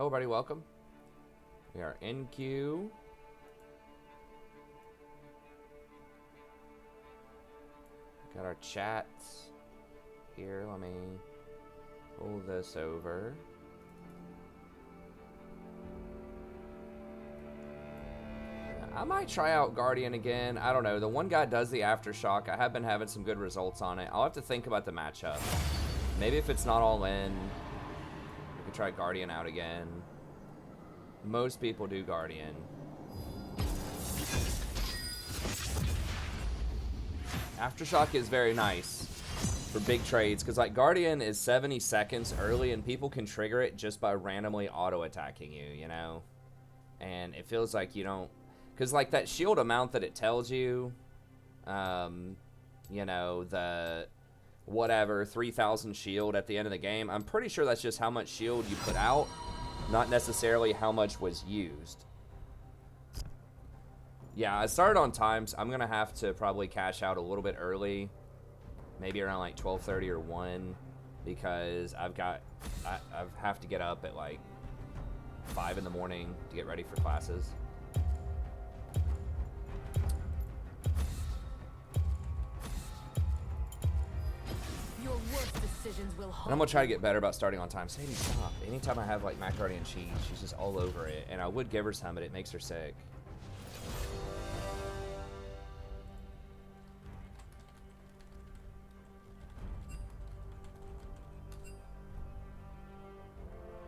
Hello, everybody. Welcome. We are in queue. Got our chats here. Let me pull this over. I might try out Guardian again. I don't know. The one guy does the Aftershock. I have been having some good results on it. I'll have to think about the matchup. Maybe if it's not all in, we could try Guardian out again. Most people do Guardian. Aftershock is very nice for big trades because like Guardian is 70 seconds early and people can trigger it just by randomly auto attacking you, you know? And it feels like you don't, because like that shield amount that it tells you, you know, the whatever 3,000 shield at the end of the game, I'm pretty sure that's just how much shield you put out, not necessarily how much was used. Yeah, I started on times. I'm gonna have to probably cash out a little bit early, maybe around like 12:30 or 1, because I have to get up at like 5 in the morning to get ready for classes. Your worst decisions will haunt And I'm gonna try to get better about starting on time. Sadie, stop. Anytime I have like macaroni and cheese, she's just all over it. And I would give her some, but it makes her sick.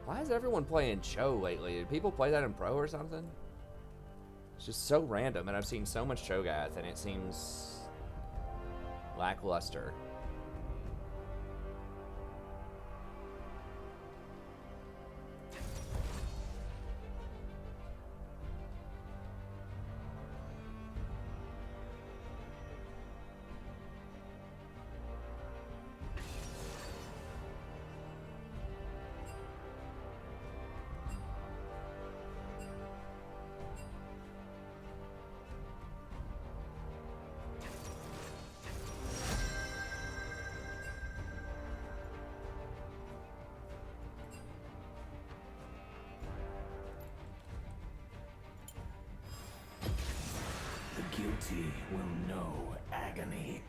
Why is everyone playing Cho lately? Did people play that in Pro or something? It's just so random, and I've seen so much Cho'Gath, and it seems lackluster. Guilty will know agony.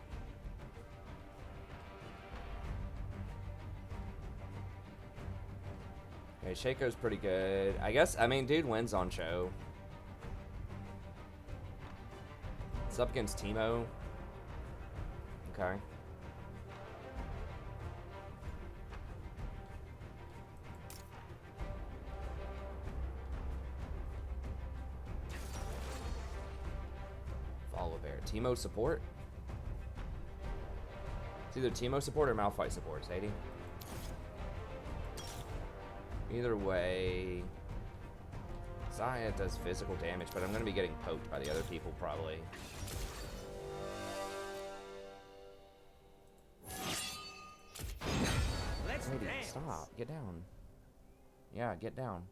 Okay, Shaco's pretty good. I guess, I mean, dude wins on Cho. It's up against Teemo. Okay. Follow Bear. Teemo support? It's either Teemo support or Malphite support, Sadie. Either way, Xayah does physical damage, but I'm going to be getting poked by the other people probably. Sadie, stop. Get down. Yeah, get down.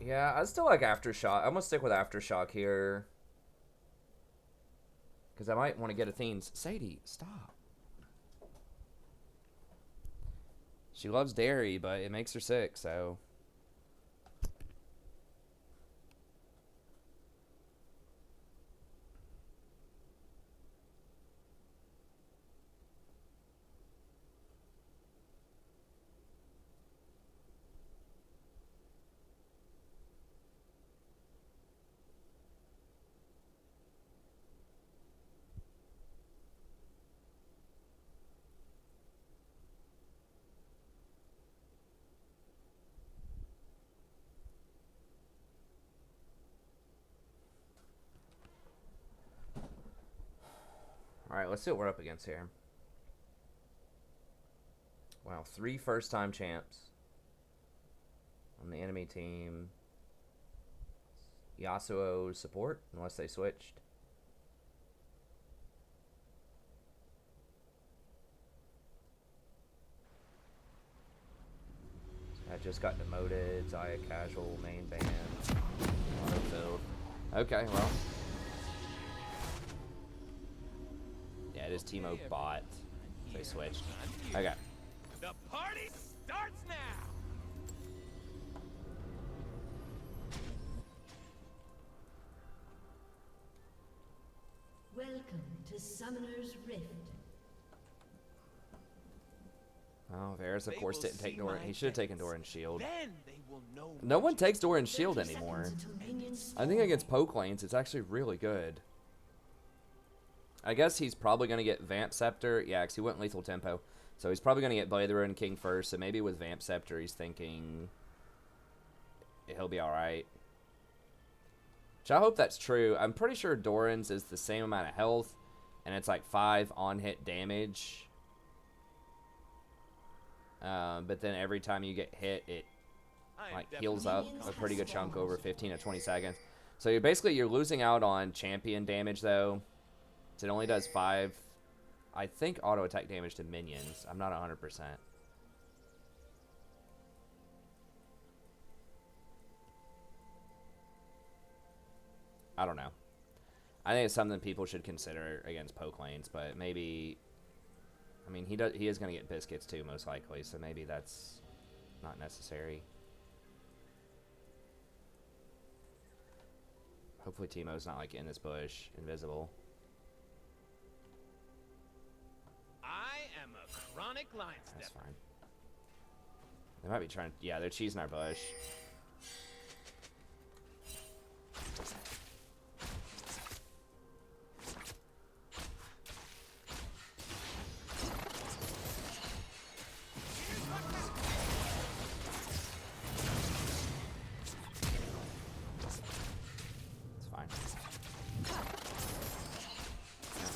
Yeah, I still like Aftershock. I'm gonna stick with Aftershock here. Because I might want to get Athene's. Sadie, stop. She loves dairy, but it makes her sick, so. Alright, let's see what we're up against here. Wow, 3 first-time champs on the enemy team. Yasuo support, unless they switched. just got demoted. Zaya casual, main ban. Autofilled. Okay, well. Yeah, it is Teemo bot. They switched. Okay. The party starts now. Welcome to Summoner's Rift. Oh, Varus, of They course, will didn't take see Doran. my He should have taken face. Doran's shield. Then they will know. No one takes Doran's shield 30 anymore. seconds until minions I think spawn. against poke lanes, it's actually really good. I guess he's probably going to get Vamp Scepter. Yeah, because he went lethal tempo. So he's probably going to get Blade of the Ruined King first. So maybe with Vamp Scepter, he's thinking he'll be alright. Which I hope that's true. I'm pretty sure Doran's is the same amount of health. And it's like 5 on-hit damage. But then every time you get hit, it like heals up a pretty good chunk over 15 to 20 seconds. So you're losing out on champion damage though. So it only does 5, I think, auto attack damage to minions. I'm not 100%. I don't know. I think it's something people should consider against poke lanes, but maybe, I mean, he is going to get biscuits too, most likely, so maybe that's not necessary. Hopefully Teemo's not like in this bush, invisible. I am a chronic line That's stepper. fine. They might be trying, yeah, they're cheesing our bush.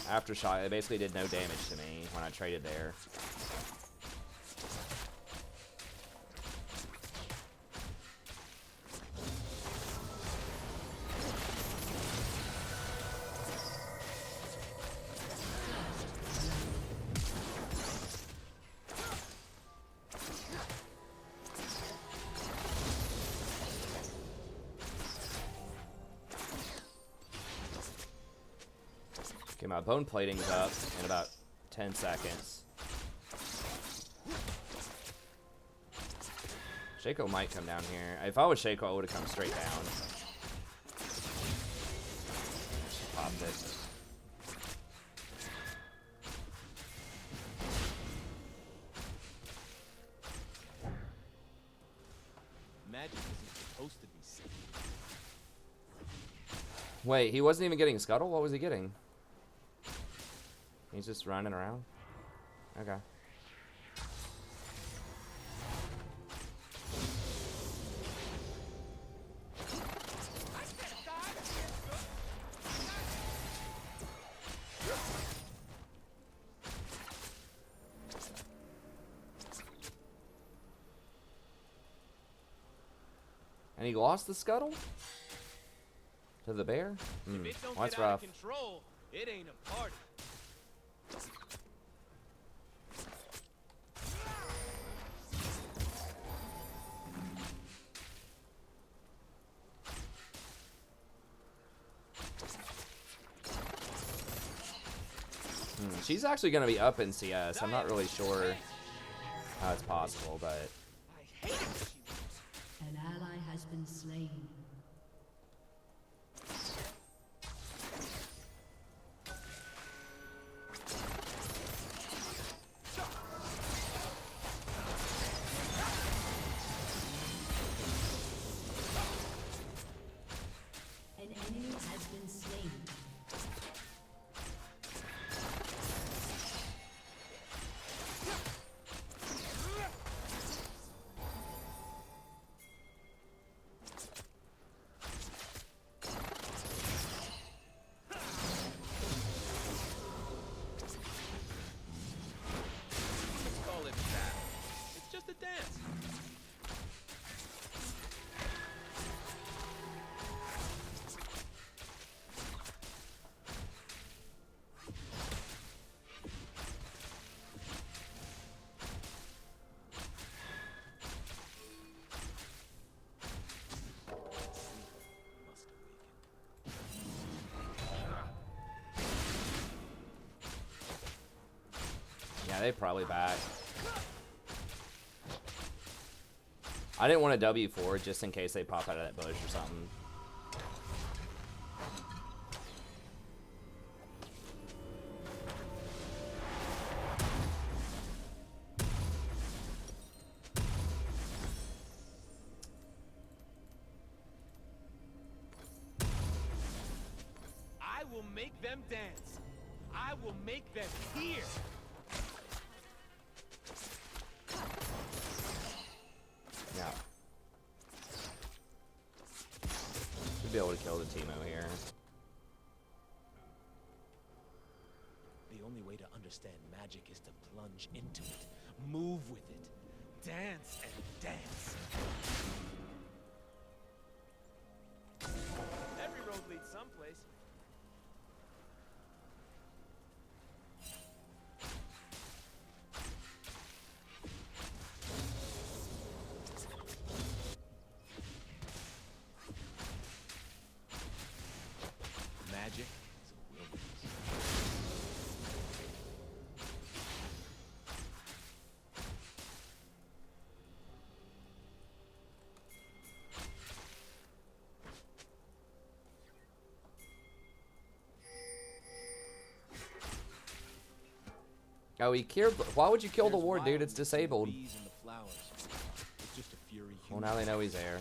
Aftershock, it basically did no damage to me when I traded there. Okay, my bone plating's up in about 10 seconds. Shaco might come down here. If I was Shaco, I would have come straight down. She popped it. Magic isn't supposed to be seen. Wait, he wasn't even getting Scuttle? What was he getting? He's just running around? Okay. And he lost the Scuttle? To the bear? If it don't Well, that's get out rough. of control, it ain't a party. She's actually going to be up in CS. I'm not really sure how it's possible, but... I hate it when she moves. An ally has been slain. An enemy has been slain. They probably back. I didn't want a W forward just in case they pop out of that bush or something. I will make them dance. I will make them hear. Yeah. Should be able to kill the Teemo here. The only way to understand magic is to plunge into it, move with it, dance and dance. Every road leads someplace. Magic is a wilderness. Oh, he killed. Why would you kill the There's ward, dude? It's wildness in the disabled. bees and the flowers. It's just a fury Well, human. now they know he's there.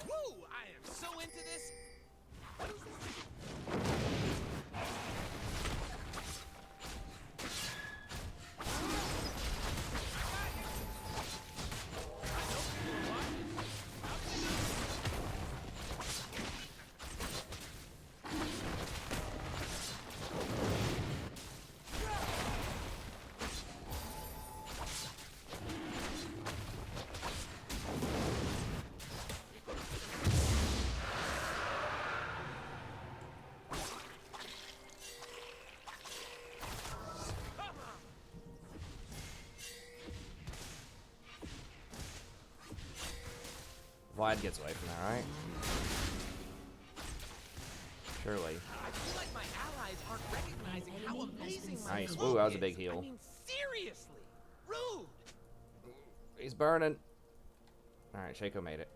Woo! I am so into this. What is this? Vlad gets away from that, right? Surely. I feel like my allies aren't recognizing how amazing my Nice. cloak Ooh, that was a is. big heal. I mean, seriously, rude. He's burning. All right, Shaco made it.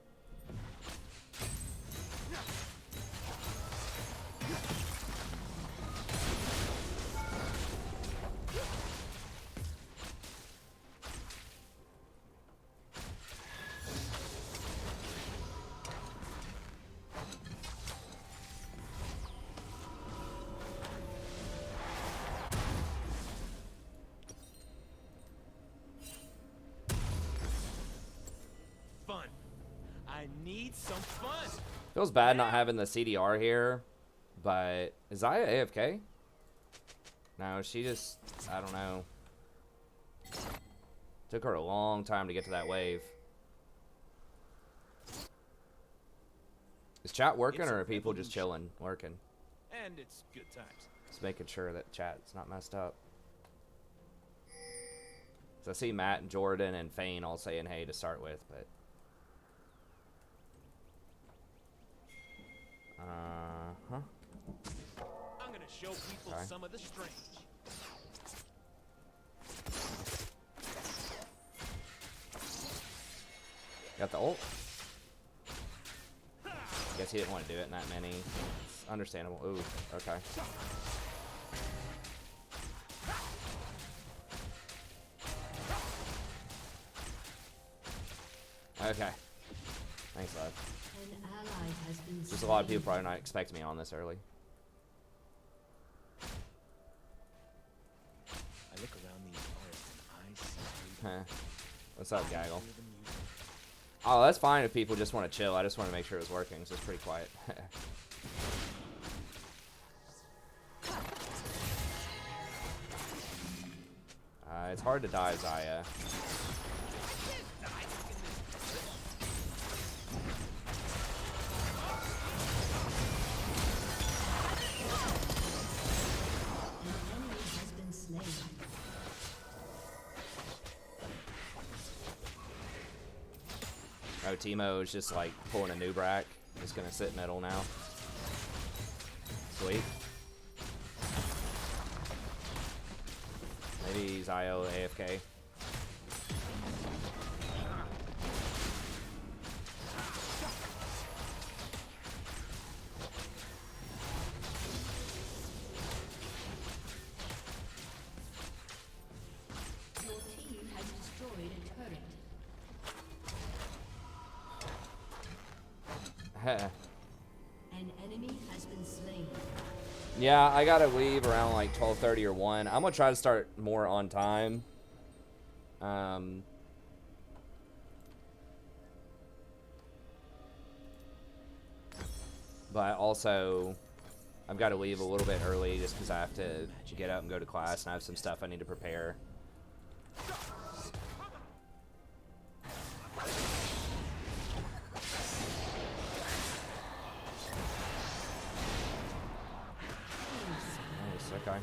Fun. I need some fun. Feels bad not having the CDR here, but is Zaya AFK? No, she just, I don't know. Took her a long time to get to that wave. Is chat working It's a or are people just revolution. chilling, working? And it's good times. Just making sure that chat's not messed up. So I see Matt and Jordan and Fane all saying hey to start with, but huh? I'm gonna show people Okay. some of the strange. Got the ult. Guess he didn't want to do it in that many. It's understandable. Ooh, okay. Okay. Thanks, love. An ally has been Just a lot of slain. people probably not expecting me on this early. I look around these forests and I see Huh. What's up, I Gaggle? hear the music. Oh, that's fine if people just want to chill. I just want to make sure it was working, so it's pretty quiet. It's hard to die, Zaya. An enemy has been slain. Oh, Timo is just like pulling a new brack. He's gonna sit middle now. Sweet. Maybe he's IO AFK. Your team has destroyed a turret. An enemy has been slain. Yeah, I gotta leave around like 12:30 or 1. I'm gonna try to start more on time. But also, I've got to leave a little bit early just because I have to get up and go to class, and I have some stuff I need to prepare. Nice, okay.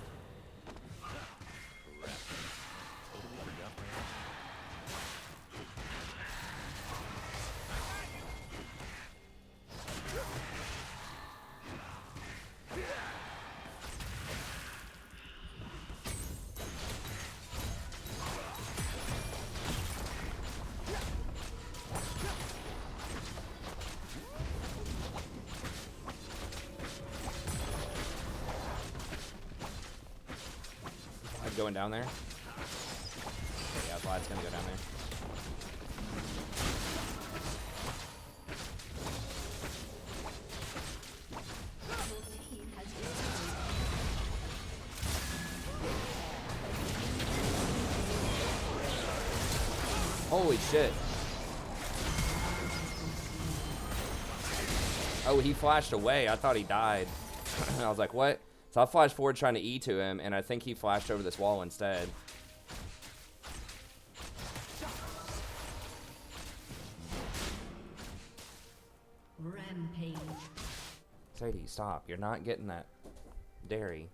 Going down there? Yeah, Vlad's gonna go down there. Holy shit. Oh, he flashed away. I thought he died. I was like, what? So I flashed forward trying to E to him, and I think he flashed over this wall instead. Rampage. Sadie, stop. You're not getting that dairy.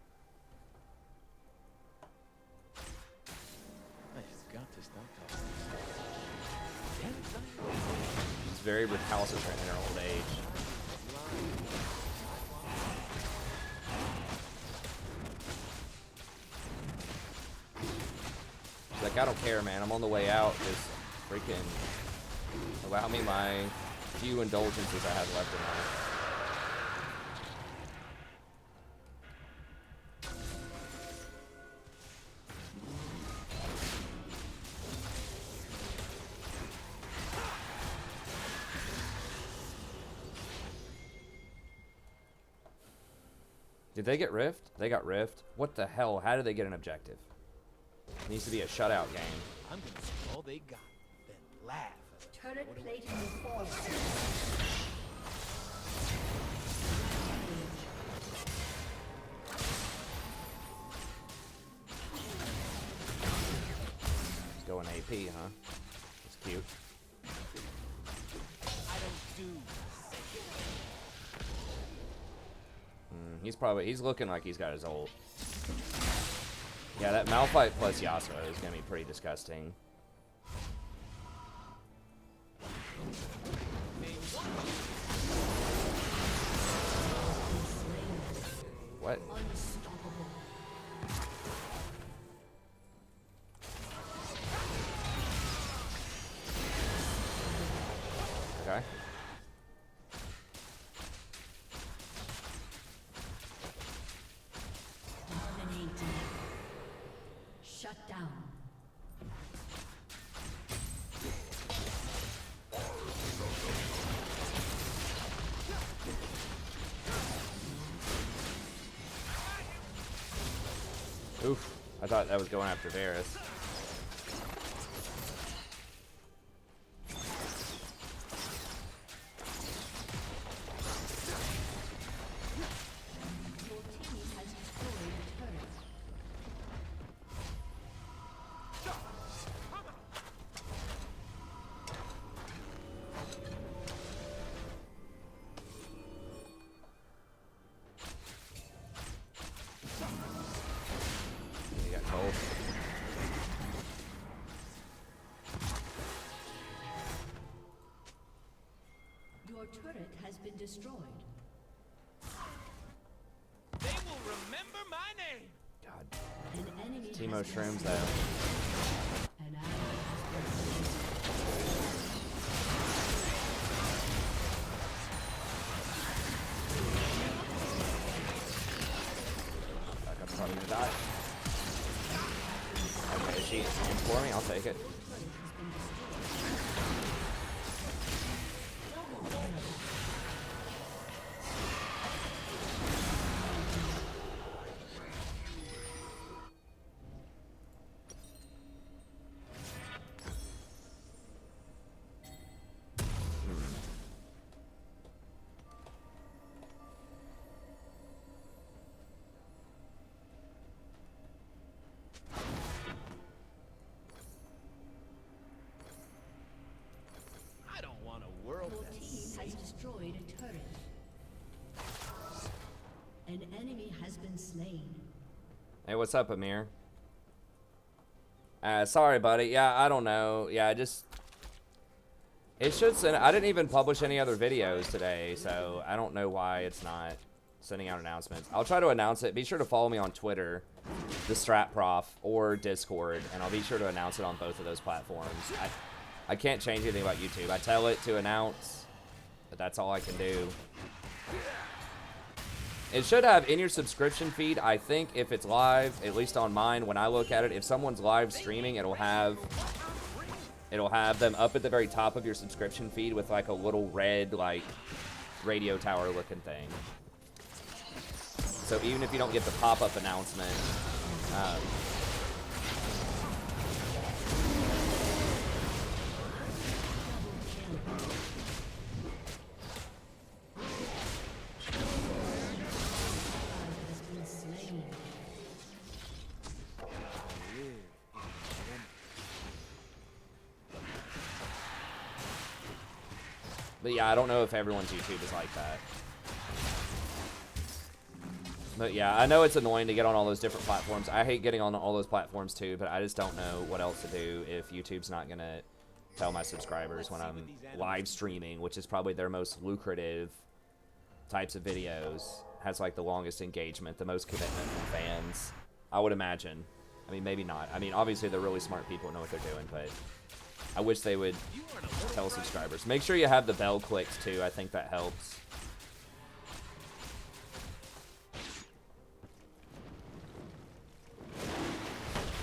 I just got to stop talking. She's very recalcitrant in her old age. She's like, I don't care, man. I'm on the way out. Just freaking allow me my few indulgences I have left in life. Did they get Rift? They got Rift. What the hell? How did they get an objective? It needs to be a shutout game. I'm gonna see all they got, then laugh. Turret plating will fall. He's going AP, huh? That's cute. I don't do He's looking like he's got his ult. Yeah, that Malphite plus Yasuo is gonna be pretty disgusting. What? Unstoppable. Okay. Dominating. Shut down. Oof. I thought that was going after Varus. Your team has destroyed a turret. He got cold. been destroyed. They will remember my name. God. An enemy Teemo has been shrooms slain. though. An ally has been slain. Like I'm probably gonna die. Okay, she aims for me. I'll take it. I don't want a world Your that's team has destroyed a turret. An enemy has been slain. Hey, what's up, Amir? Sorry, buddy. Yeah, I don't know. Yeah, it should send. I didn't even publish any other videos today, so I don't know why it's not sending out announcements. I'll try to announce it. Be sure to follow me on Twitter, the Strat Prof, or Discord, and I'll be sure to announce it on both of those platforms. I can't change anything about YouTube. I tell it to announce, but that's all I can do. It should have in your subscription feed, I think, if it's live, at least on mine, when I look at it, if someone's live streaming, it'll have them up at the very top of your subscription feed with like a little red, like, radio tower looking thing. So even if you don't get the pop-up announcement, Has been slain. but yeah, I don't know if everyone's YouTube is like that. But yeah, I know it's annoying to get on all those different platforms. I hate getting on all those platforms too, but I just don't know what else to do if YouTube's not gonna tell my subscribers when I'm live streaming, which is probably their most lucrative types of videos. Has like the longest engagement, the most commitment from fans, I would imagine. I mean, maybe not. I mean, obviously they're really smart people and know what they're doing, but I wish they would tell subscribers. Make sure you have the bell clicked too. I think that helps.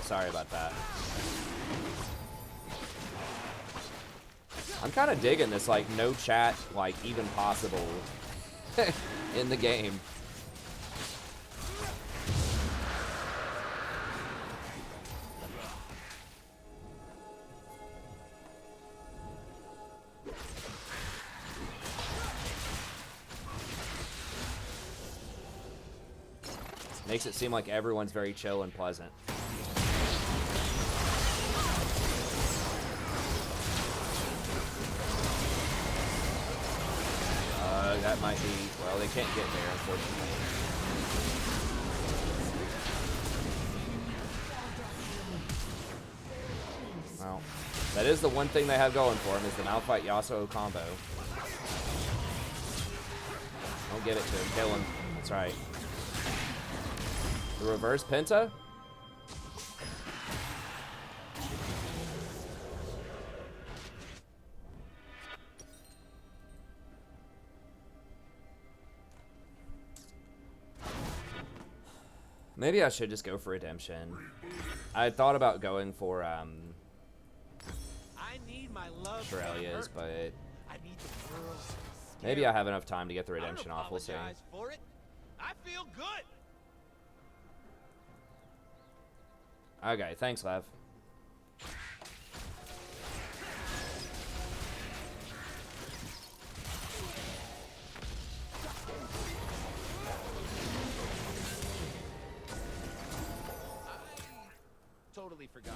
Sorry about that. I'm kind of digging this, like, no chat, like, even possible in the game. Makes it seem like everyone's very chill and pleasant. That might be, well, they can't get there, unfortunately. Well, that is the one thing they have going for them, is the Malphite Yasuo combo. Don't give it to him, kill him. That's right. The reverse Penta? Maybe I should just go for redemption. I thought about going for I need my love Shirelia's, but I need the girls. maybe I have enough time to get the redemption off. We'll see. For it. I feel good. Okay, thanks, Lev. Totally forgot.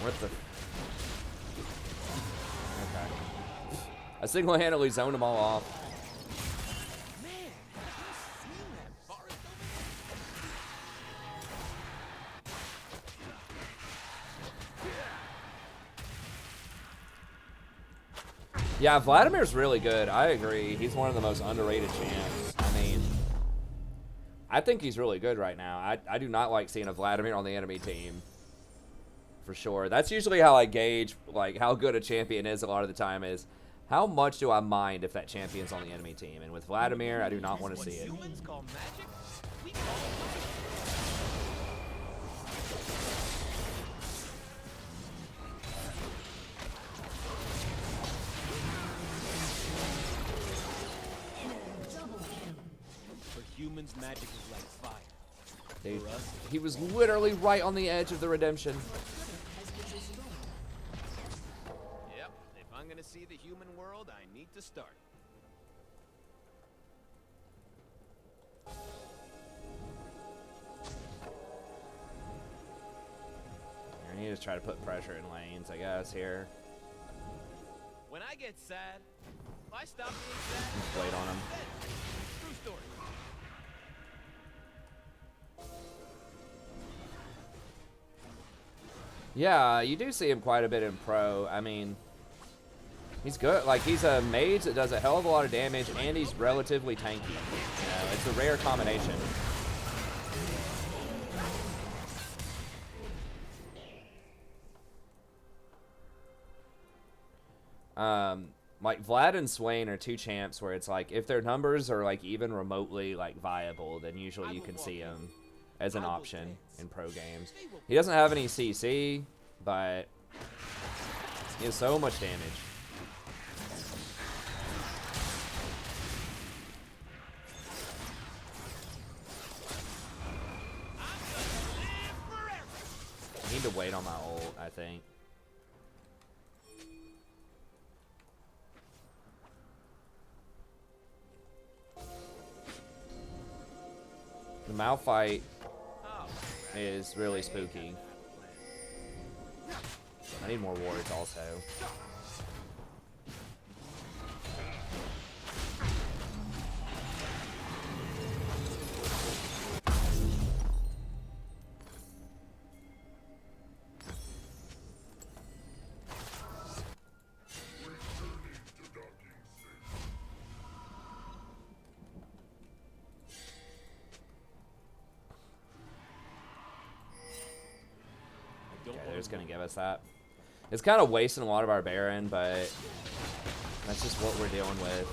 What the? Okay. I single-handedly zoned them all off. Man, have you seen that forest over there? Yeah, Vladimir's really good. I agree. He's one of the most underrated champs. I mean, I think he's really good right now. I do not like seeing a Vladimir on the enemy team. For sure. That's usually how I gauge like how good a champion is a lot of the time is how much do I mind if that champion's on the enemy team. And with Vladimir, I do not want to see it. Humans call magic? We call For humans, magic is like fire. Dude, For us, he was literally right on the edge of the redemption. yep. If I'm gonna see the human world, I need to start. I need to try to put pressure in lanes, I guess, here. When I get sad, if I stop being sad, Just wait on him. true story. Yeah, you do see him quite a bit in pro. I mean, he's good. Like, he's a mage that does a hell of a lot of damage, and he's relatively tanky. You know, it's a rare combination. Like, Vlad and Swain are two champs where it's like, if their numbers are, like, even remotely, like, viable, then usually you can see them as an option in pro games. He doesn't have any CC, but he has so much damage. I need to wait on my ult, I think. The Malphite is really spooky. I need more wards also. They're just gonna give us that. It's kind of wasting a lot of our Baron, but that's just what we're dealing with.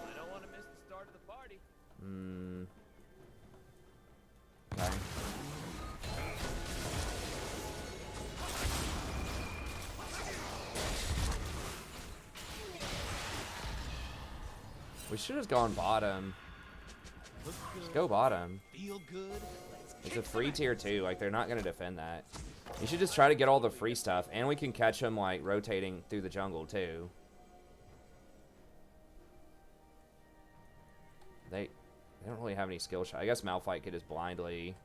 I don't want to miss the start of the party. Okay. We should have gone bottom. Look good, Just go bottom. feel good. Let's It's kick a free some tier 2. Like, they're not going to defend that. You should just try to get all the free stuff. And we can catch them, like, rotating through the jungle, too. They don't really have any skill shot. I guess Malphite could just blindly...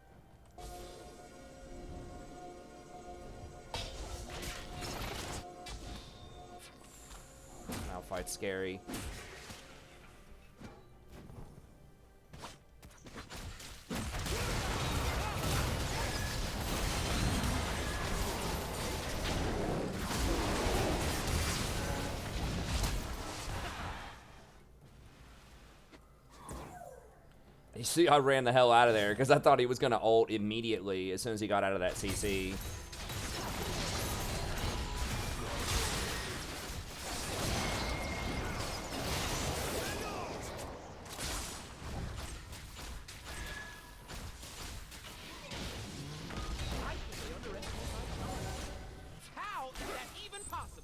Malphite's scary. You see, I ran the hell out of there because I thought he was going to ult immediately as soon as he got out of that CC. How is that even possible?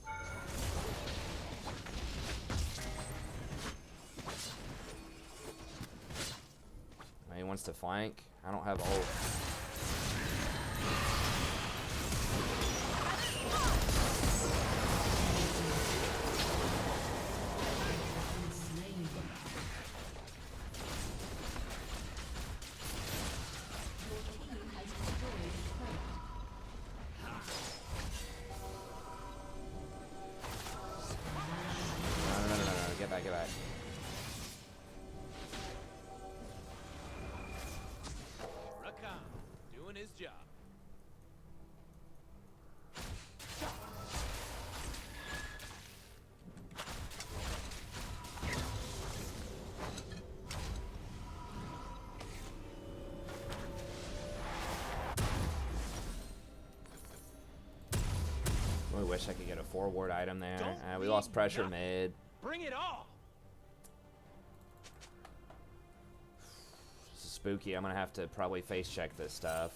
He wants to flank. I don't have ult. back, get back. Rakan, doing his job. I wish I could get a forward item there. Don't We lost leave pressure nothing. mid. Bring it all. Spooky. I'm gonna have to probably face check this stuff.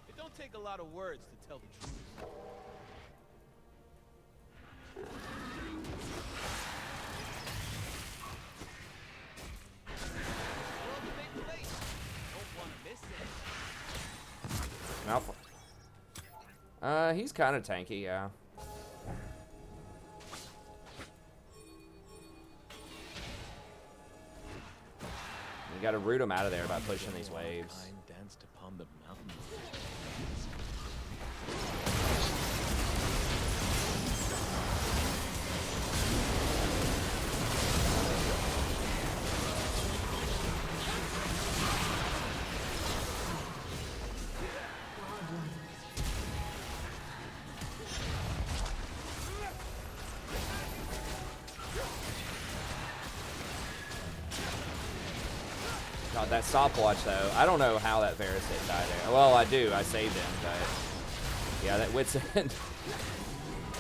It don't take a lot of words to tell the truth. World's a big place. Don't want to miss it. Alpha. He's kind of tanky, yeah. You gotta root him out of there by pushing these waves. Time danced upon the mountain. God, that stopwatch though. I don't know how that Varus didn't die there. Well, I do. I saved him, but yeah, that wit's end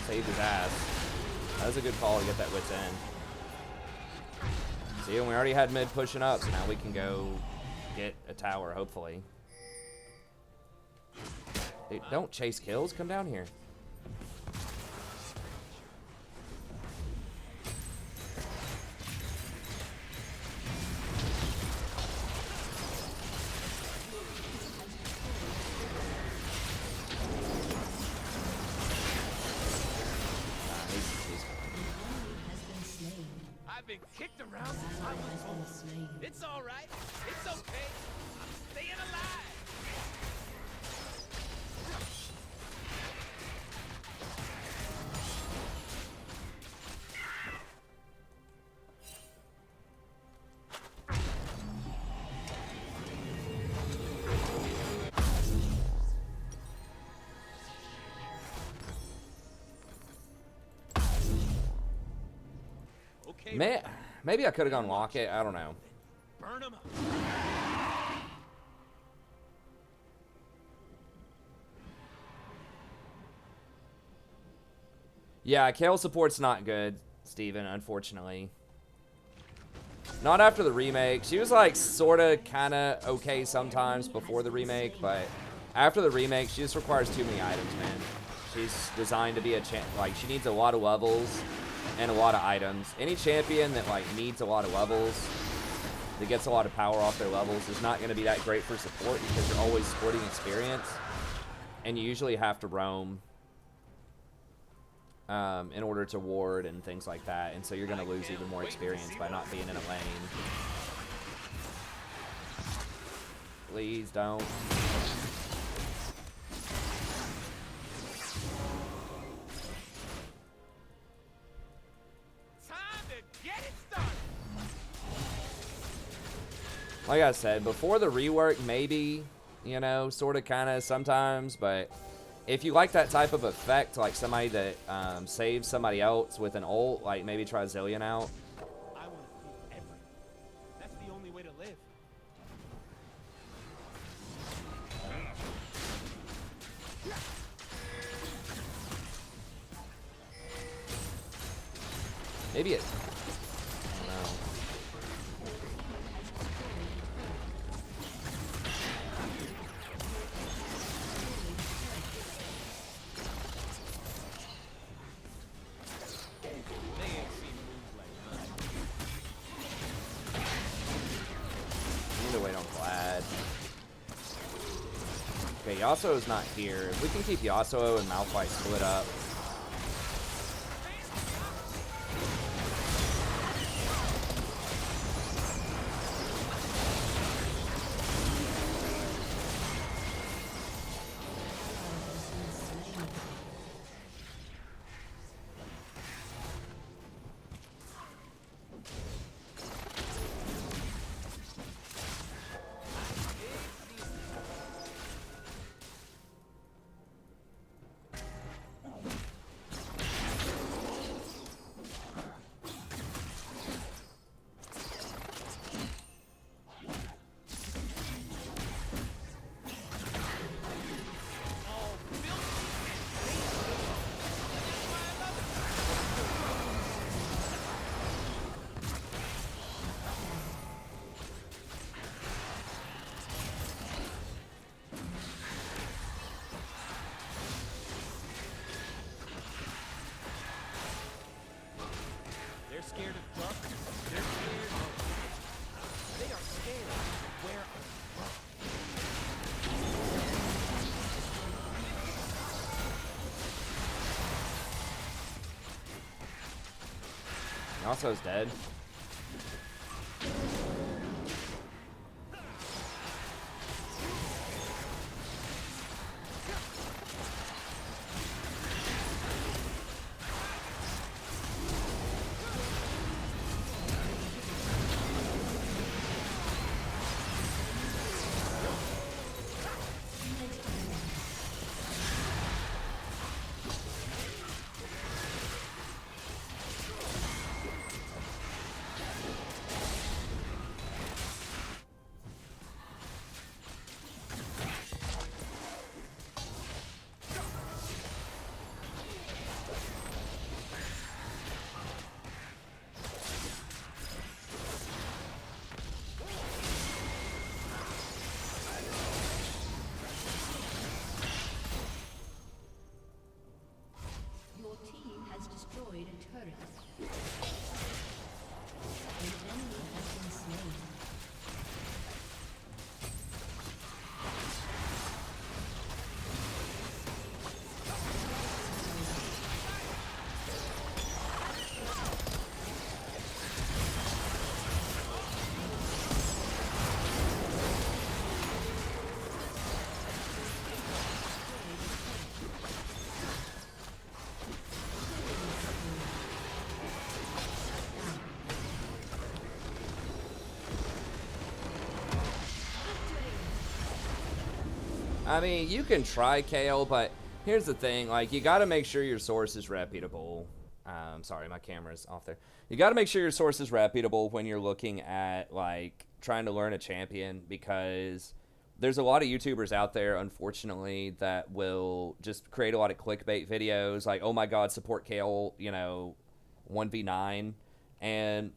saved his ass. That was a good call to get that wit's end. See, and we already had mid pushing up, so now we can go get a tower, hopefully. Dude, don't chase kills. Come down here. I've been kicked around since I was born. It's all right. It's okay. I'm staying alive. Okay. Maybe I could have gone lock it. I don't know. Burn 'em up. Yeah, Kale support's not good, Steven, unfortunately. Not after the remake. She was like sorta kinda okay sometimes before the remake, but after the remake she just requires too many items, man. She's designed to be a like she needs a lot of levels and a lot of items. Any champion that like needs a lot of levels, that gets a lot of power off their levels, is not going to be that great for support because you're always sporting experience, and you usually have to roam in order to ward and things like that, and so you're going to lose even more experience by not being in a lane. Please don't. Like I said, before the rework, maybe, you know, sort of, kind of, sometimes, but if you like that type of effect, like somebody that saves somebody else with an ult, like maybe try Zillion out. I want to feel everything. That's the only way to live. Maybe it. I don't know. Need to wait on Glad. Okay, Yasuo's not here. If we can keep Yasuo and Malphite split up. Also is dead. Your team has destroyed a turret. An enemy has been slain. I mean, you can try Kale, but here's the thing. Like, you got to make sure your source is reputable. Sorry, my camera's off there. You got to make sure your source is reputable when you're looking at, like, trying to learn a champion, because there's a lot of YouTubers out there, unfortunately, that will just create a lot of clickbait videos. Like, oh my God, support Kale, you know, 1v9. And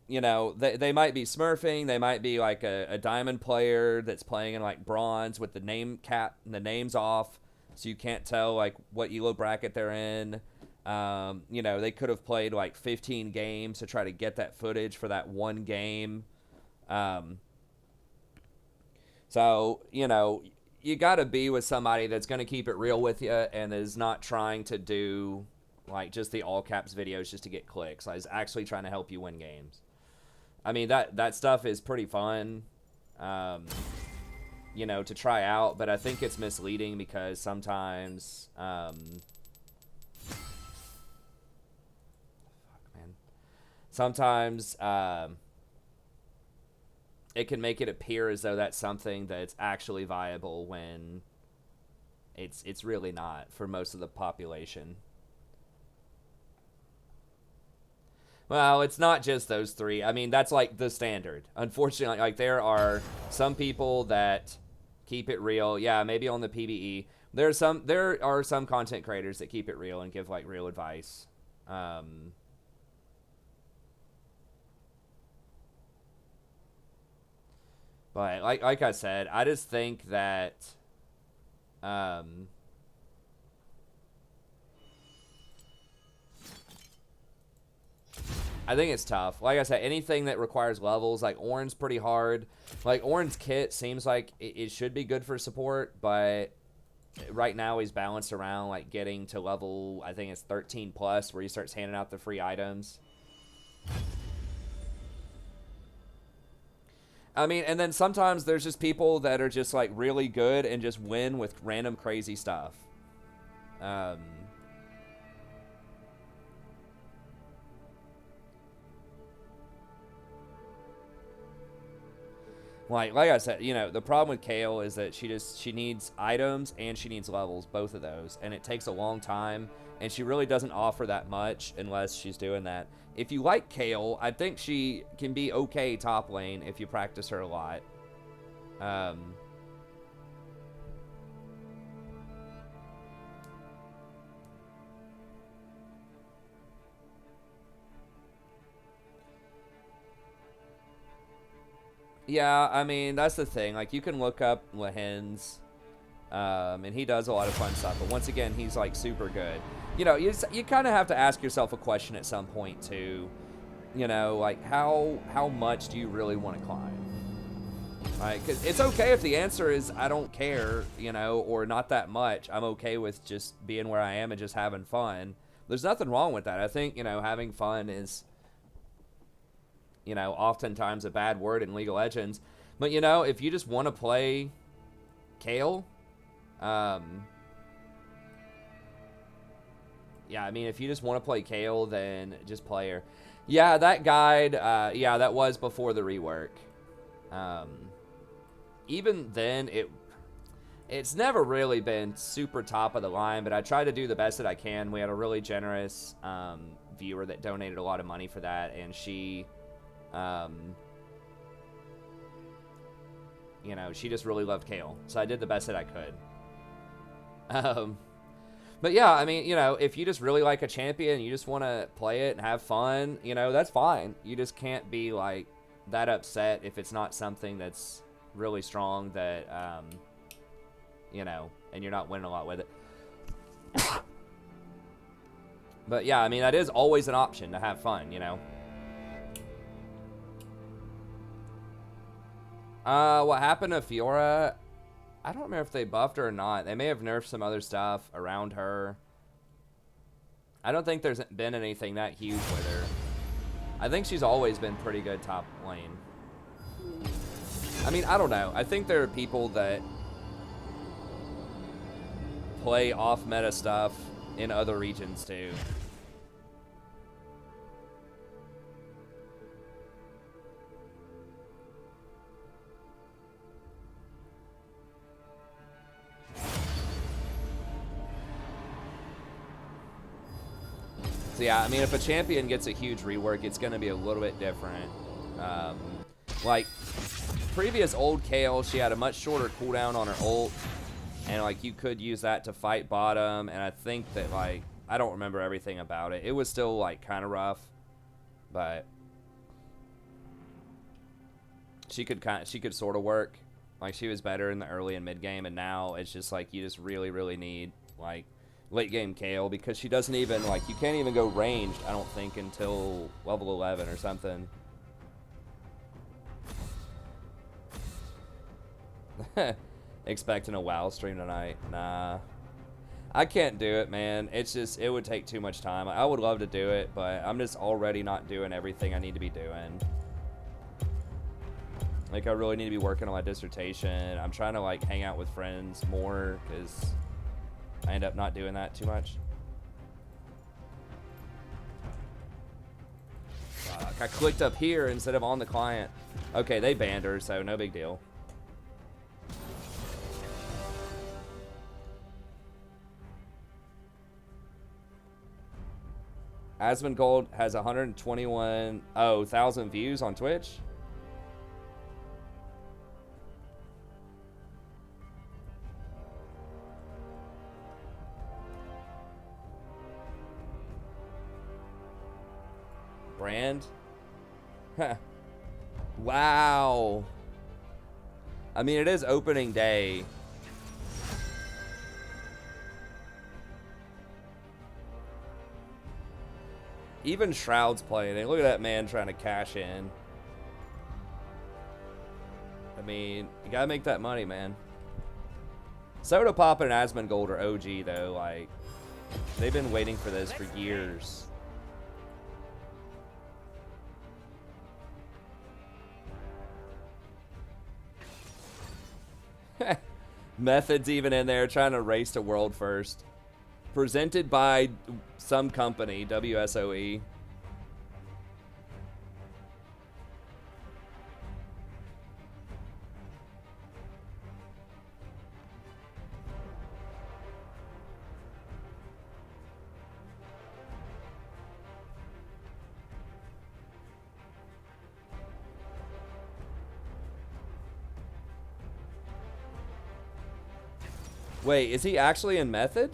you know, they might be smurfing. They might be like a diamond player that's playing in like bronze with the name cap and the names off, so you can't tell like what elo bracket they're in. You know, they could have played like 15 games to try to get that footage for that one game. So, you know, you got to be with somebody that's going to keep it real with you and is not trying to do like just the all caps videos just to get clicks. Like, is actually trying to help you win games. I mean, that stuff is pretty fun, you know, to try out, but I think it's misleading because sometimes, sometimes it can make it appear as though that's something that's actually viable when it's really not for most of the population. Well, it's not just those three. I mean, that's like the standard. Unfortunately, like there are some people that keep it real. Yeah, maybe on the PvE. There are some content creators that keep it real and give like real advice. But like I said, I just think that I think it's tough. Like I said, anything that requires levels, like Ornn's pretty hard. Like Ornn's kit seems like it should be good for support, but right now he's balanced around like getting to level, I think it's 13 plus, where he starts handing out the free items. I mean, and then sometimes there's just people that are just like really good and just win with random crazy stuff. Like I said, you know, the problem with Kale is that she needs items and she needs levels, both of those, and it takes a long time, and she really doesn't offer that much unless she's doing that. If you like Kale, I think she can be okay top lane if you practice her a lot. Yeah, I mean, that's the thing. Like, you can look up Lahen's, and he does a lot of fun stuff. But once again, he's, like, super good. You know, you kind of have to ask yourself a question at some point, too. You know, like, how much do you really want to climb? Like, 'cause it's okay if the answer is, I don't care, you know, or not that much. I'm okay with just being where I am and just having fun. There's nothing wrong with that. I think, you know, having fun is, you know, oftentimes a bad word in League of Legends. But, you know, if you just want to play Kayle, yeah, I mean, if you just want to play Kayle, then just play her. Yeah, that guide, yeah, that was before the rework. Even then, it's never really been super top of the line, but I try to do the best that I can. We had a really generous viewer that donated a lot of money for that, and she, you know, she just really loved Kayle, so I did the best that I could. But yeah, I mean, you know, if you just really like a champion, you just want to play it and have fun, you know, that's fine. You just can't be, like, that upset if it's not something that's really strong that, you know, and you're not winning a lot with it. But yeah, I mean, that is always an option to have fun, you know. What happened to Fiora? I don't remember if they buffed her or not. They may have nerfed some other stuff around her. I don't think there's been anything that huge with her. I think she's always been pretty good top lane. I mean, I don't know. I think there are people that play off-meta stuff in other regions too. So yeah, I mean, if a champion gets a huge rework, it's going to be a little bit different. Like, previous old Kayle, she had a much shorter cooldown on her ult, and, like, you could use that to fight bottom, and I think that, like, I don't remember everything about it. It was still, like, kind of rough, but she could sort of work. Like, she was better in the early and mid game, and now it's just, like, you just really, really need, like, late game Kayle, because she doesn't even, like, you can't even go ranged, I don't think, until level 11 or something. Expecting a WoW stream tonight. Nah. I can't do it, man. It's just, it would take too much time. I would love to do it, but I'm just already not doing everything I need to be doing. Like, I really need to be working on my dissertation. I'm trying to, like, hang out with friends more, because I end up not doing that too much. Fuck, I clicked up here instead of on the client. Okay, they banned her, so no big deal. Asmongold has 121,000 views on Twitch. Brand? Huh. Wow. I mean, it is opening day. Even Shroud's playing it. Look at that man trying to cash in. I mean, you gotta make that money, man. Soda Pop and Asmongold are OG, though. Like, they've been waiting for this for years. Method's even in there trying to race to world first. Presented by some company, WSOE. Wait, is he actually in Method?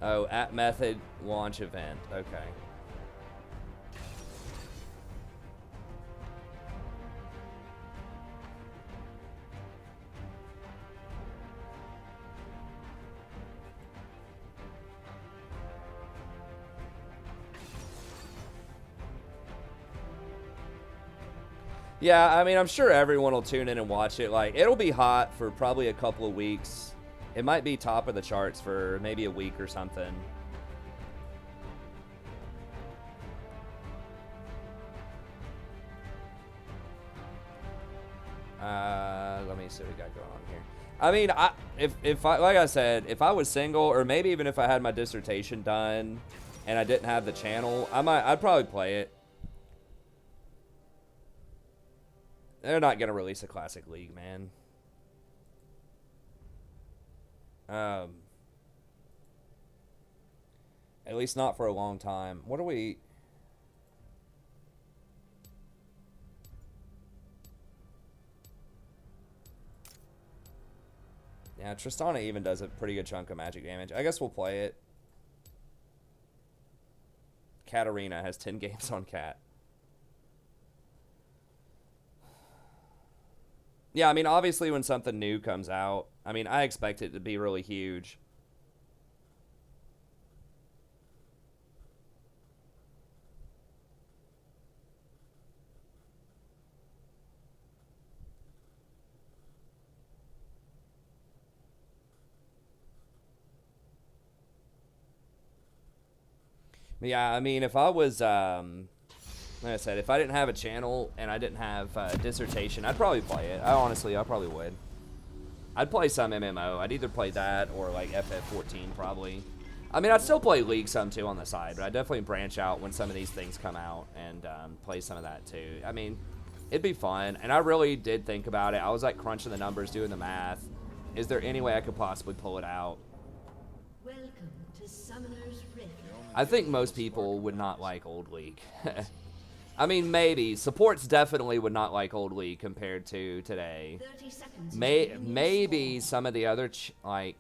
Oh, at Method launch event. Okay. Yeah, I mean, I'm sure everyone will tune in and watch it. Like, it'll be hot for probably a couple of weeks. It might be top of the charts for maybe a week or something. Let me see what we got going on here. I mean, if I, like I said, if I was single, or maybe even if I had my dissertation done and I didn't have the channel, I'd probably play it. They're not gonna release a classic league, man. At least not for a long time. What are we? Yeah, Tristana even does a pretty good chunk of magic damage. I guess we'll play it. Katarina has 10 games on Cat. Yeah, I mean, obviously when something new comes out, I mean, I expect it to be really huge. Yeah, I mean, if I was, like I said, if I didn't have a channel and I didn't have a dissertation, I'd probably play it. I probably would. I'd play some MMO. I'd either play that or, like, FF14, probably. I mean, I'd still play League some, too, on the side, but I'd definitely branch out when some of these things come out and play some of that, too. I mean, it'd be fun, and I really did think about it. I was, like, crunching the numbers, doing the math. Is there any way I could possibly pull it out? Welcome to Summoner's Rift. I think most people would not like Old League. I mean, maybe. Supports definitely would not like Old League compared to today. 30 seconds. Maybe some of the other, like...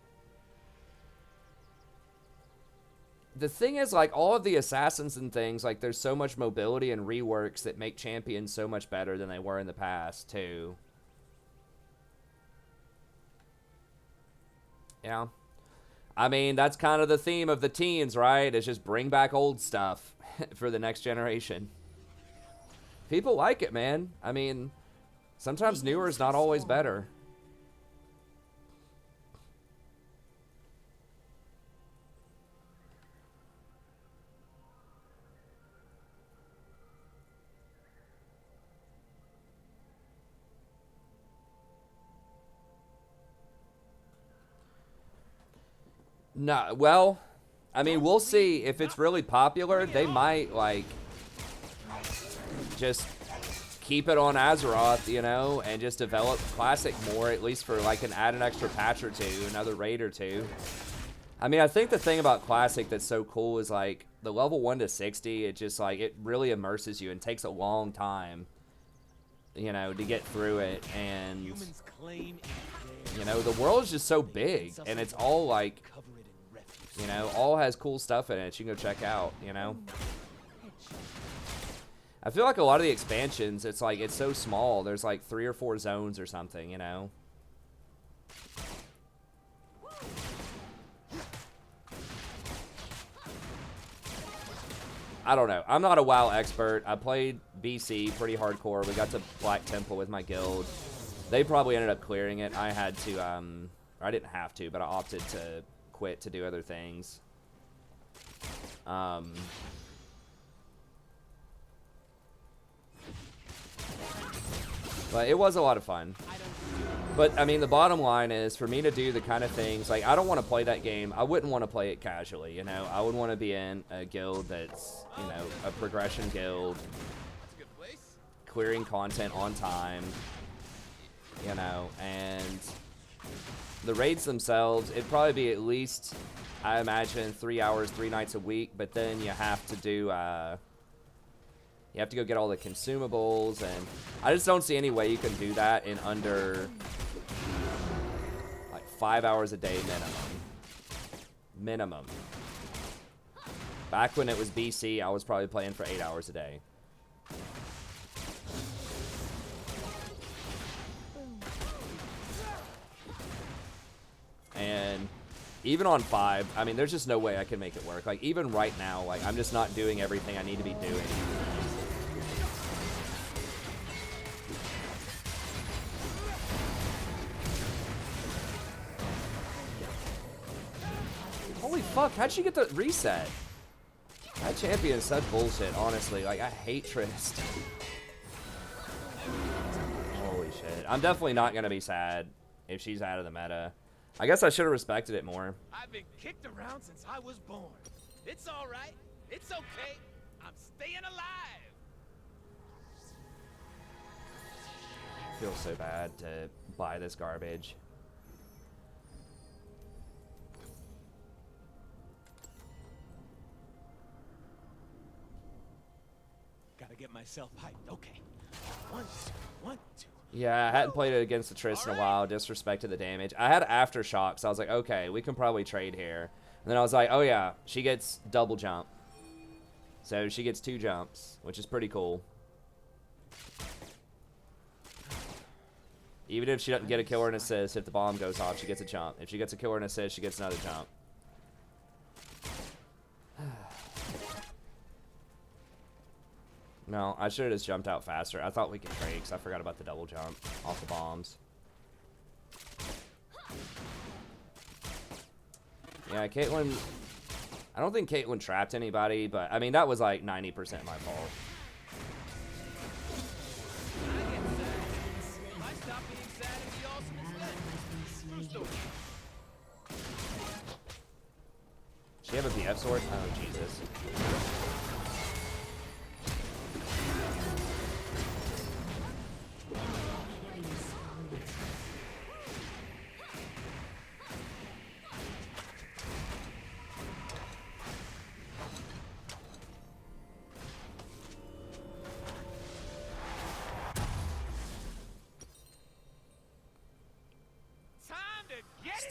The thing is, like, all of the assassins and things, like, there's so much mobility and reworks that make champions so much better than they were in the past, too. Yeah. I mean, that's kind of the theme of the teens, right? It's just bring back old stuff for the next generation. People like it, man. I mean, sometimes newer is not always better. No, well, I mean, we'll see. If it's really popular, they might, like, just keep it on Azeroth, you know, and just develop Classic more, at least for, like, add an extra patch or two, another raid or two. I mean, I think the thing about Classic that's so cool is, like, the level 1 to 60, it just, like, it really immerses you and takes a long time, you know, to get through it, and, you know, the world is just so big, and it's all, like, you know, all has cool stuff in it you can go check out, you know. I feel like a lot of the expansions, it's like, it's so small. There's like 3 or 4 zones or something, you know. I don't know. I'm not a WoW expert. I played BC pretty hardcore. We got to Black Temple with my guild. They probably ended up clearing it. I had to, I didn't have to, but I opted to quit to do other things. But it was a lot of fun. But, I mean, the bottom line is, for me to do the kind of things, like, I don't want to play that game. I wouldn't want to play it casually, you know. I would want to be in a guild that's, you know, a progression guild. Clearing content on time, you know, and the raids themselves, it'd probably be at least, I imagine, 3 hours, 3 nights a week, but then you have to do, you have to go get all the consumables, and I just don't see any way you can do that in under, like, 5 hours a day minimum. Back when it was BC, I was probably playing for 8 hours a day. And even on 5, I mean, there's just no way I can make it work. Like, even right now, like, I'm just not doing everything I need to be doing. Holy fuck, how'd she get the reset? That champion is such bullshit, honestly. Like, I hate Trist. Holy shit. I'm definitely not gonna be sad if she's out of the meta. I guess I should have respected it more. I've been kicked around since I was born. It's all right. It's okay. I'm staying alive. I feel so bad to buy this garbage. Gotta get myself hyped. Okay. 1, 2, 1, 2. Yeah, I hadn't played it against the Trist in a while. Disrespected the damage. I had Aftershock, so I was like, okay, we can probably trade here. And then I was like, oh yeah, she gets double jump. So she gets 2 jumps, which is pretty cool. Even if she doesn't get a kill or an assist, if the bomb goes off, she gets a jump. If she gets a kill or an assist, she gets another jump. No, I should have just jumped out faster. I thought we could trade because I forgot about the double jump off the bombs. Yeah, Caitlyn... I don't think Caitlyn trapped anybody, but, I mean, that was like 90% my fault. Does she have a BF sword? Oh, Jesus.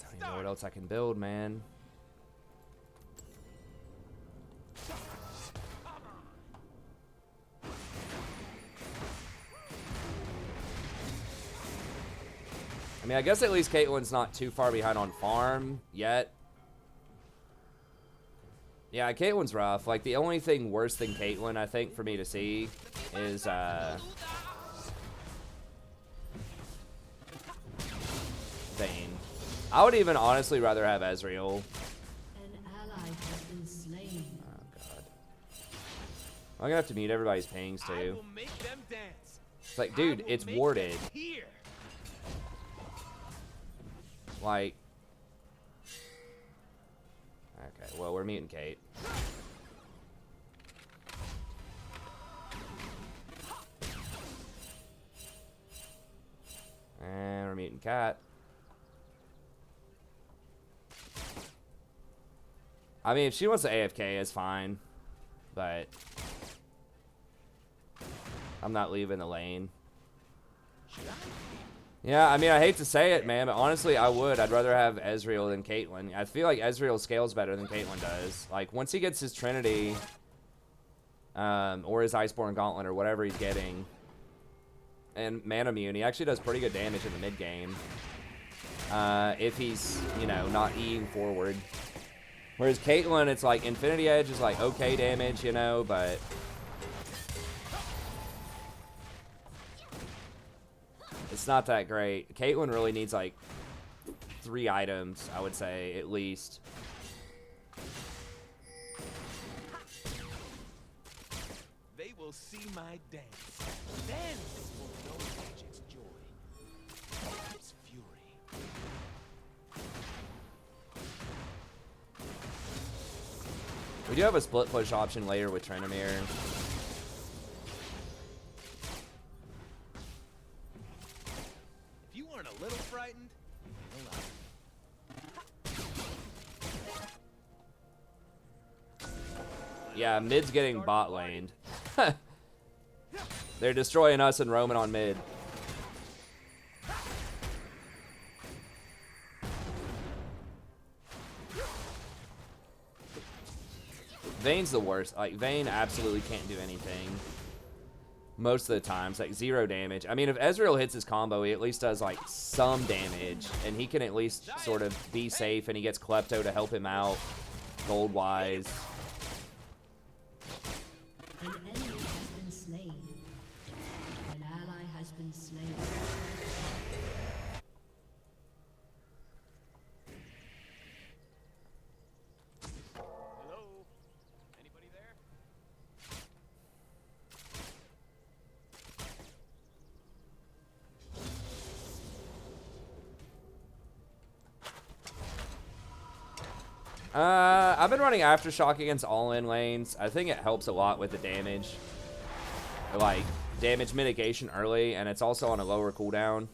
I don't know what else I can build, man. I mean, I guess at least Caitlyn's not too far behind on farm yet. Yeah, Caitlyn's rough. Like, the only thing worse than Caitlyn, I think, for me to see is, Vayne. I would even honestly rather have Ezreal. An ally has been slain. Oh, God. I'm gonna have to mute everybody's pings, too. It's like, dude, it's warded. Like... Okay, well, we're muting Kate. And we're muting Cat. I mean, if she wants to AFK, it's fine. But... I'm not leaving the lane. Yeah, I mean, I hate to say it, man, but honestly, I would. I'd rather have Ezreal than Caitlyn. I feel like Ezreal scales better than Caitlyn does. Like, once he gets his Trinity, or his Iceborne Gauntlet, or whatever he's getting, and Mana Immune, he actually does pretty good damage in the mid-game. If he's, you know, not E'ing forward. Whereas Caitlyn, it's like, Infinity Edge is like okay damage, you know, but... it's not that great. Caitlyn really needs like 3 items, I would say, at least. They will see my dance. Then will know magic's joy. Its fury. We do have a split push option later with Tryndamere. A little frightened, yeah, mid's getting bot laned. They're destroying us and roaming on mid. Vayne's the worst. Like, Vayne absolutely can't do anything. Most of the times, like 0 damage. I mean, if Ezreal hits his combo, he at least does like some damage, and he can at least sort of be safe, and he gets Klepto to help him out, gold-wise. An enemy has been slain. An ally has been slain. I've been running Aftershock against all-in lanes. I think it helps a lot with the damage. Like, damage mitigation early, and it's also on a lower cooldown.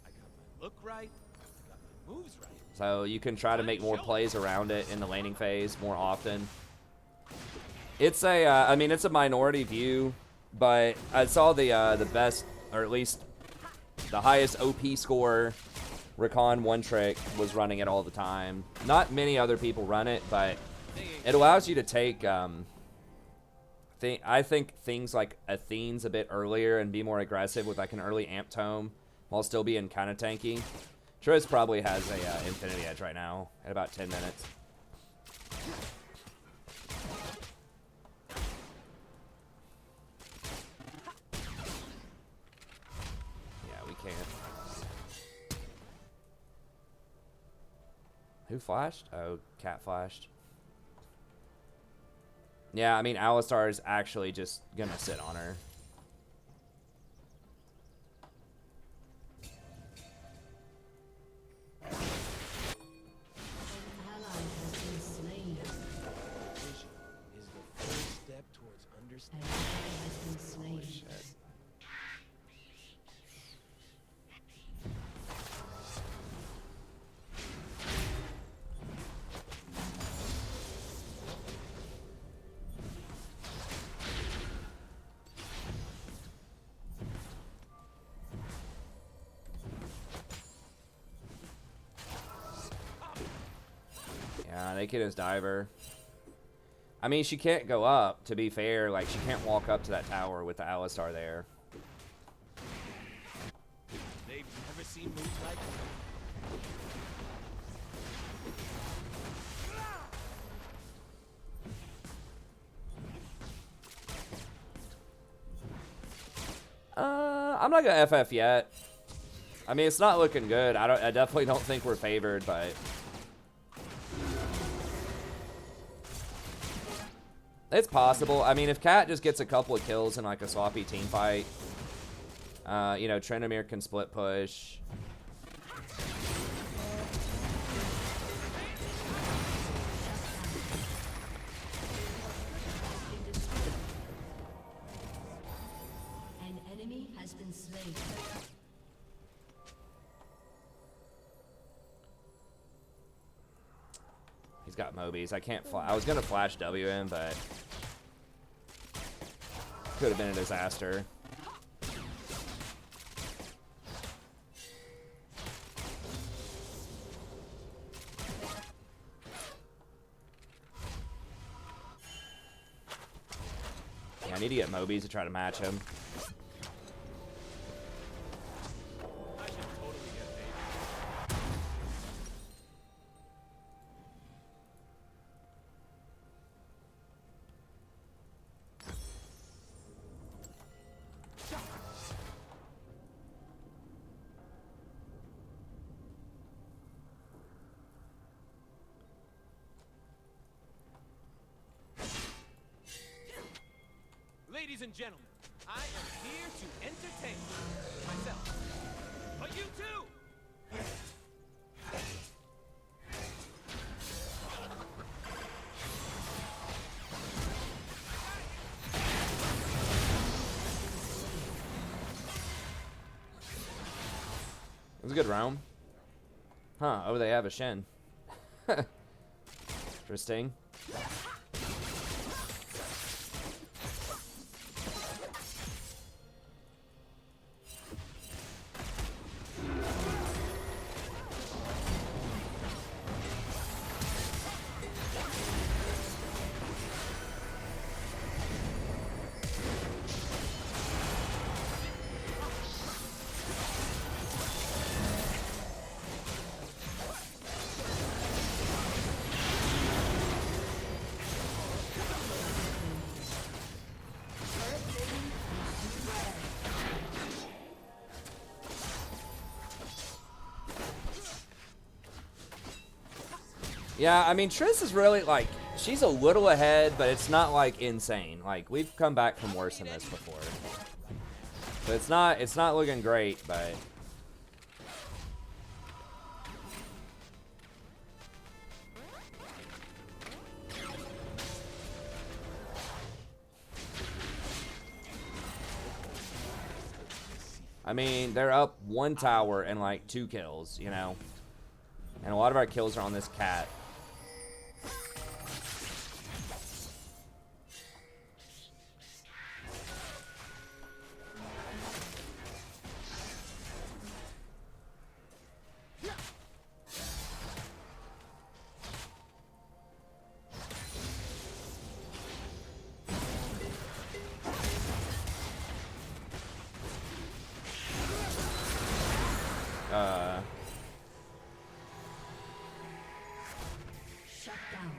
I got my look right. I got my moves right. So you can try to make more plays around it in the laning phase more often. It's a, I mean, it's a minority view, but I saw the best, or at least the highest OP score Rakan One Trick was running it all the time. Not many other people run it, but it allows you to take, I think things like Athene's a bit earlier and be more aggressive with like an early amp tome while still being kind of tanky. Triz probably has a Infinity Edge right now at about 10 minutes. Yeah, we can't. Who flashed? Oh, Cat flashed. Yeah, I mean, Alistar is actually just gonna sit on her. An ally has been slain. Vision is the first step towards An understanding. ally has been slain. Yeah, they get his diver. I mean, she can't go up, to be fair. Like, she can't walk up to that tower with the Alistar there. They've never seen moves like it. I'm not gonna FF yet. I mean, it's not looking good. I definitely don't think we're favored, but it's possible. I mean, if Cat just gets a couple of kills in like a sloppy team fight, you know, Trendamere can split push. An enemy has been slain. He's got Mobies. I can't fly. I was gonna flash W in, but could have been a disaster. Yeah, I need to get Mobies to try to match him. I should totally get paid. Ladies and gentlemen, I am here to entertain myself. But you too! It was a good round. Huh, oh, they have a Shen. Interesting. Yeah, I mean, Triss is really, like, she's a little ahead, but it's not, like, insane. Like, we've come back from worse than this before. So it's not looking great, but I mean, they're up 1 tower and like 2 kills, you know? And a lot of our kills are on this cat. Shut down.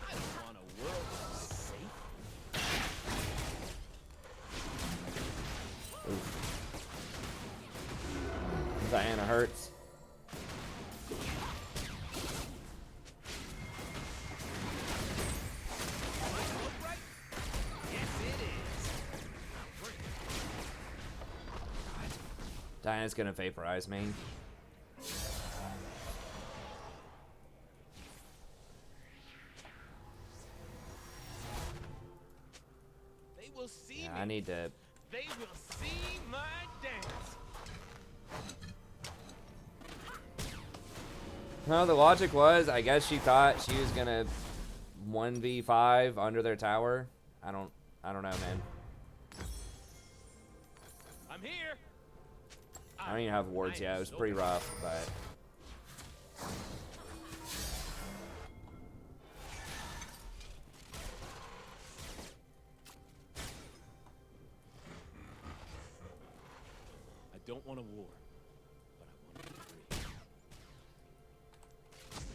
I don't want a world that's safe. Diana hurts. Diana's gonna vaporize me. They will see Yeah, me. I need to. They will see my dance. No, the logic was, I guess she thought she was gonna 1v5 under their tower. I don't know, man. I'm here. I don't even have wards yet. It was pretty rough, but I don't want a war, but I want to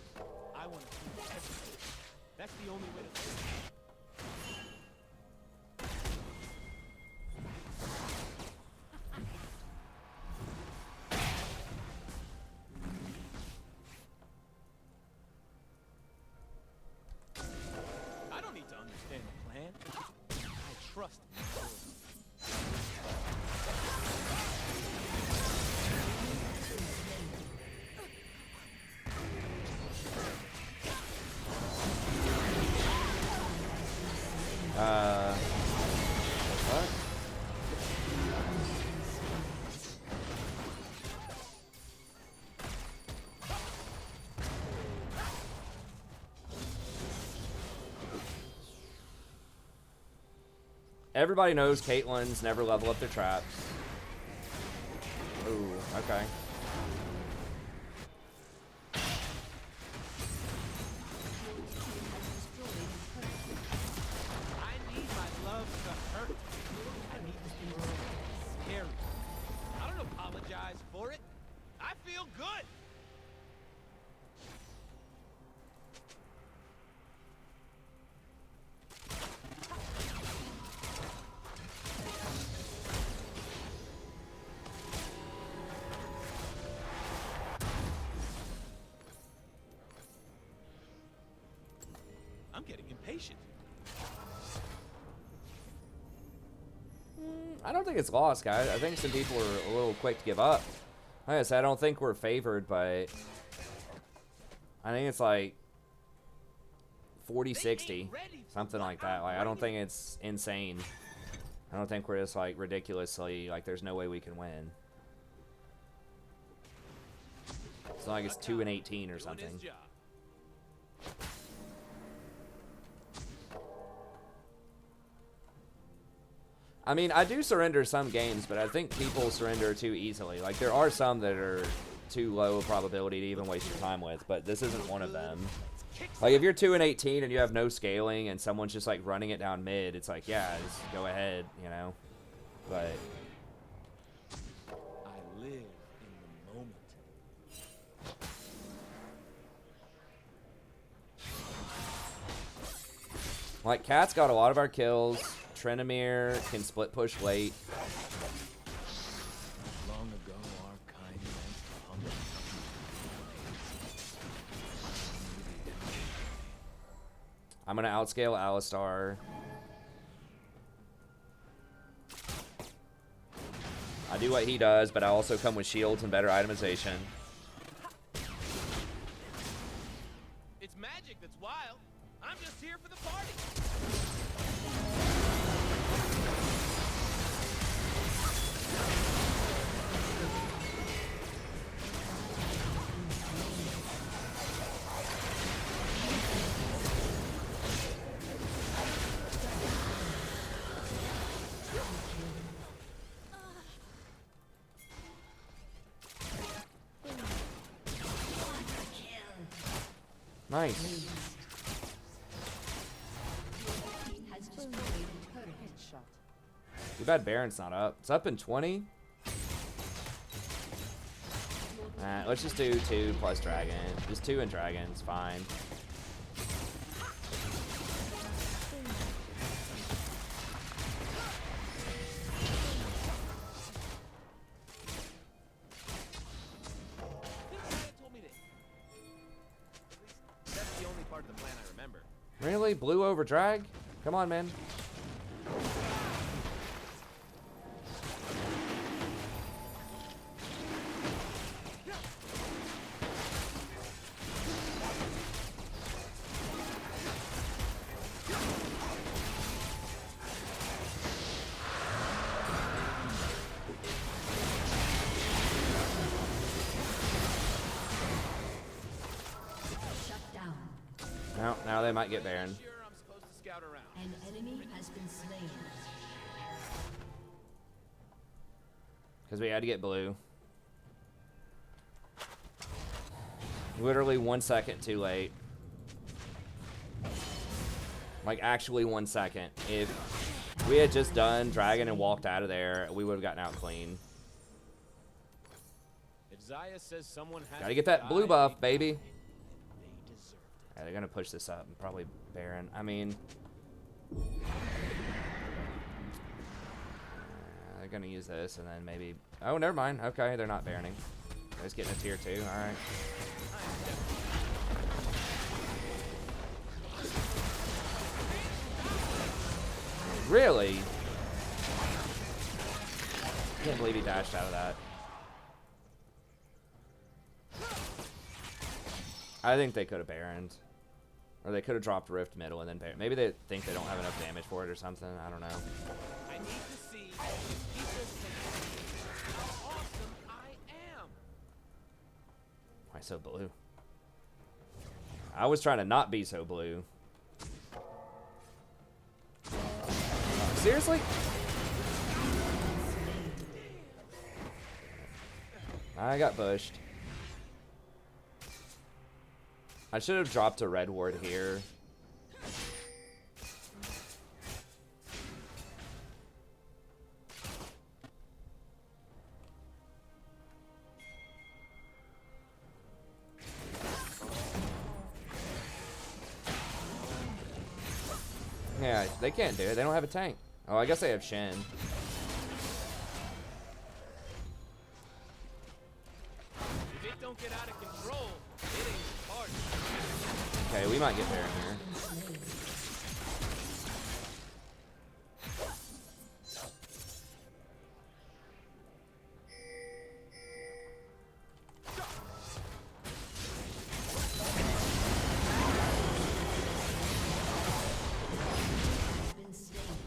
be free. I want to do everything. That's the only way to live. I don't need to understand the plan. I trust my lord. what? Everybody knows Caitlyn's never level up their traps. Ooh, okay. I need my love to hurt. I need this world scary. I don't apologize for it. I feel good. I'm getting impatient. I don't think it's lost, guys. I think some people are a little quick to give up. Like I said, I don't think we're favored, but I think it's like 40-60, something like that. Like, I don't think it's insane. I don't think we're just like ridiculously like there's no way we can win. It's not like it's 2-18 or something. I mean, I do surrender some games, but I think people surrender too easily. Like, there are some that are too low probability to even waste your time with, but this isn't one of them. Like, if you're 2-18 and you have no scaling and someone's just, like, running it down mid, it's like, yeah, just go ahead, you know? But I live in the moment. like, Cat's got a lot of our kills. Trenemir can split push late. Long ago, our kind went hungry. I'm gonna outscale Alistar. I do what he does, but I also come with shields and better itemization. It's magic that's wild. I'm just here Nice. Has destroyed a turret. Too bad Baron's not up. It's up in 20. Let's just do 2 plus dragon. Just 2 and dragons, fine. That's the only part of the plan I remember. Really? Blue over drag? Come on, man. Now they might get Baron. Sure, I'm supposed to scout around. An enemy has been slain. Because we had to get blue. Literally 1 second too late. Like, actually 1 second. If we had just done dragon and walked out of there, we would have gotten out clean. If Zaya says someone has Gotta get that blue buff, baby. they deserved it. Yeah, they're gonna push this up and probably Baron. I mean, they're gonna use this and then maybe. Oh, never mind. Okay, they're not Baroning. They're just getting a tier 2. All right. Really? Can't believe he dashed out of that. I think they could have Baroned. Or they could have dropped Rift middle and then Baron. Maybe they think they don't have enough damage for it or something. I don't know. I need to see if people can see how awesome I am. Why so blue? I was trying to not be so blue. Seriously? I got bushed. I should have dropped a red ward here. Yeah, they can't do it. They don't have a tank. Oh, I guess they have Shen. If it don't get out of control, it ain't hard. Okay, we might get there in here. Been slain.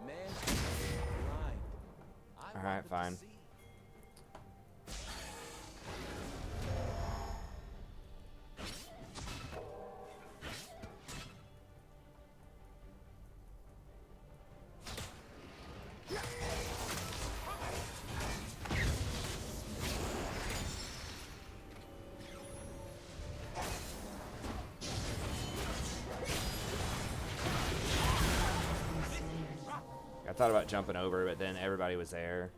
Man, blind. I All right, wanted to fine. see. I thought about jumping over, but then everybody was there.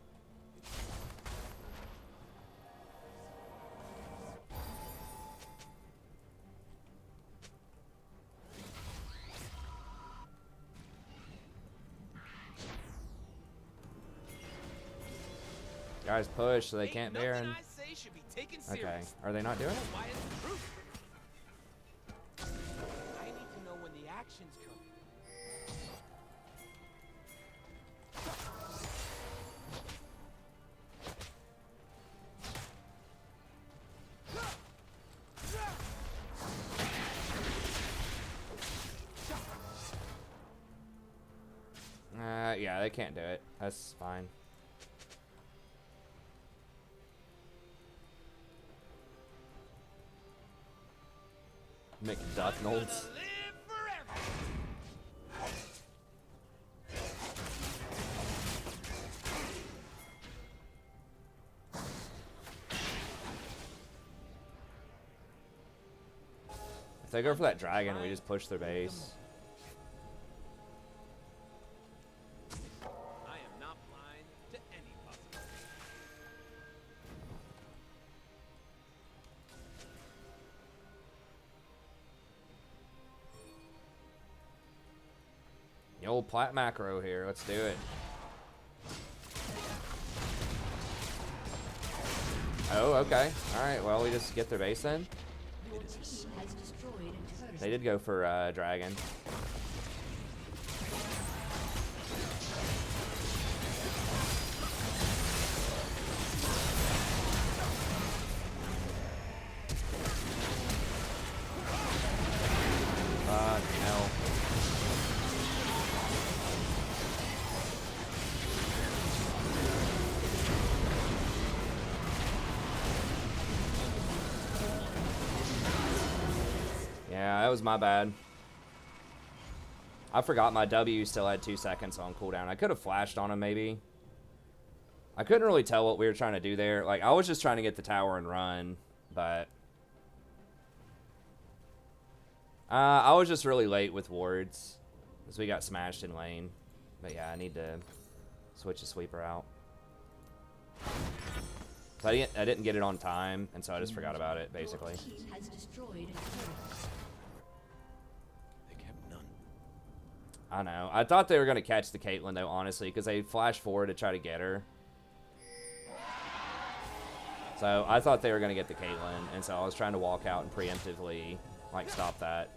Guys push so they Ain't can't nothing Baron. I say should be taken Okay, serious. are they not doing it? Why is the truth? I need to know when the action's coming. Yeah, they can't do it. That's fine. McDucknolds. If they go for that dragon, we just push their base. I am not blind to any possibility. The old plat macro here. Let's do it. Oh, okay. Alright, well, we just get their base then. Your team has destroyed a turret. They did go for dragon. Hell. Yeah, that was my bad. I forgot my W still had 2 seconds on cooldown. I could have flashed on him maybe. I couldn't really tell what we were trying to do there. Like, I was just trying to get the tower and run, but... I was just really late with wards, because we got smashed in lane. But yeah, I need to switch the sweeper out. So I didn't get it on time, and so I just forgot about it, basically. Your team has destroyed a turret. They kept none. I know. I thought they were going to catch the Caitlyn, though, honestly, because they flashed forward to try to get her. So I thought they were going to get the Caitlyn, and so I was trying to walk out and preemptively, like, stop that.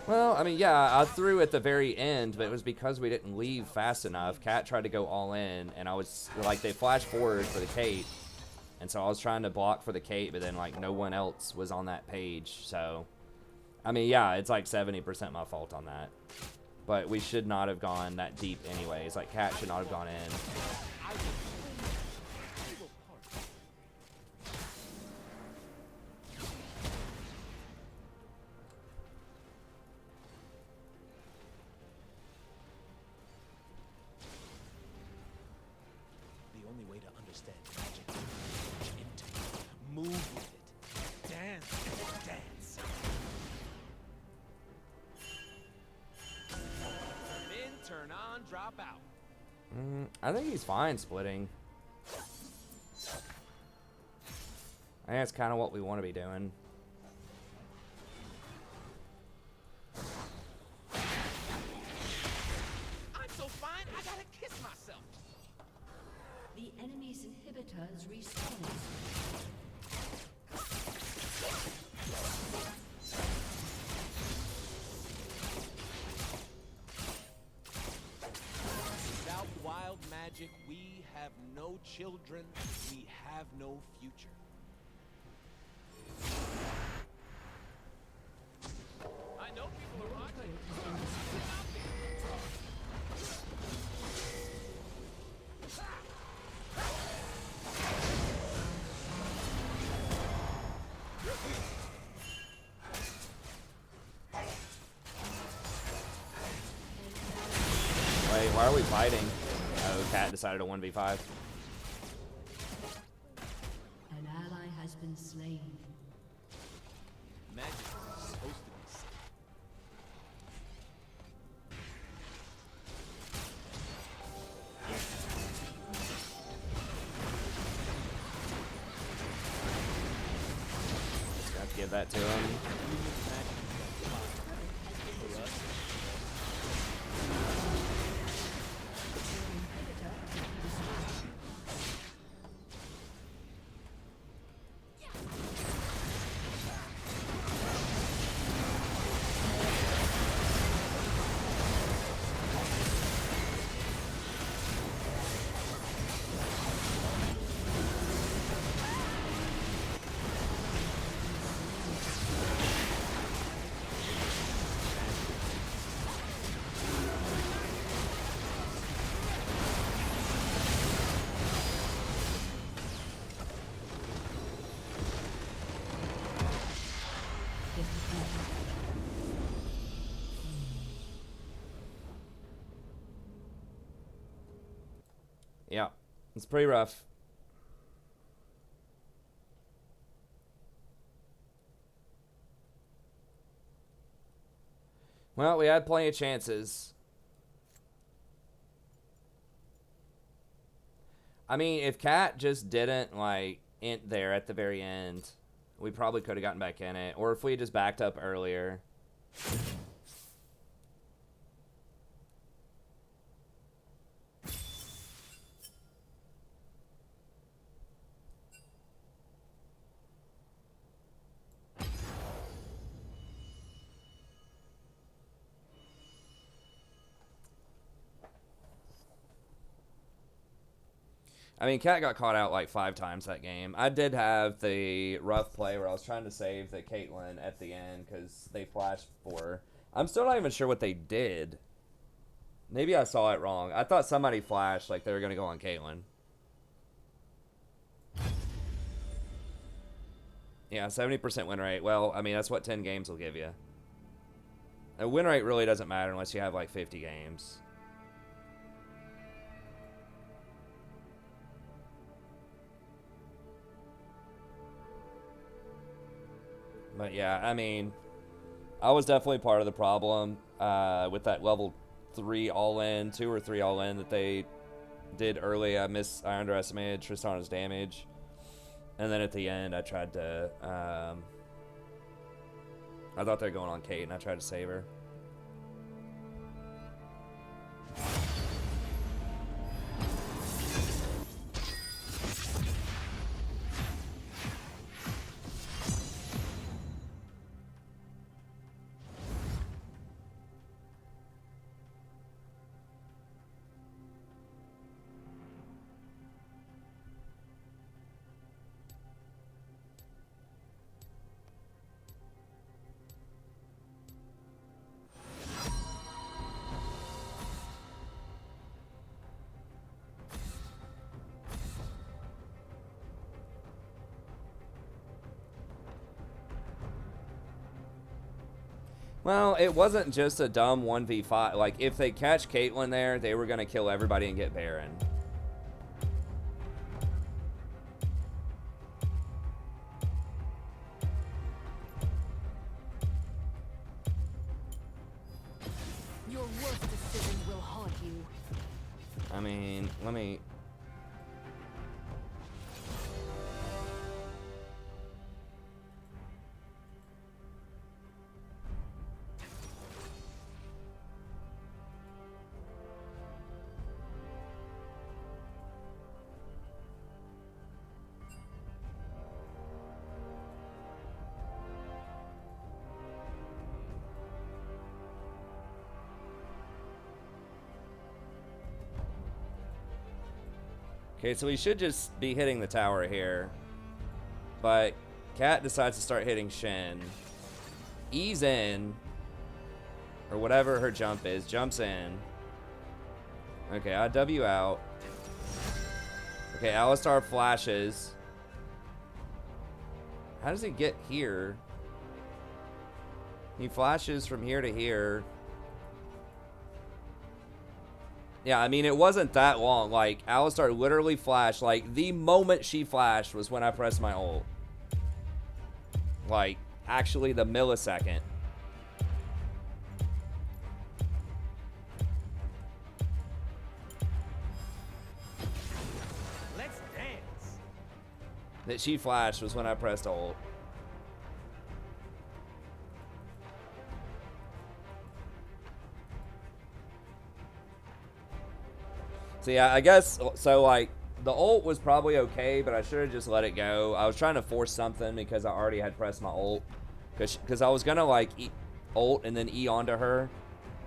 Well, I mean, yeah, I threw at the very end, but it was because we didn't leave fast enough. Cat tried to go all in, and I was, like, they flashed forward for the Kate, and so I was trying to block for the Kate, but then, like, no one else was on that page, so... I mean, yeah, it's like 70% my fault on that. But we should not have gone that deep anyways. Like, Cat should not have gone in. The only way to understand magic is to plunge into it, move with it, dance and dance. Turn in, turn on, drop out. I think he's fine splitting. I think that's kind of what we want to be doing. I'm so fine, I gotta kiss myself. The enemy's inhibitor is respawning. Without wild magic, we have no children, we have no future. I know people are watching. Wait, why are we fighting? Oh, Cat decided to 1v5. An ally has been slain. Magic is supposed to be safe. Just got to give that to him. It's pretty rough. Well, we had plenty of chances. I mean, if Cat just didn't, like, int there at the very end, we probably could have gotten back in it. Or if we just backed up earlier. I mean, Cat got caught out like 5 times that game. I did have the rough play where I was trying to save the Caitlyn at the end because they flashed for her. I'm still not even sure what they did. Maybe I saw it wrong. I thought somebody flashed like they were going to go on Caitlyn. Yeah, 70% win rate. Well, I mean, that's what 10 games will give you. A win rate really doesn't matter unless you have like 50 games. But yeah, I mean, I was definitely part of the problem with that level 3 all-in, 2 or 3 all-in that they did early. I underestimated Tristana's damage. And then at the end, I tried to... I thought they were going on Kate, and I tried to save her. Well, it wasn't just a dumb 1v5. Like, if they catch Caitlyn there, they were going to kill everybody and get Baron. Your worst decisions will haunt you. I mean, let me... Okay, so we should just be hitting the tower here. But Cat decides to start hitting Shin. E's in. Or whatever her jump is. Jumps in. Okay, I W out. Okay, Alistar flashes. How does he get here? He flashes from here to here. Yeah, I mean, it wasn't that long. Like, Alistar literally flashed. Like, the moment she flashed was when I pressed my ult. Like, actually the millisecond. Let's dance. That she flashed was when I pressed ult. So yeah, I guess, so like, the ult was probably okay, but I should have just let it go. I was trying to force something because I already had pressed my ult. Because I was going to, like, ult and then E onto her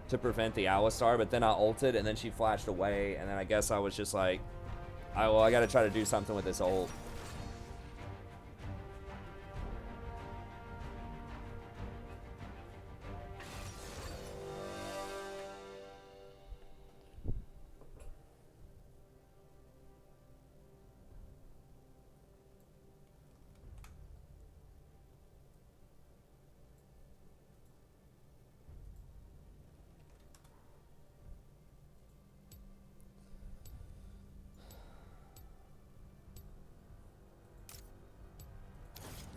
to prevent the Alistar, but then I ulted and then she flashed away, and then I guess I was just like, well, I got to try to do something with this ult.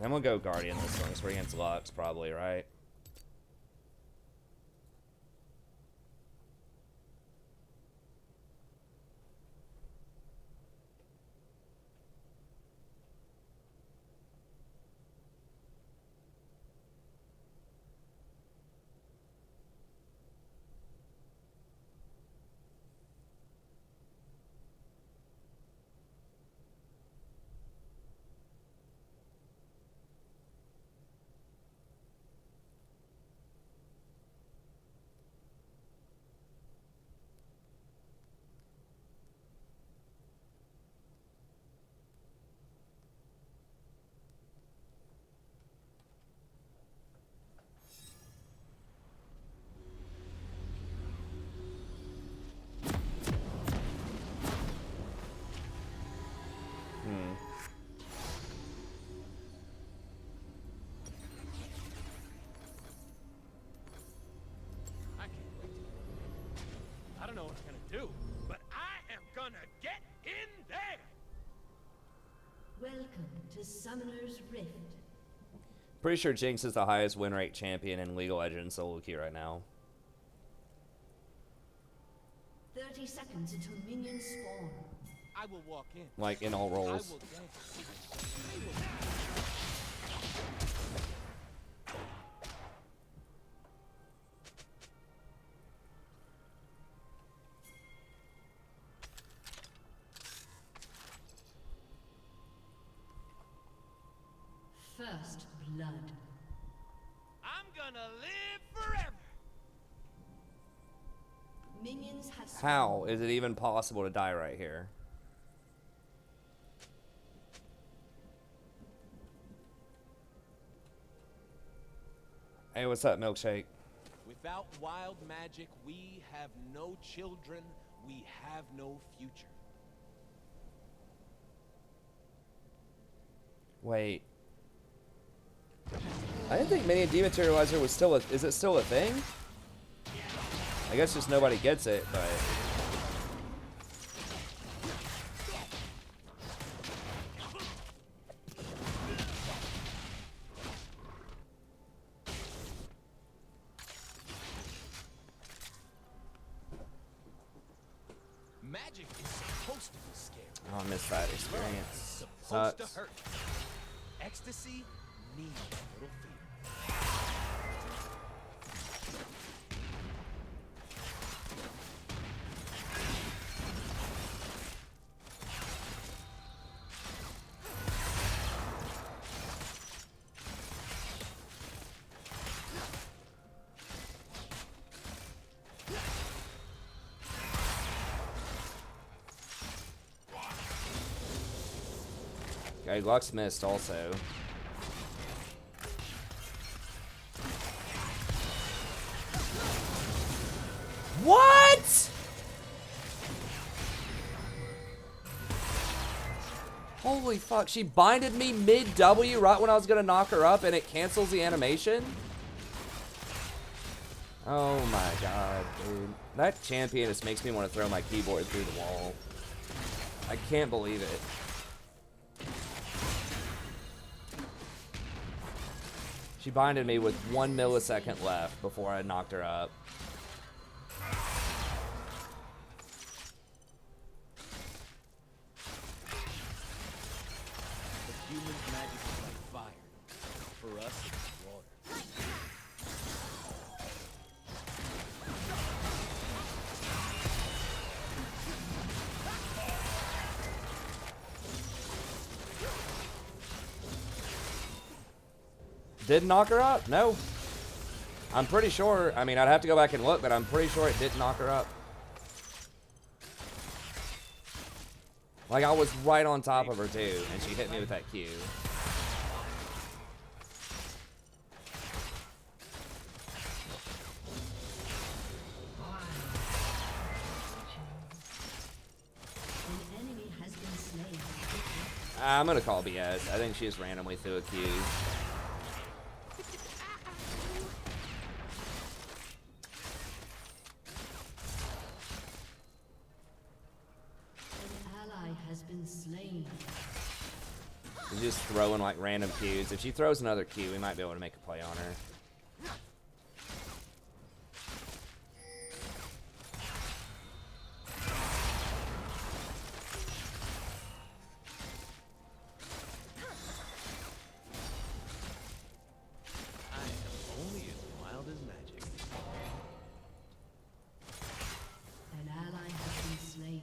I'm gonna go Guardian this one, because we're against Lux, probably, right? I can't wait. I don't know what I'm gonna do, but I am gonna get in there! Welcome to Summoner's Rift. Pretty sure Jinx is the highest win rate champion in League of Legends solo queue right now. 30 seconds until minions spawn. I will walk in. Like, in all I roles. will dance. I will First blood. I'm gonna live forever! Minions have How is it even possible to die right here? Hey, what's up, Milkshake? Without wild magic, we have no children, we have no future. Wait. I didn't think Minion Dematerializer was still a... Is it still a thing? I guess just nobody gets it, but... Magic is supposed to be scary. Oh, I missed that experience. Supposed Sucks. to hurt. Ecstasy needs a little fear. Okay, Lux missed also. What? Holy fuck, she binded me mid-W right when I was gonna knock her up and it cancels the animation? Oh my god, dude. That champion just makes me want to throw my keyboard through the wall. I can't believe it. She binded me with 1 millisecond left before I knocked her up. The human's magic is like fire. For us, it's water. Did knock her up? No. I'm pretty sure. I mean, I'd have to go back and look, but I'm pretty sure it did knock her up. Like, I was right on top of her, too, and she hit me with that Q. An enemy has been slain. I'm gonna call BS. I think she just randomly threw a Q. An ally has been slain. She just throwing like random Qs. If she throws another Q, we might be able to make a play on her. I am only as wild as magic. An ally has been slain.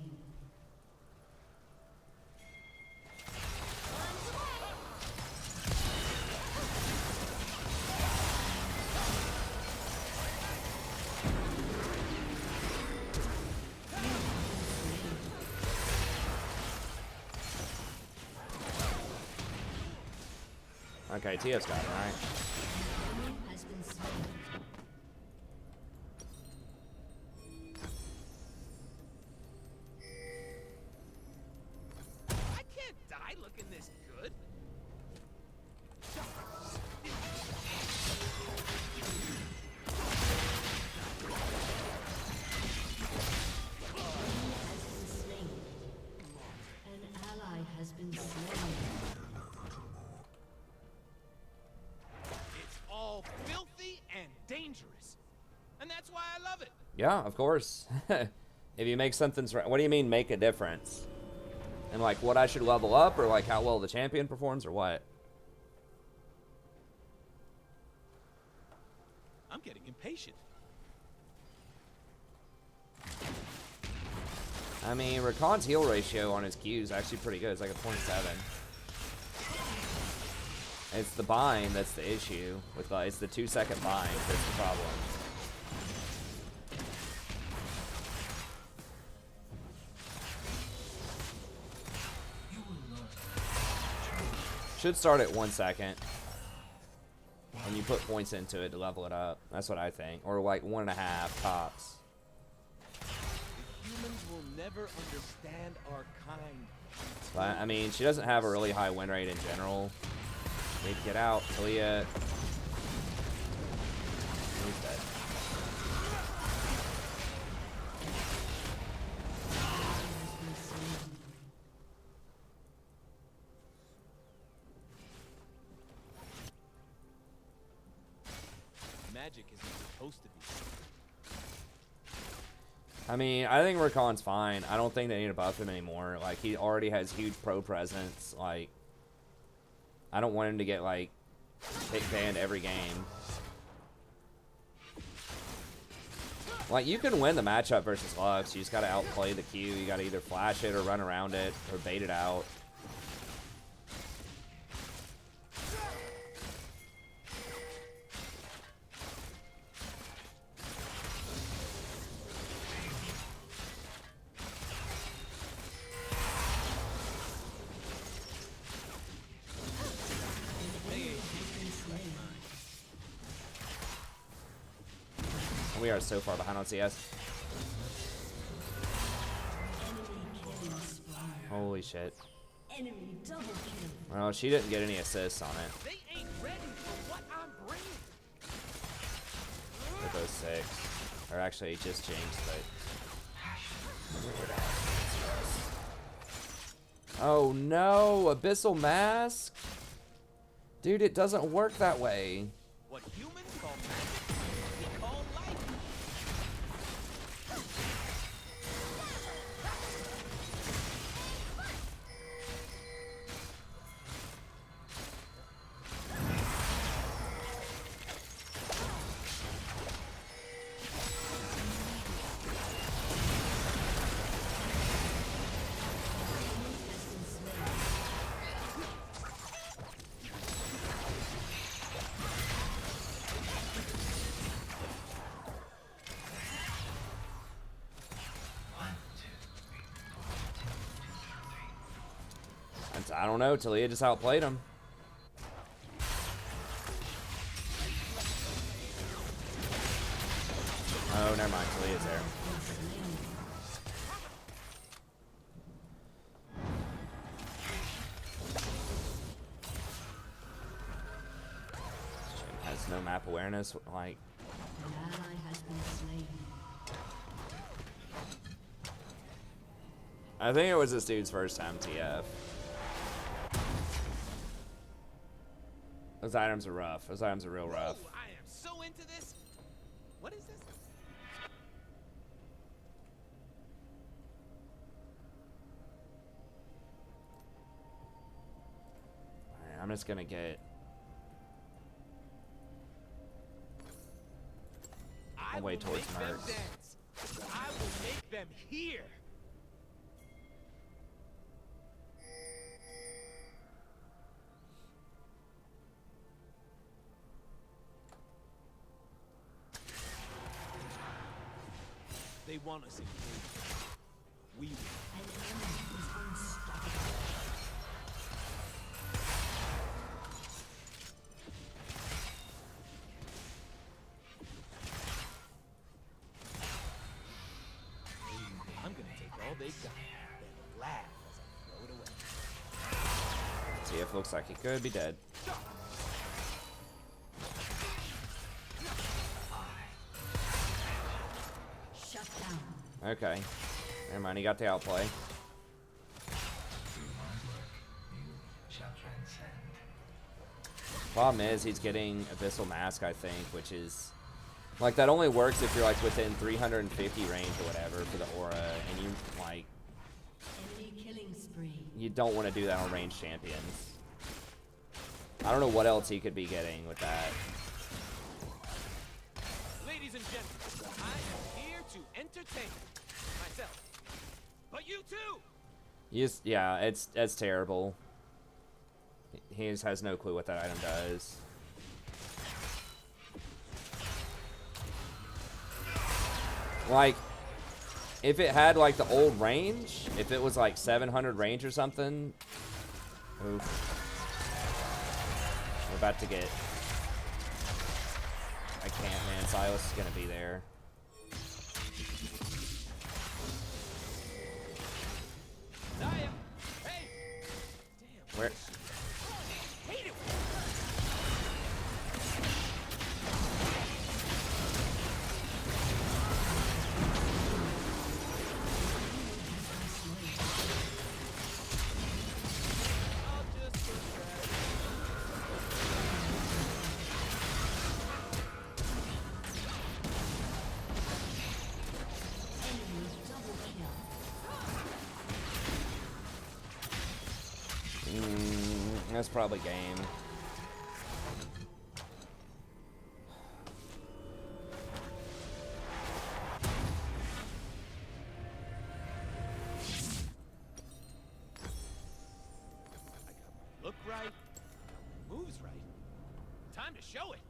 Okay, Tia's got it, right? Has been slain. I can't die looking this good. Slain. An ally has been slain. It's all filthy and dangerous. And that's why I love it. Yeah, of course. If you make something's right, what do you mean make a difference? And like what I should level up, or like how well the champion performs, or what? I'm getting impatient. I mean, Rakan's heal ratio on his Q is actually pretty good. It's like a 0.7. It's the bind that's the issue. With it's the 2-second bind that's the problem. Should start at 1 second. And you put points into it to level it up. That's what I think. Or like 1.5 tops. Humans will never understand our kind. But, I mean, she doesn't have a really high win rate in general. Need to get out. Talia. He's dead. Magic isn't supposed to be. I mean, I think Rakan's fine. I don't think they need to buff him anymore. Like, he already has huge pro presence. Like, I don't want him to get, like, pick banned every game. Like, you can win the matchup versus Lux. You just gotta outplay the Q. You gotta either flash it or run around it or bait it out. We are so far behind on CS. Holy shit. Enemy double kill. Well, she didn't get any assists on it. They ain't ready for what I'm bringing. With those 6. Or actually, just Jinx, but... Oh no! Abyssal Mask? Dude, it doesn't work that way. What humans call magic, we call life. I don't know, Talia just outplayed him. Oh, never mind, Talia's there. She has no map awareness, like... An ally has been slain. I think it was this dude's first time TF. Those items are rough. Those items are real rough. Whoa, I am so into this. What is this? Alright, I'm just gonna get... I way will towards make them Mercs. dance. I will make them hear. They want us engaged. We will. An enemy is unstoppable. I'm gonna take all they got, then laugh as I throw it away. TF looks like he could be dead. Shut down. Okay. Never mind, he got the outplay. Shall transcend. Problem is, he's getting Abyssal Mask, I think, which is... Like, that only works if you're, like, within 350 range or whatever for the aura, and you, like... Enemy killing spree. You don't want to do that on ranged champions. I don't know what else he could be getting with that. Ladies and gentlemen, I am here to entertain myself. But you too! Yeah, it's terrible. He just has no clue what that item does. Like, if it had, like, the old range, if it was, like, 700 range or something... Oof. We're about to get... I can't, man. Silas is gonna be there. Naya! Hey! Damn. Where... Hate it! I'll just distract. Enemy double kill. That's probably game. I got my look right, moves right. Time to show it.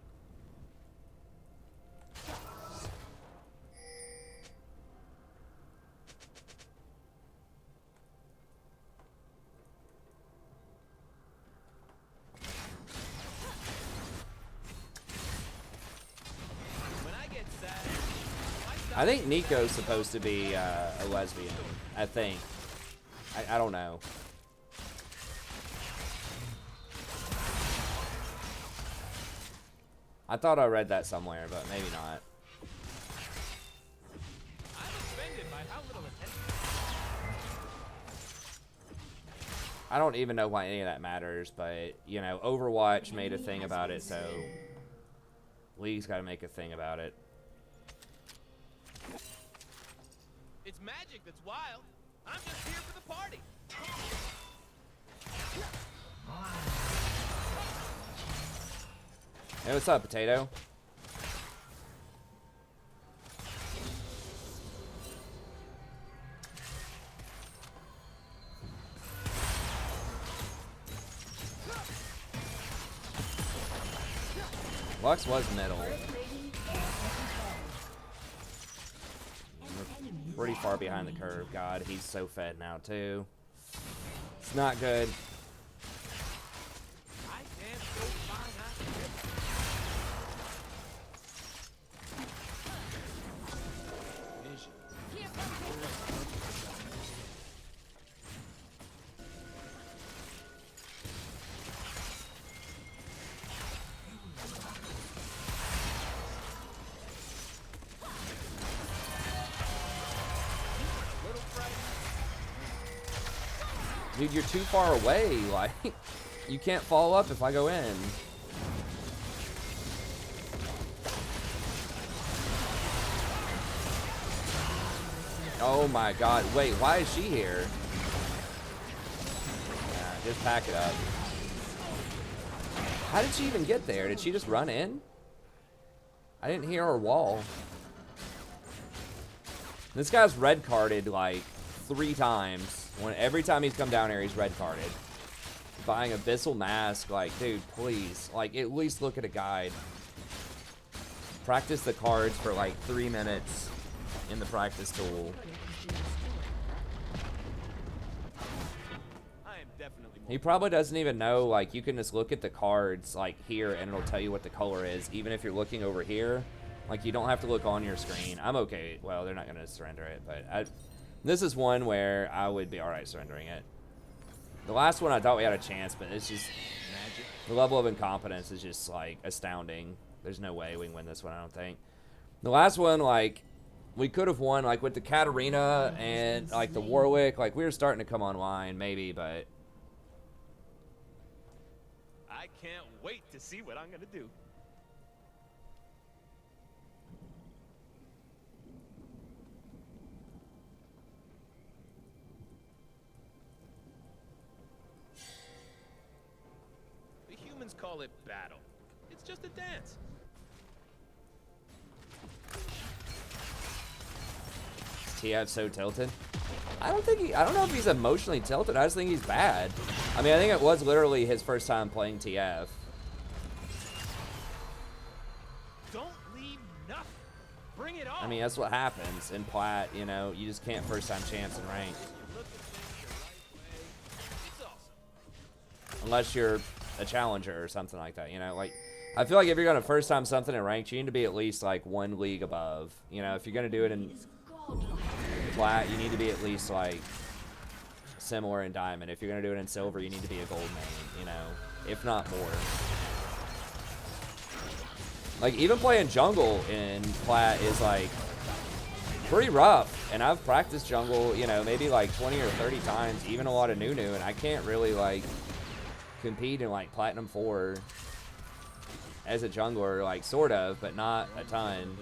When I get sad, I think Nico's supposed to be a lesbian. I think. I don't know. I thought I read that somewhere, but maybe not. I'm offended by how little attention. I don't even know why any of that matters, but, you know, Overwatch made a thing about it, so League's got to make a thing about it. It's magic that's wild. I'm just here for the party. Hey, what's up, Potato? Lux was middle. We're pretty far behind the curve. God, he's so fed now, too. It's not good. I can't go fine. Vision. Dude, you're too far away. Like, you can't follow up if I go in. Oh my god. Wait, why is she here? Nah, just pack it up. How did she even get there? Did she just run in? I didn't hear her wall. This guy's red carded like 3 times. Every time he's come down here, he's red carded. Buying Abyssal Mask, like, dude, please. Like, at least look at a guide. Practice the cards for like 3 minutes in the practice tool. He probably doesn't even know, like, you can just look at the cards, like, here, and it'll tell you what the color is, even if you're looking over here. Like, you don't have to look on your screen. I'm okay. Well, they're not going to surrender it, but this is one where I would be alright surrendering it. The last one, I thought we had a chance, but it's just... The level of incompetence is just, like, astounding. There's no way we can win this one, I don't think. The last one, like, we could have won, like, with the Katarina and, like, the Warwick. Like, we were starting to come online, maybe, but... I can't wait to see what I'm gonna do. The humans call it battle. It's just a dance. TF so tilted? I don't know if he's emotionally tilted. I just think he's bad. I mean, I think it was literally his first time playing TF. Don't leave nothing. Bring it on. I mean, that's what happens in Plat, you know. You just can't first time champs in rank. Unless you're a challenger or something like that, you know. Like, I feel like if you're going to first time something in ranked, you need to be at least like 1 league above. You know, if you're going to do it in Plat, you need to be at least like similar in Diamond. If you're going to do it in Silver, you need to be a gold main, you know, if not more. Like, even playing jungle in Plat is like pretty rough, and I've practiced jungle, you know, maybe like 20 or 30 times, even a lot of new, and I can't really like compete in like Platinum 4 as a jungler, like sort of, but not a ton.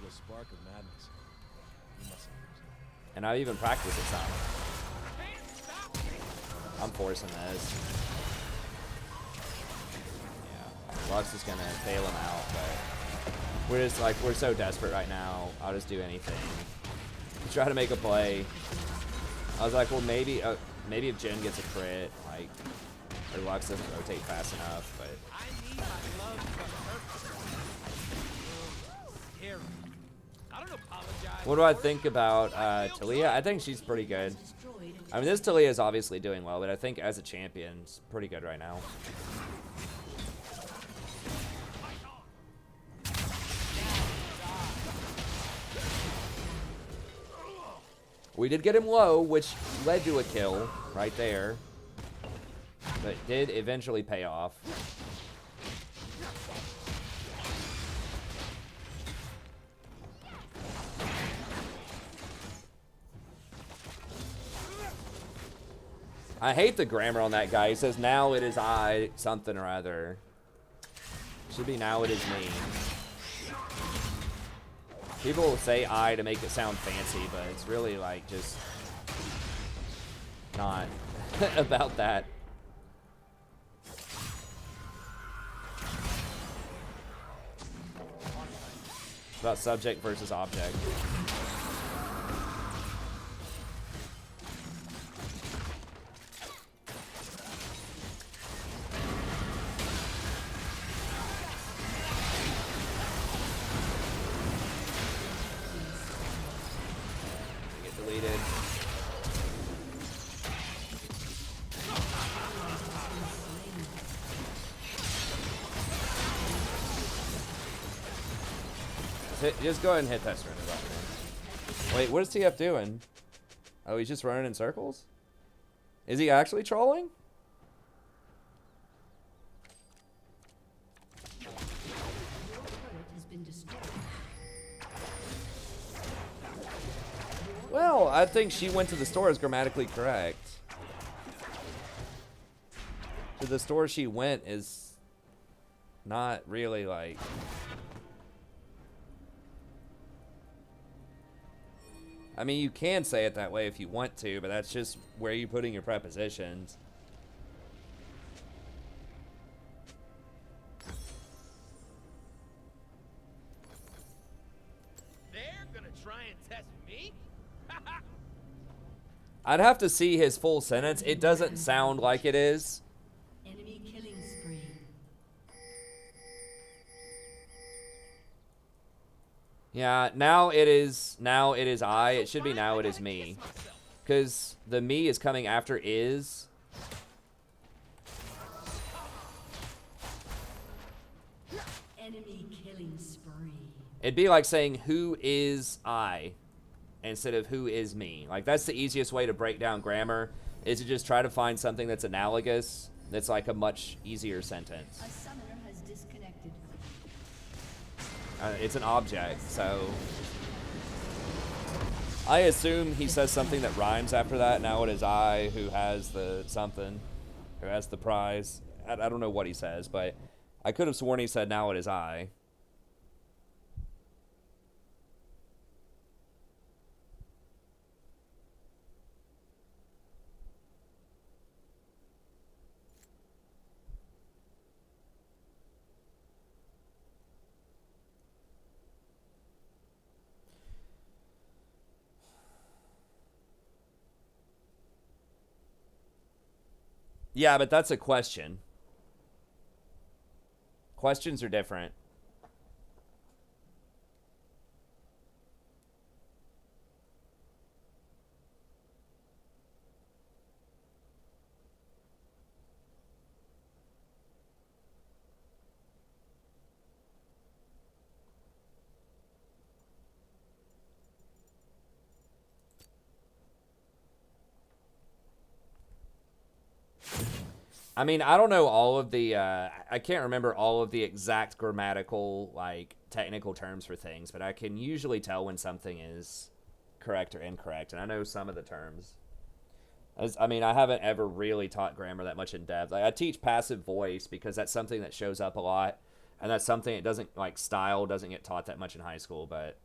And I've even practiced it some. I'm forcing this. Yeah, Lux is gonna bail him out, but we're just like, we're so desperate right now. I'll just do anything to try to make a play. I was like, well, maybe if Jin gets a crit, like, or Lux doesn't rotate fast enough, but. What do I think about Talia? I think she's pretty good. I mean, this Talia is obviously doing well, but I think as a champion, it's pretty good right now. We did get him low, which led to a kill right there, but did eventually pay off. I hate the grammar on that guy. He says, now it is I, something or other. Should be now it is me. People will say I to make it sound fancy, but it's really like just not about that. It's about subject versus object. Just go ahead and hit that surrender button. Wait, what is TF doing? Oh, he's just running in circles? Is he actually trolling? Well, I think she went to the store is grammatically correct. To the store she went is not really like... I mean, you can say it that way if you want to, but that's just where you're putting your prepositions. They're gonna try and test me? I'd have to see his full sentence. It doesn't sound like it is. Enemy killing spree. Yeah, now it is I. It should be now it is me. Because the me is coming after is. Enemy killing spree. It'd be like saying who is I instead of who is me. Like, that's the easiest way to break down grammar, is to just try to find something that's analogous, that's like a much easier sentence. A summoner has disconnected. It's an object, so I assume he says something that rhymes after that. Now it is I who has the something, who has the prize. I don't know what he says, but I could have sworn he said now it is I. Yeah, but that's a question. Questions are different. I mean, I don't know all of the, I can't remember all of the exact grammatical, like, technical terms for things, but I can usually tell when something is correct or incorrect, and I know some of the terms. I mean, I haven't ever really taught grammar that much in depth. Like, I teach passive voice because that's something that shows up a lot, and that's something that doesn't, like, style doesn't get taught that much in high school, but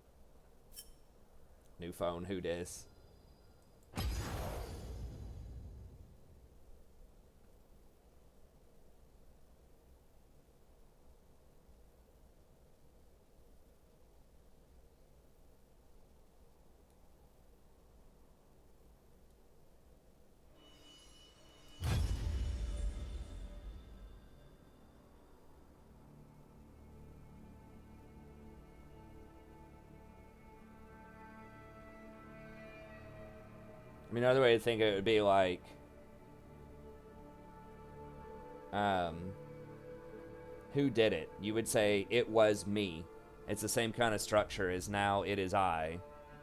new phone, who dis? I mean, another way to think of it would be like, who did it? You would say, it was me. It's the same kind of structure as now it is I.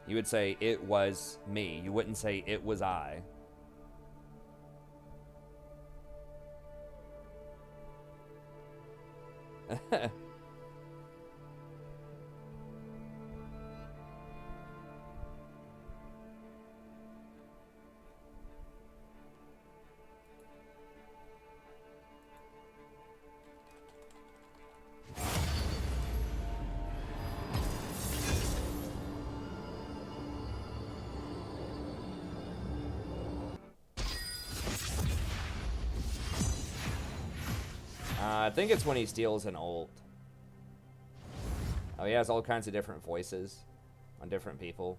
You would say, it was me. You wouldn't say, it was I. I think it's when he steals an ult. Oh, he has all kinds of different voices on different people.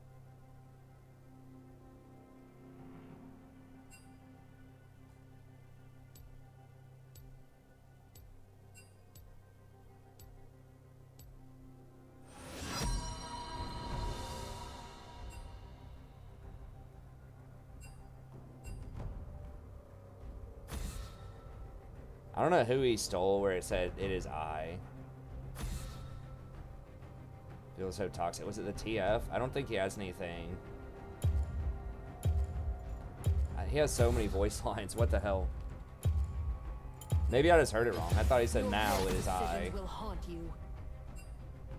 I don't know who he stole where it said, it is I. Feels so toxic. Was it the TF? I don't think he has anything. He has so many voice lines. What the hell? Maybe I just heard it wrong. I thought he said now it is I. Will haunt you.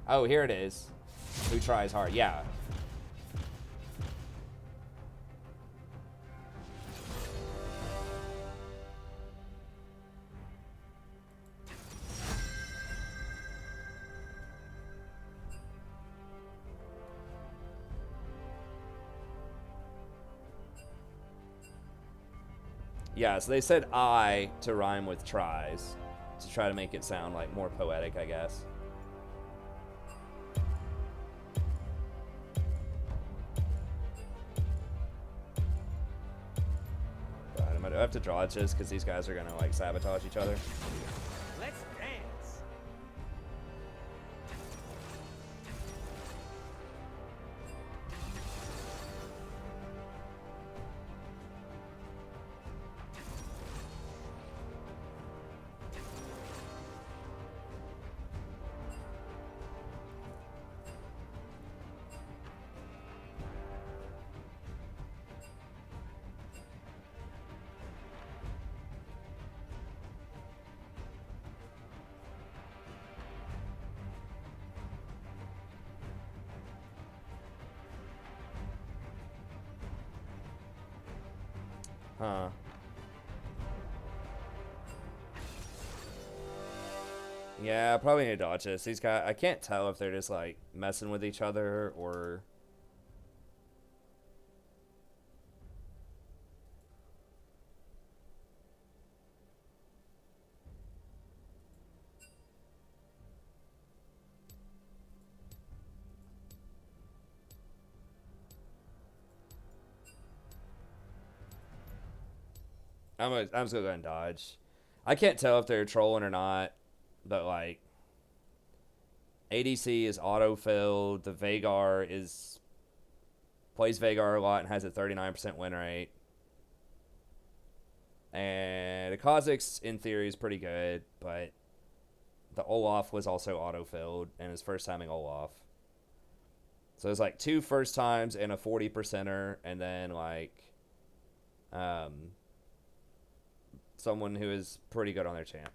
Oh, here it is. Who tries hard? Yeah. Yeah, so they said I to rhyme with tries. To try to make it sound like more poetic, I guess. God, do I have to draw it just because these guys are gonna like sabotage each other? Let's dance. Huh. Yeah, probably need to dodge this. These guys, I can't tell if they're just like messing with each other or. I'm just gonna go ahead and dodge. I can't tell if they're trolling or not, but like ADC is auto-filled. The Vagar plays Vagar a lot and has a 39% win rate. And the Kha'Zix, in theory, is pretty good, but the Olaf was also auto-filled and his first timing Olaf. So there's like 2 first times and a 40%er, and then like someone who is pretty good on their champ.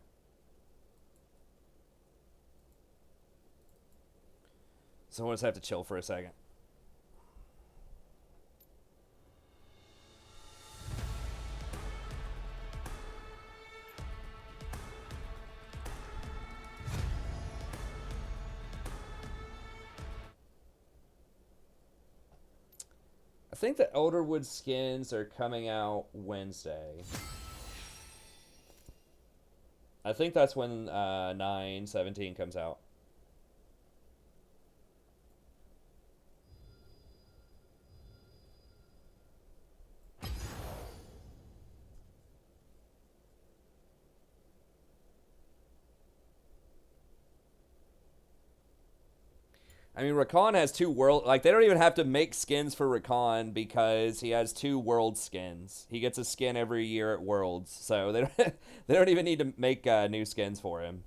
So we'll just have to chill for a second. I think the Elderwood skins are coming out Wednesday. I think that's when 9/17 comes out. I mean, Rakan has 2 world... Like, they don't even have to make skins for Rakan because he has 2 world skins. He gets a skin every year at Worlds. So they don't, they don't even need to make new skins for him.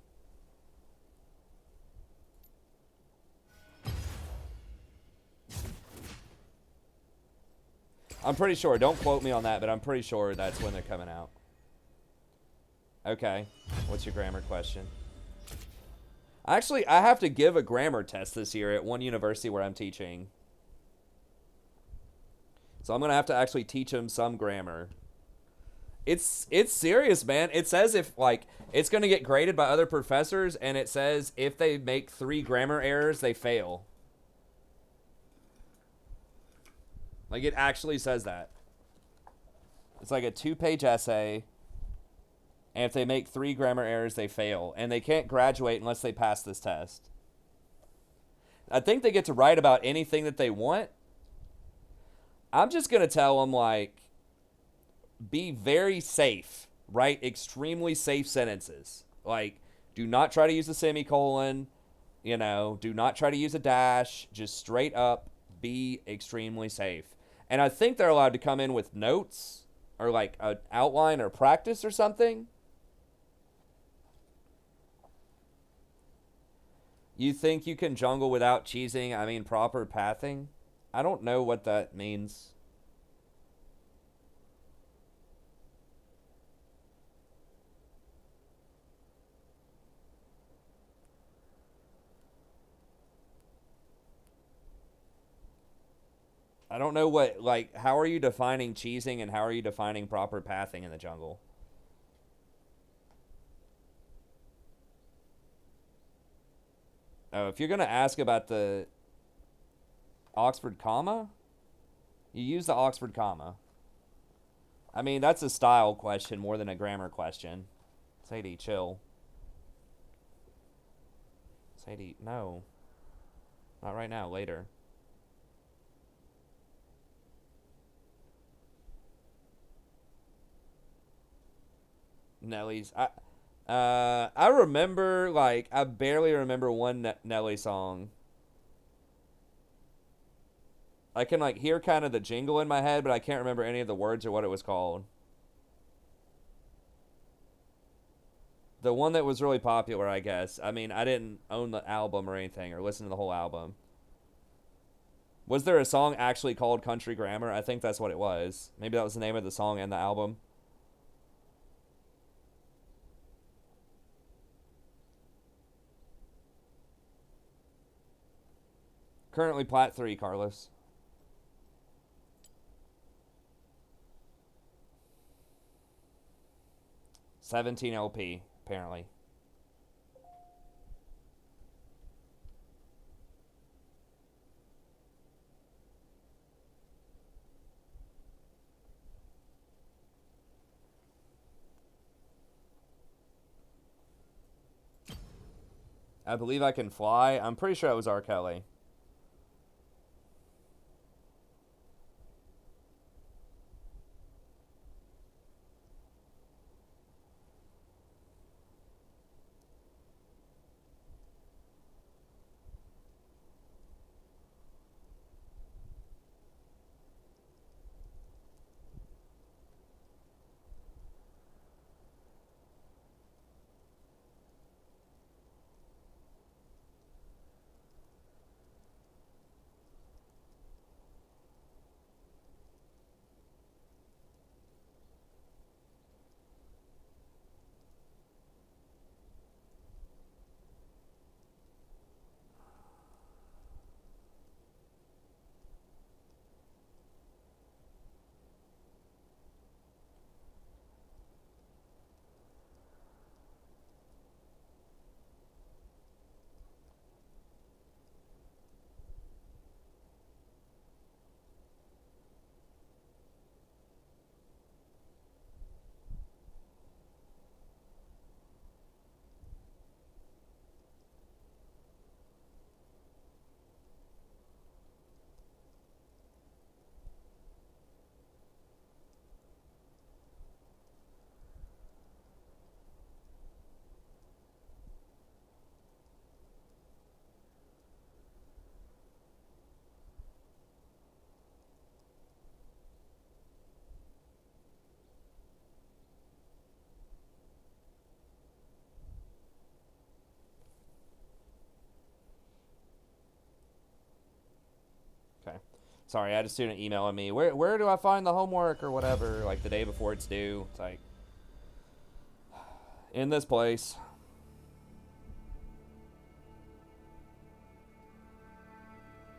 I'm pretty sure. Don't quote me on that, but I'm pretty sure that's when they're coming out. Okay. What's your grammar question? Actually, I have to give a grammar test this year at one university where I'm teaching. So I'm going to have to actually teach them some grammar. It's serious, man. It says if, like, it's going to get graded by other professors, and it says if they make 3 grammar errors, they fail. Like, it actually says that. It's like a 2-page essay. And if they make 3 grammar errors, they fail. And they can't graduate unless they pass this test. I think they get to write about anything that they want. I'm just going to tell them, like, be very safe. Write extremely safe sentences. Like, do not try to use a semicolon. You know, do not try to use a dash. Just straight up be extremely safe. And I think they're allowed to come in with notes or, like, an outline or practice or something. You think you can jungle without cheesing? I mean, proper pathing? I don't know what that means. I don't know what, like, how are you defining cheesing and how are you defining proper pathing in the jungle? Oh, if you're going to ask about the Oxford comma, you use the Oxford comma. I mean, that's a style question more than a grammar question. Sadie, chill. Sadie, no. Not right now, later. Nelly's. I remember, like, I barely remember one Nelly song. I can, like, hear kind of the jingle in my head, but I can't remember any of the words or what it was called. The one that was really popular, I guess. I mean, I didn't own the album or anything or listen to the whole album. Was there a song actually called Country Grammar? I think that's what it was. Maybe that was the name of the song and the album. Currently Plat 3, Carlos. $17 LP, apparently. I believe I can fly. I'm pretty sure it was R. Kelly. Okay. Sorry, I had a student emailing me. Where do I find the homework or whatever? Like the day before it's due. It's like, in this place.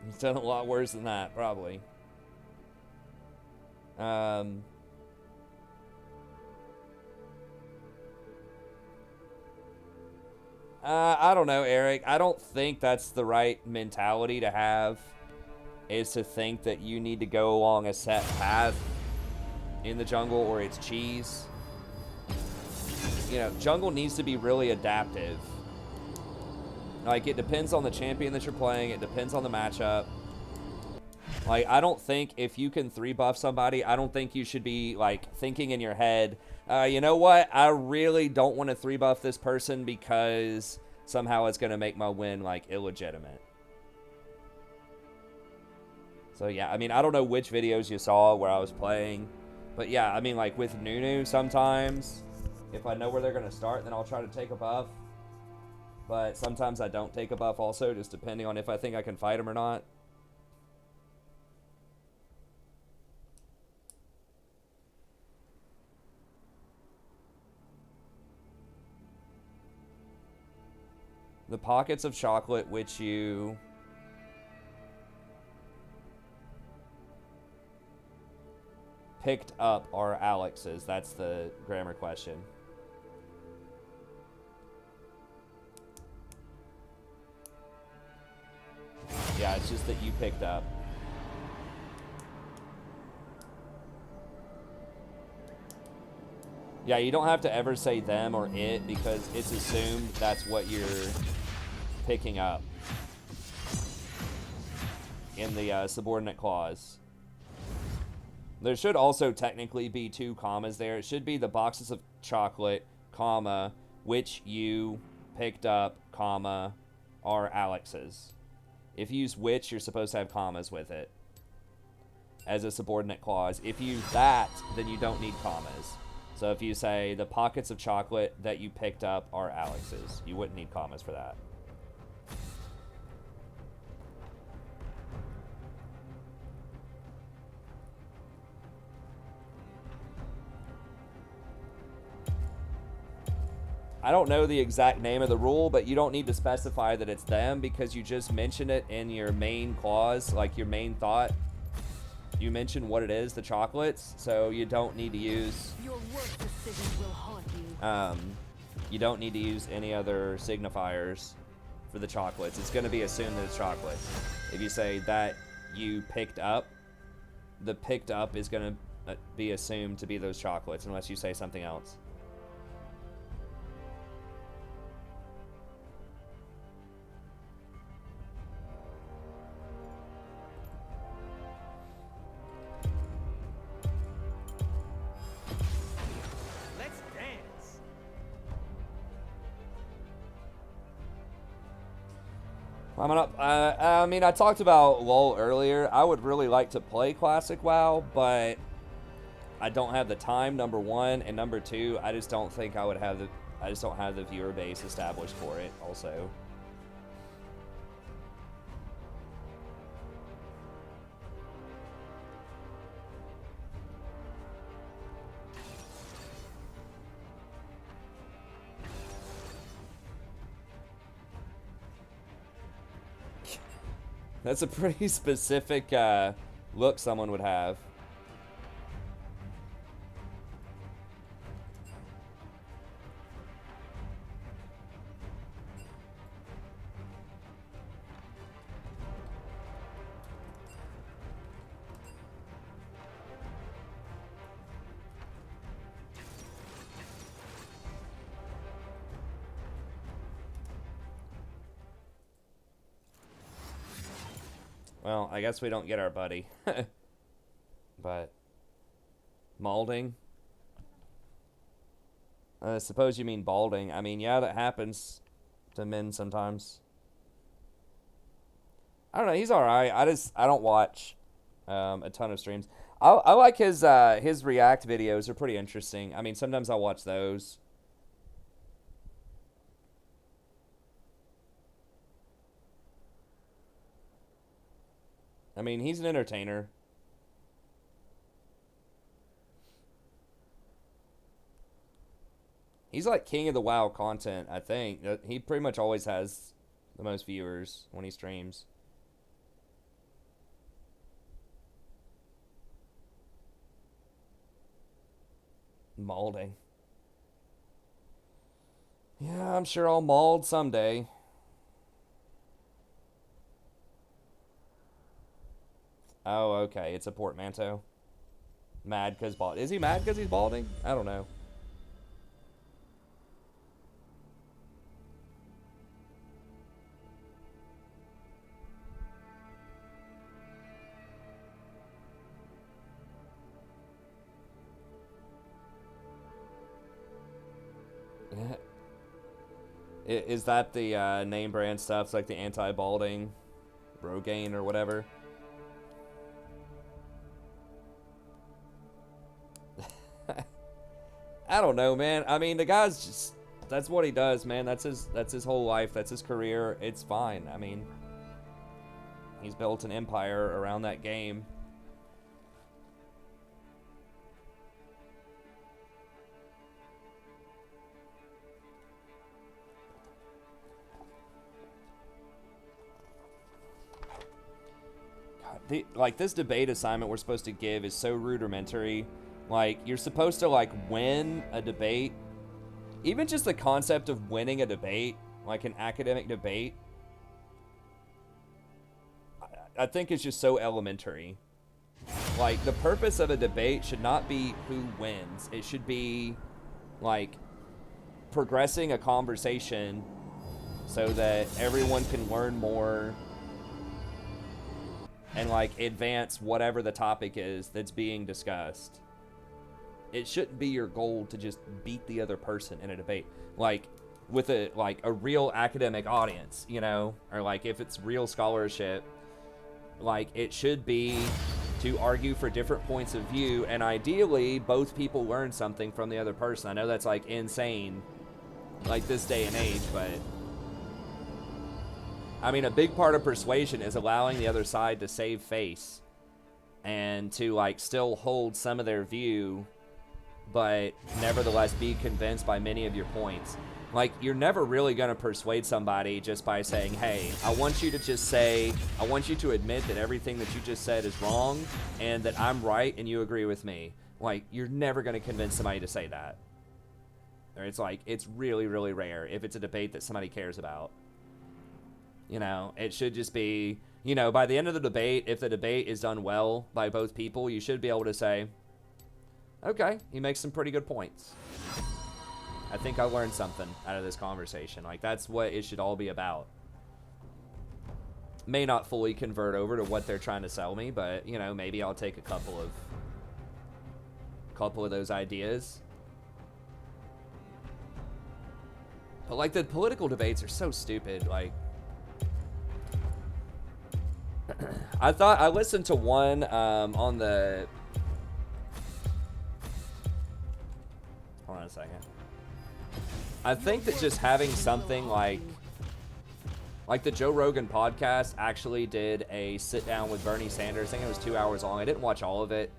It's done a lot worse than that, probably. I don't know, Eric. I don't think that's the right mentality to have, is to think that you need to go along a set path in the jungle or it's cheese. You know, jungle needs to be really adaptive. Like, it depends on the champion that you're playing. It depends on the matchup. Like, I don't think if you can 3-buff somebody, I don't think you should be, like, thinking in your head, you know what? I really don't want to 3-buff this person because somehow it's going to make my win, like, illegitimate. So, yeah, I mean, I don't know which videos you saw where I was playing. But, yeah, I mean, like, with Nunu, sometimes, if I know where they're going to start, then I'll try to take a buff. But sometimes I don't take a buff also, just depending on if I think I can fight him or not. The pockets of chocolate which you picked up are Alex's. That's the grammar question. Yeah, it's just that you picked up. Yeah, you don't have to ever say them or it because it's assumed that's what you're picking up in the subordinate clause. There should also technically be 2 commas there. It should be the boxes of chocolate, comma, which you picked up, comma, are Alex's. If you use which, you're supposed to have commas with it as a subordinate clause. If you use that, then you don't need commas. So if you say the pockets of chocolate that you picked up are Alex's, you wouldn't need commas for that. I don't know the exact name of the rule, but you don't need to specify that it's them because you just mention it in your main clause, like your main thought. You mention what it is, the chocolates, so you don't need to use... Your worst decisions will haunt you. You don't need to use any other signifiers for the chocolates. It's going to be assumed that it's chocolates. If you say that you picked up, the picked up is going to be assumed to be those chocolates unless you say something else. I mean, I talked about LoL earlier. I would really like to play Classic WoW, but I don't have the time, number one, and number two, I just don't think I would have the... I just don't have the viewer base established for it, also. That's a pretty specific look someone would have. Well, I guess we don't get our buddy. But... Malding? I suppose you mean balding. I mean, yeah, that happens to men sometimes. I don't know, he's alright. I don't watch a ton of streams. I like his React videos. Are pretty interesting. I mean, sometimes I'll watch those. I mean, he's an entertainer. He's like king of the WoW content, I think. He pretty much always has the most viewers when he streams. Malding. Yeah, I'm sure I'll mauled someday. Oh, okay. It's a portmanteau. Mad because bald. Is he mad because he's balding? I don't know. Is that the name brand stuff? It's like the anti-balding Rogaine or whatever? I don't know, man. I mean, the guy's just... That's what he does, man. That's his whole life. That's his career. It's fine. I mean... He's built an empire around that game. God, like, this debate assignment we're supposed to give is so rudimentary. Like, you're supposed to, like, win a debate. Even just the concept of winning a debate, like an academic debate, I think is just so elementary. Like, the purpose of a debate should not be who wins. It should be like, progressing a conversation so that everyone can learn more and, like, advance whatever the topic is that's being discussed. It shouldn't be your goal to just beat the other person in a debate. Like, with a real academic audience, you know? Or, like, if it's real scholarship, like, it should be to argue for different points of view, and ideally, both people learn something from the other person. I know that's, like, insane, like, this day and age, but I mean, a big part of persuasion is allowing the other side to save face and to, like, still hold some of their view, but nevertheless be convinced by many of your points. Like, you're never really going to persuade somebody just by saying, hey, I want you to admit that everything that you just said is wrong and that I'm right and you agree with me. Like, you're never going to convince somebody to say that. Or it's like, it's really, really rare if it's a debate that somebody cares about. You know, it should just be, you know, by the end of the debate, if the debate is done well by both people, you should be able to say, okay, he makes some pretty good points. I think I learned something out of this conversation. Like, that's what it should all be about. May not fully convert over to what they're trying to sell me, but, you know, maybe I'll take a couple of those ideas. But, like, the political debates are so stupid. Like, I listened to one on the... Hold on a second. I think that just having something like the Joe Rogan podcast actually did a sit down with Bernie Sanders. I think it was 2 hours long. I didn't watch all of it.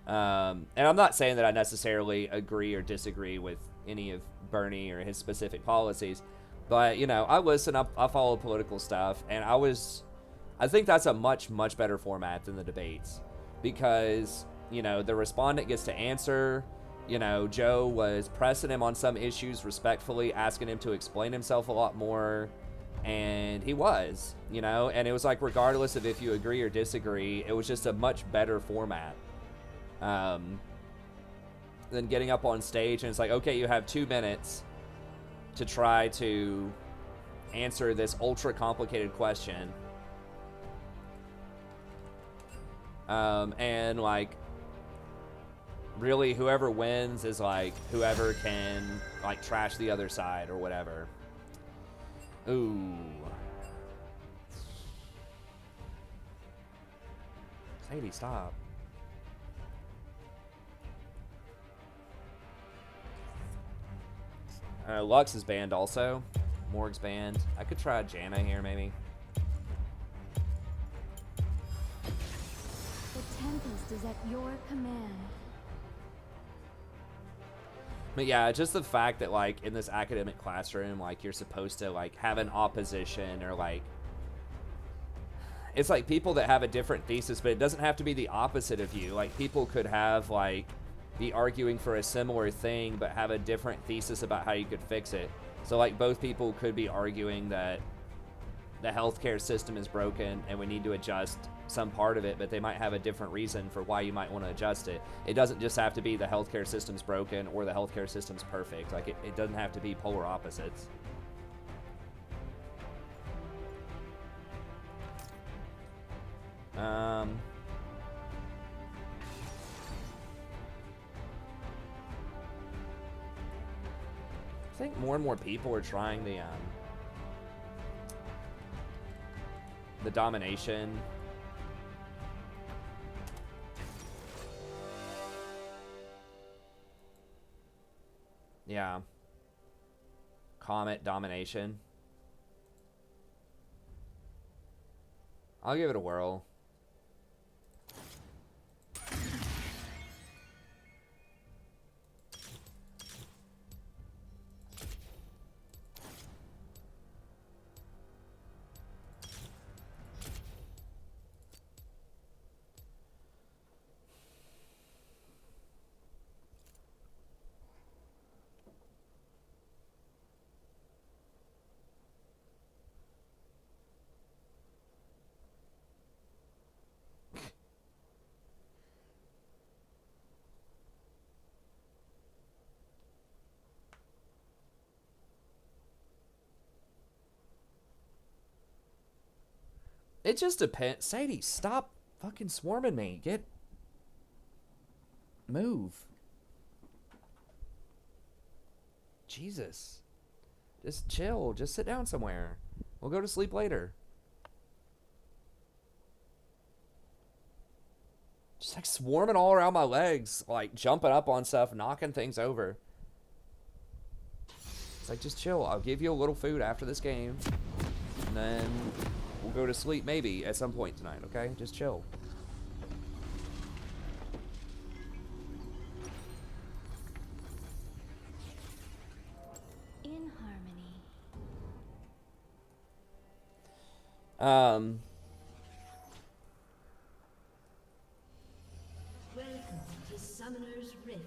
And I'm not saying that I necessarily agree or disagree with any of Bernie or his specific policies, but, you know, I listen, I follow political stuff, and I think that's a much, much better format than the debates, because, you know, the respondent gets to answer. You know, Joe was pressing him on some issues respectfully, asking him to explain himself a lot more, and he was, you know, and it was like, regardless of if you agree or disagree, it was just a much better format than getting up on stage and it's like, okay, you have 2 minutes to try to answer this ultra complicated question, and, like, really, whoever wins is, like, whoever can, like, trash the other side or whatever. Ooh. Sadie, stop. Lux is banned also. Morg's banned. I could try Janna here, maybe. The Tempest is at your command. But yeah, just the fact that, like, in this academic classroom, like, you're supposed to, like, have an opposition, or, like, it's like people that have a different thesis, but it doesn't have to be the opposite of you. Like, people could have, like, be arguing for a similar thing, but have a different thesis about how you could fix it. So, like, both people could be arguing that the healthcare system is broken and we need to adjust some part of it, but they might have a different reason for why you might want to adjust it. It doesn't just have to be the healthcare system's broken or the healthcare system's perfect. Like, it doesn't have to be polar opposites. I think more and more people are trying the domination. Yeah. Comet domination. I'll give it a whirl. It just depends. Sadie, stop fucking swarming me. Move. Jesus. Just chill. Just sit down somewhere. We'll go to sleep later. Just like swarming all around my legs. Like jumping up on stuff, knocking things over. It's like, just chill. I'll give you a little food after this game. And then we'll go to sleep maybe at some point tonight, okay? Just chill. In harmony. Welcome to Summoner's Rift.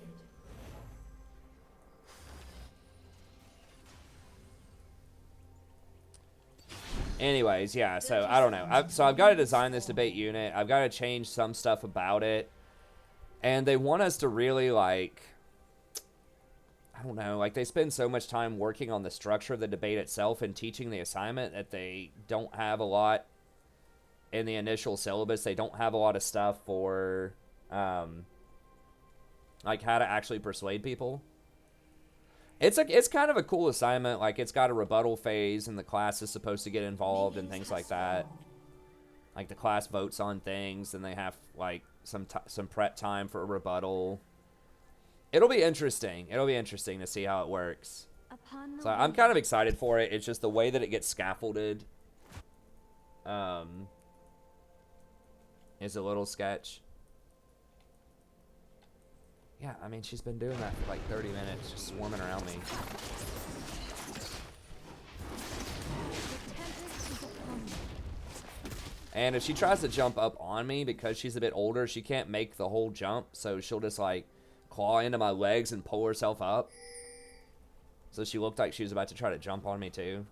Anyways, yeah, so I don't know. I've got to design this debate unit. I've got to change some stuff about it. And they want us to really, like, I don't know, like, they spend so much time working on the structure of the debate itself and teaching the assignment that they don't have a lot in the initial syllabus. They don't have a lot of stuff for, like, how to actually persuade people. It's kind of a cool assignment. Like, it's got a rebuttal phase, and the class is supposed to get involved and things like that. Like, the class votes on things, and they have, like, some prep time for a rebuttal. It'll be interesting. It'll be interesting to see how it works. So I'm kind of excited for it. It's just the way that it gets scaffolded is a little sketch. Yeah, I mean, she's been doing that for like 30 minutes, just swarming around me. And if she tries to jump up on me because she's a bit older, she can't make the whole jump, so she'll just like claw into my legs and pull herself up. So she looked like she was about to try to jump on me too.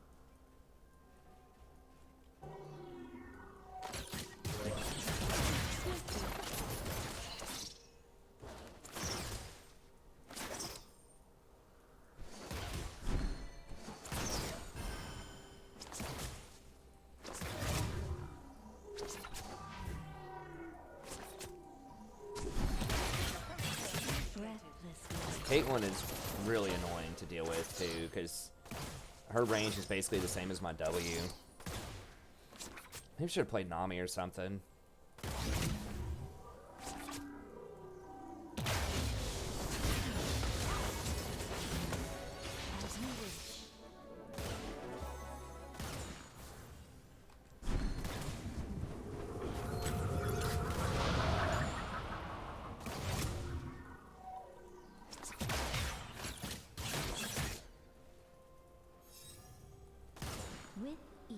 Caitlyn is really annoying to deal with too, because her range is basically the same as my W. Maybe I should have played Nami or something. With ease.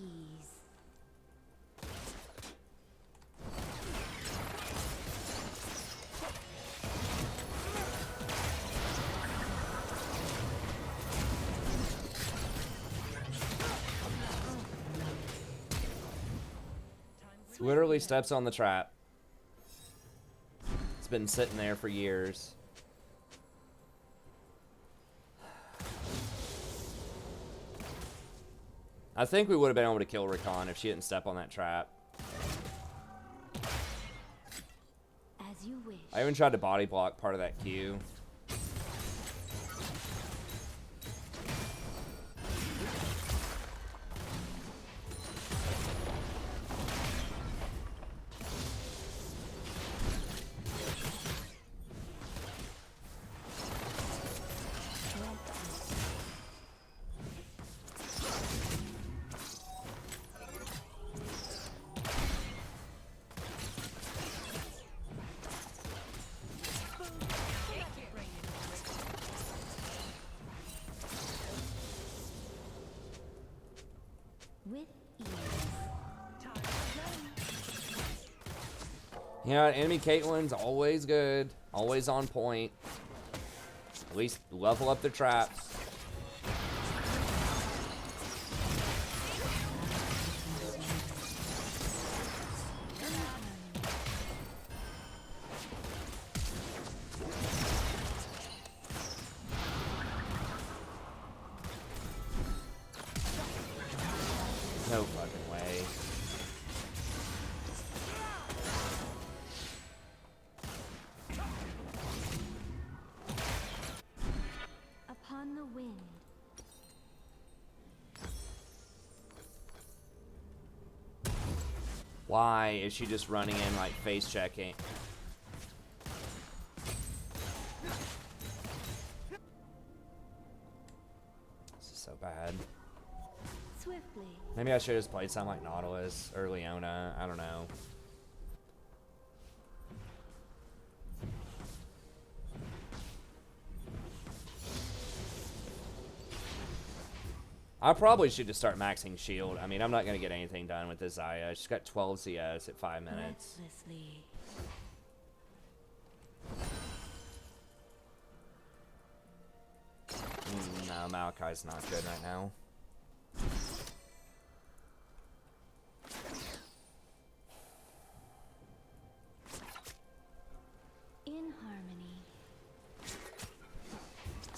Literally steps on the trap. It's been sitting there for years. I think we would have been able to kill Rakan if she didn't step on that trap. As you wish. I even tried to body block part of that Q. With ease. You know, enemy Caitlyn's always good, always on point. At least level up the traps. No fucking way. Why is she just running in, like, face checking? This is so bad. Swiftly. Maybe I should have just played something like Nautilus or Leona. I don't know. I probably should just start maxing shield. I mean, I'm not going to get anything done with this Zaya. She's got 12 CS at 5 minutes. Breathlessly. No, Malachi's not good right now. In harmony.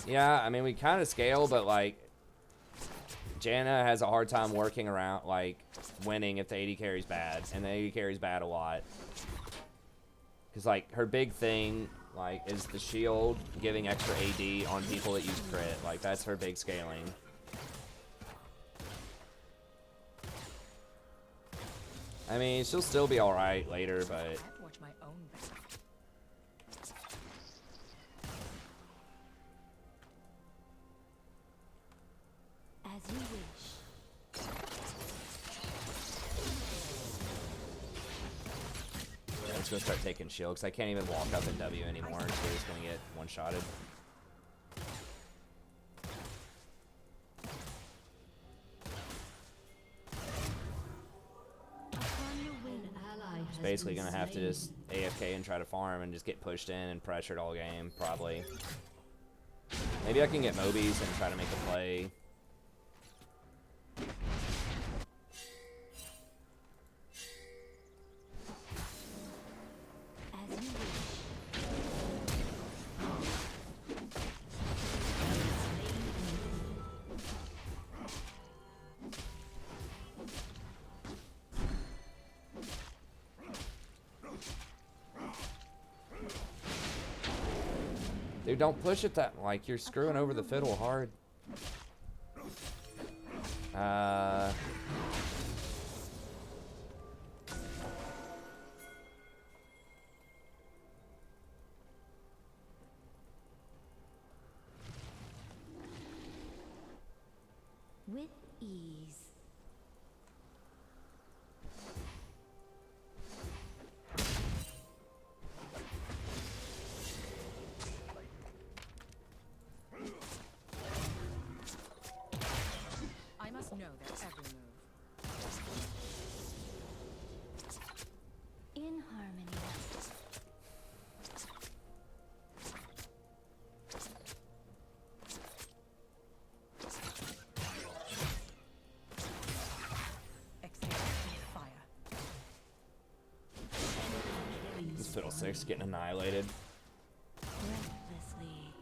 Yeah, I mean, we kind of scale, but, like, Janna has a hard time working around, like, winning if the AD carry's bad. And the AD carry's bad a lot. Because, like, her big thing, like, is the shield giving extra AD on people that use crit. Like, that's her big scaling. I mean, she'll still be alright later, but... I have to watch my own back. As you wish. Yeah, I'm just gonna start taking shield, because I can't even walk up in W anymore, so we're just gonna get one-shotted. Just basically gonna have to just AFK and try to farm and just get pushed in and pressured all game, probably. Maybe I can get Mobies and try to make a play. As you wish. Dude, don't push it that, like, you're screwing over the fiddle hard. With ease. I must know their every move. In harmony. Exhale fire. This Fiddlestick's getting annihilated. Breathlessly.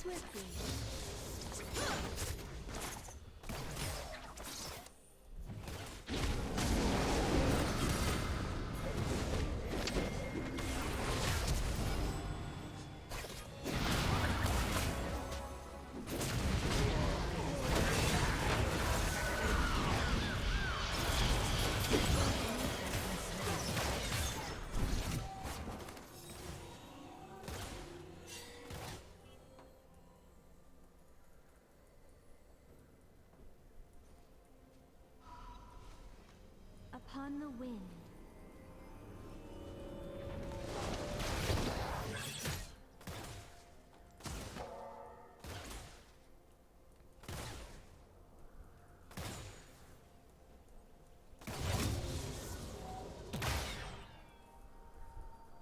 Swiftly. Upon the wind.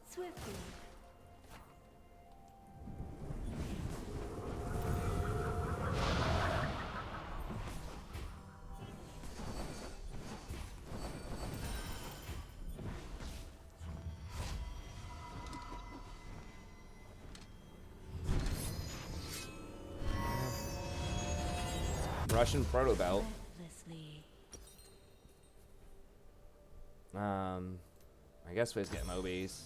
Swiftly. Russian proto belt. Breathlessly. I guess we just get Mobies.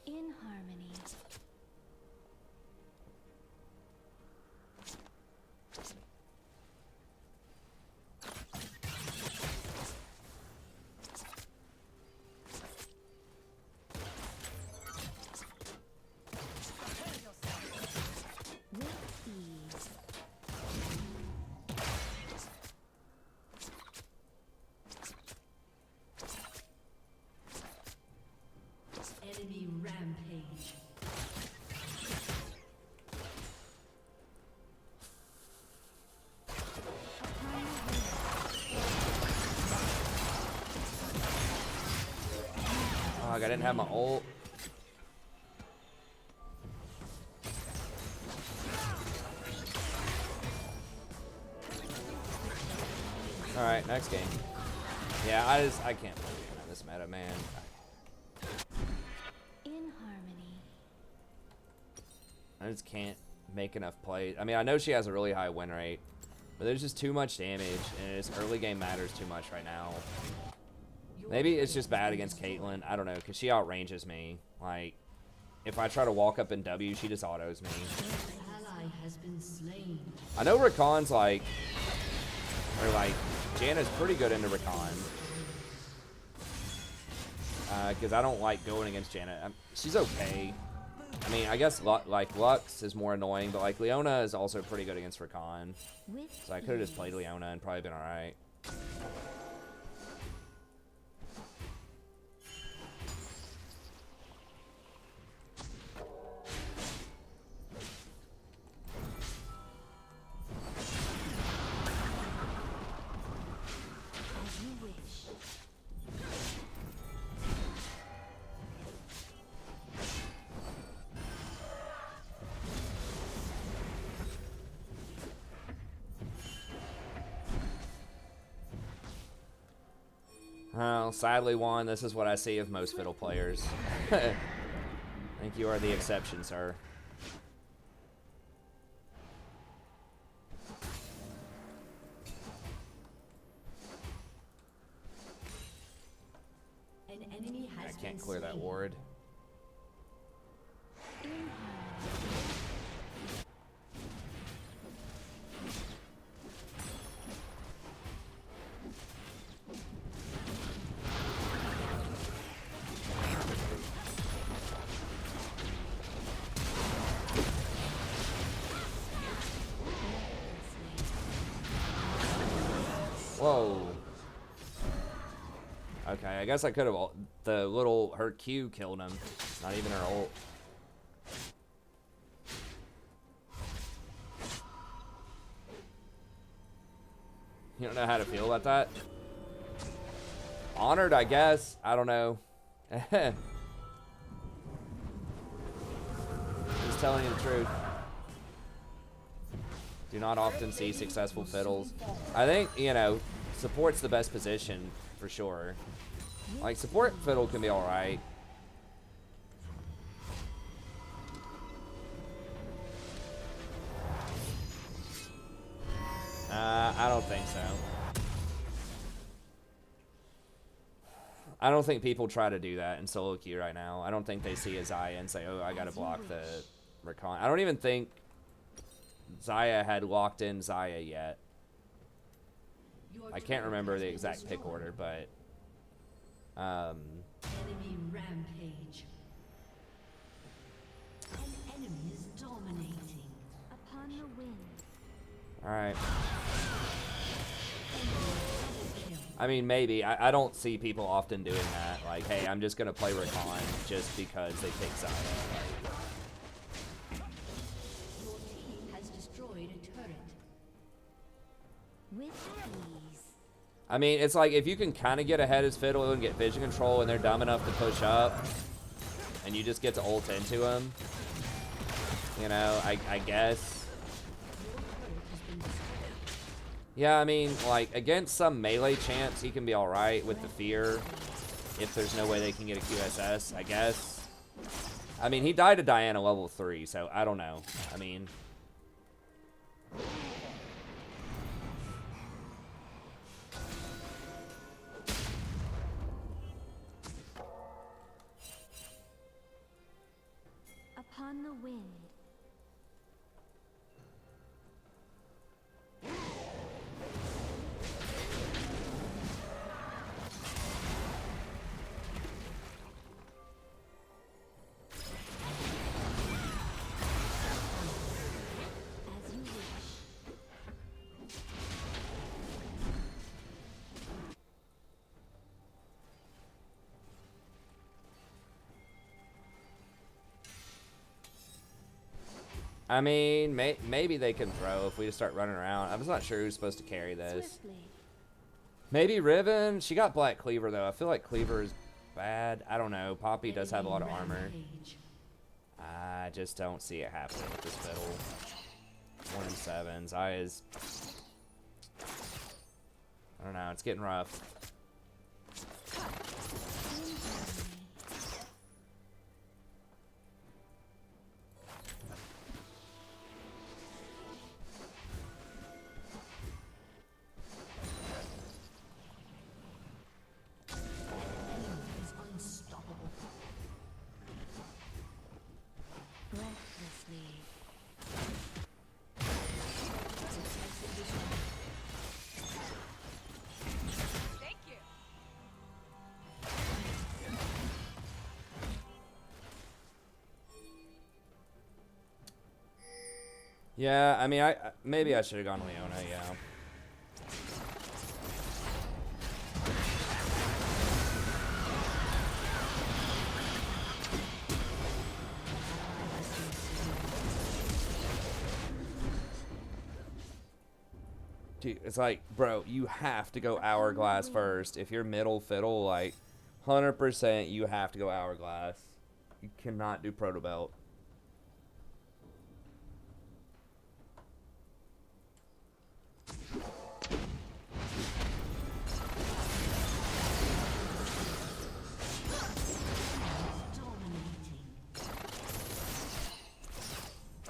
In harmony. With ease. Enemy rampage. Oh, I didn't have my ult. Alright, next game. Yeah, I can't play this meta, man. In harmony. I just can't make enough plays. I mean, I know she has a really high win rate, but there's just too much damage, and this early game matters too much right now. Maybe it's just bad against Caitlyn. I don't know, because she outranges me. Like, if I try to walk up in W, she just autos me. Ally has been slain. I know Rakan's like, or like, Janna's pretty good into Rakan. Because I don't like going against Janna. She's okay. I mean, I guess like Lux is more annoying, but like Leona is also pretty good against Rakan. With So I could have just ease. played Leona and probably been alright. As you wish. Well, sadly, Juan, this is what I see of most Fiddle players. I think you are the exception, sir. An enemy I has can't been clear that slain. ward. In harmony. Whoa. Okay, I guess I could have. The little her Q killed him. Not even her ult. You don't know how to feel about that? Honored, I guess. I don't know. Just telling you the truth. Do not often see successful fiddles. I think, you know, support's the best position for sure. Like, support fiddle can be alright. I don't think so. I don't think people try to do that in solo queue right now. I don't think they see a Xayah and say, oh, I gotta block the Rakan. I don't even think Xayah had locked in Xayah yet. I can't remember the exact pick order, but Enemy rampage. An enemy is dominating. Upon the wind. alright. Enemy double kill. I mean, maybe. I don't see people often doing that. Like, hey, I'm just gonna play Rakan just because they pick Xayah. Like, Your team has destroyed a turret. With ease. I mean, it's like if you can kind of get ahead as Fiddle and get vision control and they're dumb enough to push up and you just get to ult into them, you know, I guess. Your turret has been destroyed. Yeah, I mean, like, against some melee champs, he can be alright with the fear. if there's no way they can get a QSS, I guess. I mean, he died to Diana level 3, so I don't know. I mean... Upon the wind. As you wish. I mean, maybe they can throw if we just start running around. I'm just not sure who's supposed to carry this. Swiftly. Maybe Riven. She got Black Cleaver, though. I feel like Cleaver is bad. I don't know. Poppy does have a lot of armor. Rampage. I just don't see it happening with this fiddle. 1 in 7s. I don't know. It's getting rough. Is unstoppable. Breathlessly. Thank you. Yeah, I mean, maybe I should have gone Leona, yeah. Dude, it's like, bro, you have to go Hourglass first. If you're middle fiddle, like, 100% you have to go Hourglass. You cannot do Proto Belt. Dominating.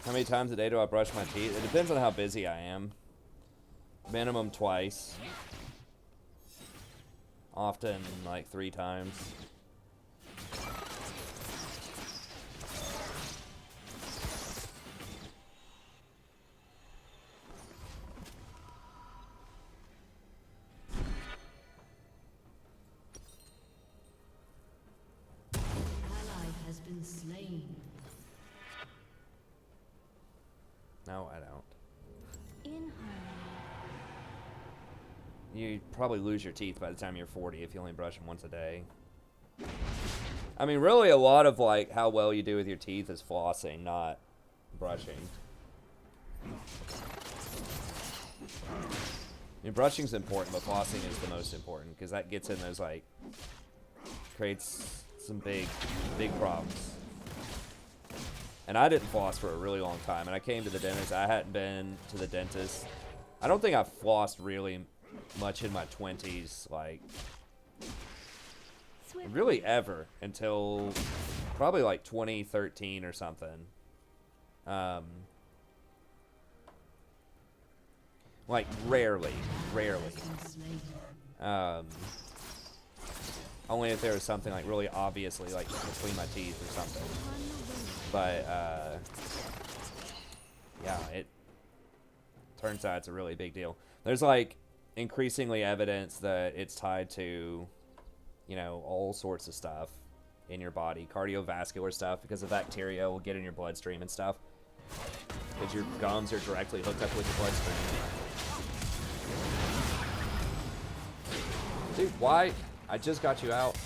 How many times a day do I brush my teeth? It depends on how busy I am. Minimum twice. Often like 3 times. Ally has been slain. No, I don't. In harmony. You probably lose your teeth by the time you're 40 if you only brush them once a day. I mean, really, a lot of like how well you do with your teeth is flossing, not brushing. I mean, brushing's important, but flossing is the most important because that gets in those like creates some big problems. And I didn't floss for a really long time, and I came to the dentist. I hadn't been to the dentist. I don't think I flossed really much in my 20s, like really ever, until probably like 2013 or something. Like rarely. Has been slain. Only if there was something like really obviously like between my teeth or something. But yeah, it turns out it's a really big deal. There's like increasingly evidence that it's tied to, you know, all sorts of stuff in your body, cardiovascular stuff, because the bacteria will get in your bloodstream and stuff. Because your gums are directly hooked up with your bloodstream. Dude, why? I just got you out.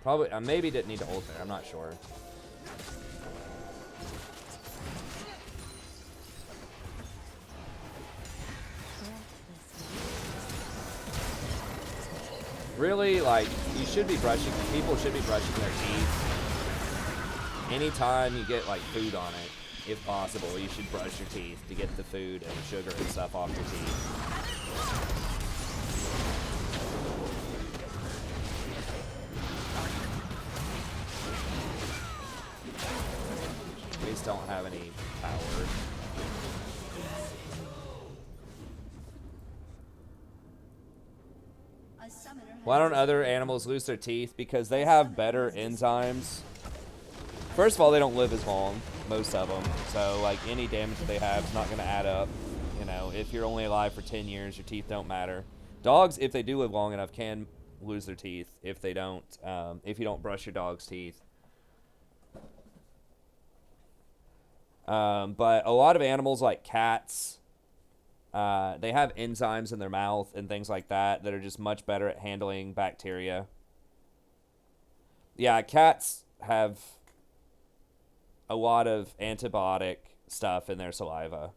Probably, I maybe didn't need to ult there. I'm not sure. Really, like, you should be brushing, people should be brushing their teeth. Anytime you get, like, food on it, if possible, you should brush your teeth to get the food and sugar and stuff off your teeth. just don't have any power. A summoner has Why don't other animals lose their teeth? Because they have better enzymes. First of all, they don't live as long, most of them. So, like, any damage that they have is not going to add up. You know, if you're only alive for 10 years, your teeth don't matter. Dogs, if they do live long enough, can lose their teeth if they don't, if you don't brush your dog's teeth. But a lot of animals, like cats, they have enzymes in their mouth and things like that that are just much better at handling bacteria. Yeah, cats have a lot of antibiotic stuff in their saliva.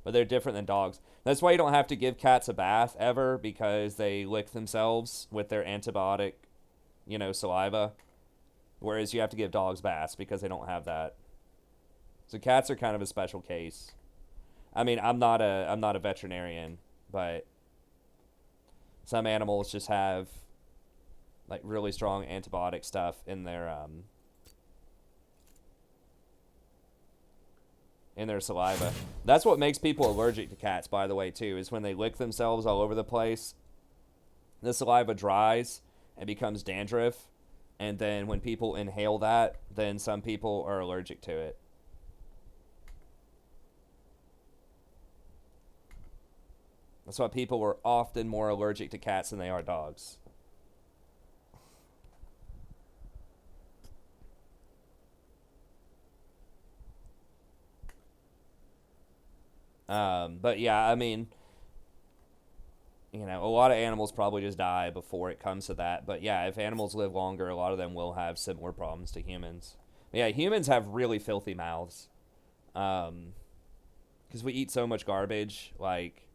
But they're different than dogs. That's why you don't have to give cats a bath ever, because they lick themselves with their antibiotic, you know, saliva. Whereas you have to give dogs baths because they don't have that. So cats are kind of a special case. I mean, I'm not a veterinarian, but some animals just have like really strong antibiotic stuff in their saliva. That's what makes people allergic to cats, by the way, too, is when they lick themselves all over the place. The saliva dries and becomes dandruff. And then when people inhale that, then some people are allergic to it. That's why people are often more allergic to cats than they are dogs. But yeah, I mean, you know, a lot of animals probably just die before it comes to that. But yeah, if animals live longer, a lot of them will have similar problems to humans. But yeah, humans have really filthy mouths. Because we eat so much garbage, like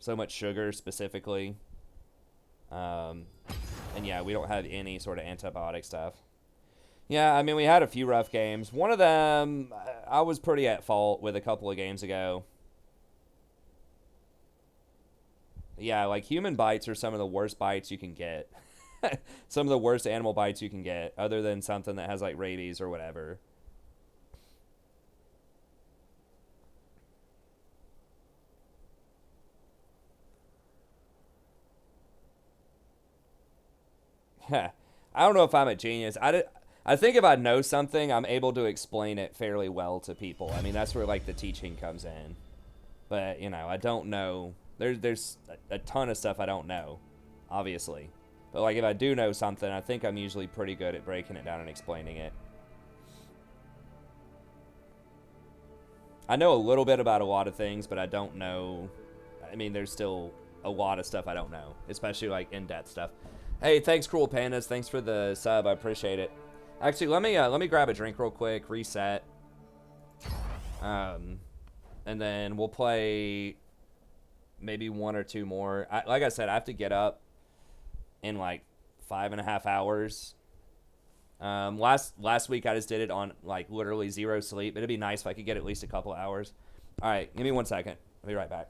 so much sugar specifically. And yeah, we don't have any sort of antibiotic stuff. Yeah, I mean, we had a few rough games. One of them, I was pretty at fault with a couple of games ago. Yeah, like human bites are some of the worst bites you can get. Some of the worst animal bites you can get, other than something that has like rabies or whatever. I don't know if I'm a genius. I think if I know something, I'm able to explain it fairly well to people. I mean, that's where like the teaching comes in. But, you know, I don't know. There's a ton of stuff I don't know, obviously. But, like, if I do know something, I think I'm usually pretty good at breaking it down and explaining it. I know a little bit about a lot of things, but I don't know. I mean, there's still a lot of stuff I don't know, especially, like, in-depth stuff. Hey, thanks, Cruel Pandas. Thanks for the sub. I appreciate it. Actually, let me grab a drink real quick, reset. And then we'll play maybe one or two more. Like I said, I have to get up in like 5.5 hours. Last week I just did it on like literally zero sleep. It'd be nice if I could get at least a couple hours. All right, give me 1 second. I'll be right back.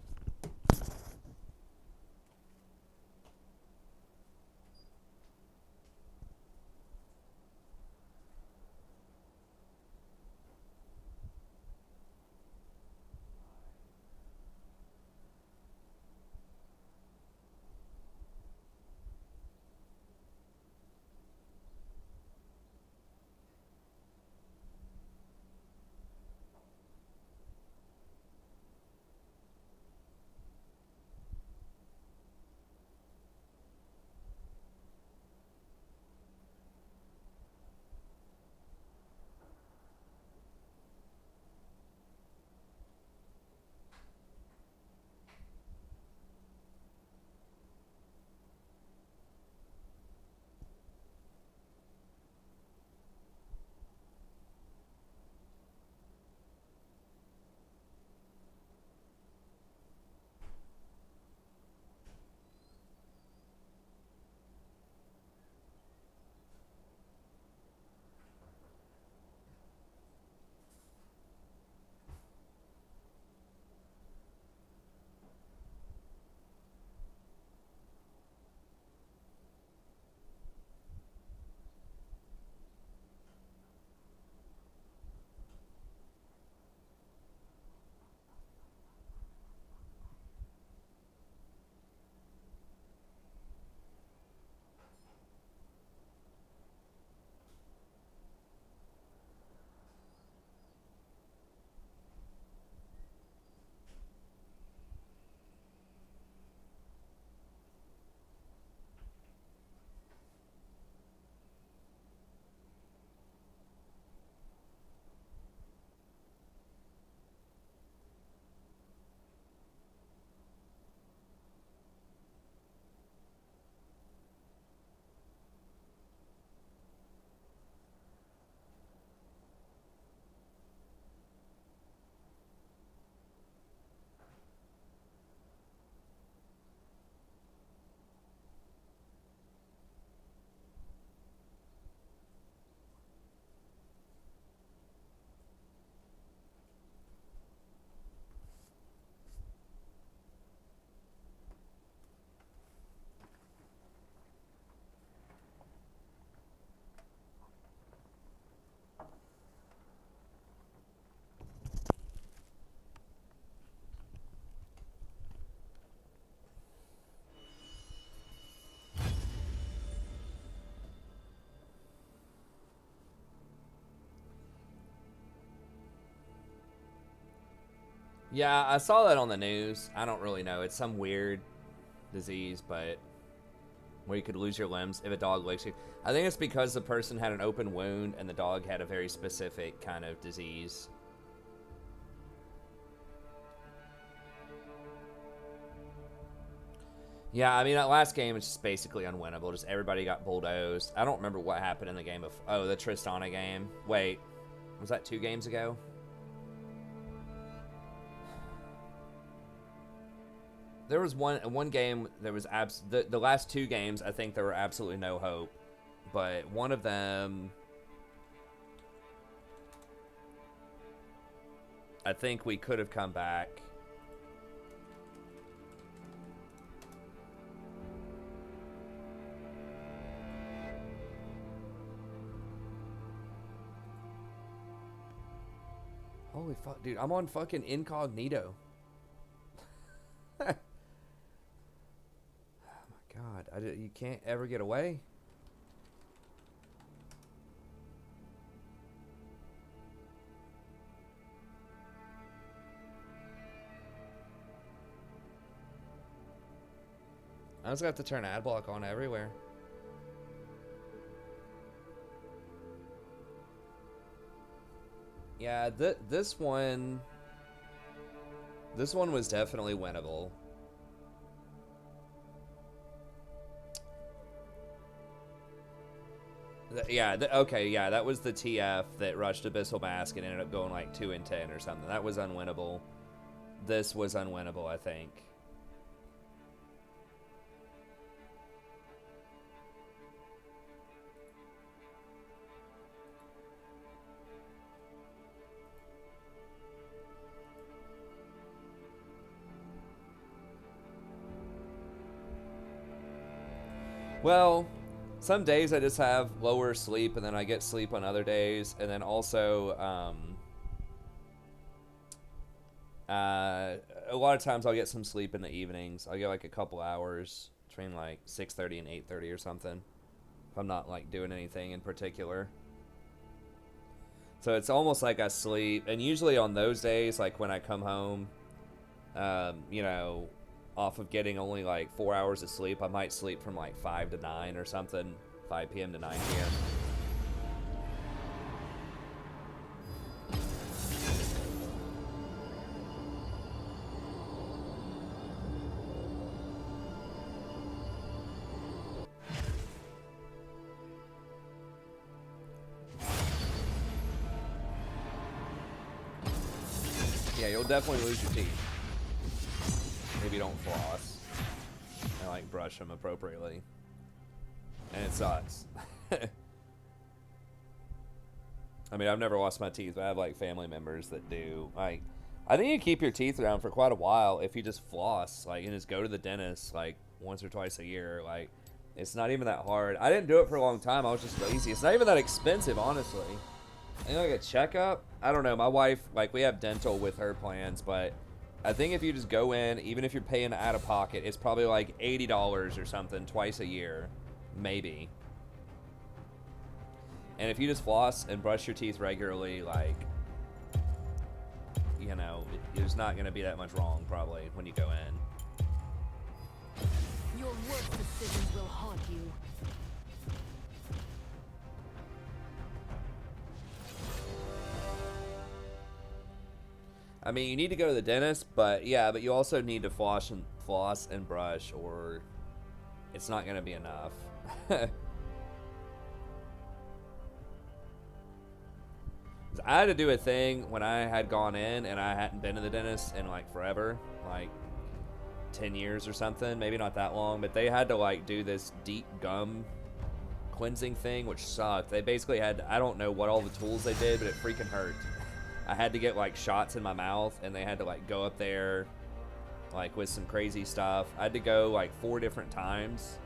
Yeah, I saw that on the news. I don't really know. It's some weird disease, but where you could lose your limbs if a dog licks you. I think it's because the person had an open wound and the dog had a very specific kind of disease. Yeah, I mean, that last game is just basically unwinnable. Just everybody got bulldozed. I don't remember what happened in the game of... Oh, the Tristana game. Wait, was that 2 games ago? There was one game, there was the last 2 games, I think there were absolutely no hope. But one of them, I think we could have come back. Holy fuck, dude, I'm on fucking incognito. God, you can't ever get away. I just got to turn ad block on everywhere. Yeah, this one was definitely winnable. Yeah, okay, yeah, that was the TF that rushed Abyssal Mask and ended up going like 2-10 or something. That was unwinnable. This was unwinnable, I think. Well, some days I just have lower sleep, and then I get sleep on other days, and then also, a lot of times I'll get some sleep in the evenings. I'll get like a couple hours between like 6:30 and 8:30 or something, if I'm not like doing anything in particular. So it's almost like I sleep, and usually on those days, like when I come home, you know, off of getting only like 4 hours of sleep, I might sleep from like 5 to 9 or something, 5 p.m. to 9 p.m. Yeah, you'll definitely lose your teeth. Maybe you don't floss and like brush them appropriately, and it sucks. I mean, I've never lost my teeth, but I have like family members that do. Like, I think you keep your teeth around for quite a while if you just floss, like, and just go to the dentist like once or twice a year. Like, it's not even that hard. I didn't do it for a long time. I was just lazy. It's not even that expensive, honestly. I think like a checkup, I don't know. My wife, like, we have dental with her plans, but I think if you just go in, even if you're paying out of pocket, it's probably like $80 or something twice a year, maybe. And if you just floss and brush your teeth regularly, like, you know, there's not going to be that much wrong probably when you go in. Your worst decisions will haunt you. I mean, you need to go to the dentist, but yeah, but you also need to floss and brush, or it's not going to be enough. I had to do a thing when I had gone in and I hadn't been to the dentist in like forever, like 10 years or something, maybe not that long, but they had to like do this deep gum cleansing thing, which sucked. They basically had I don't know what all the tools they did, but it freaking hurt. I had to get like shots in my mouth, and they had to like go up there like with some crazy stuff. I had to go like 4 different times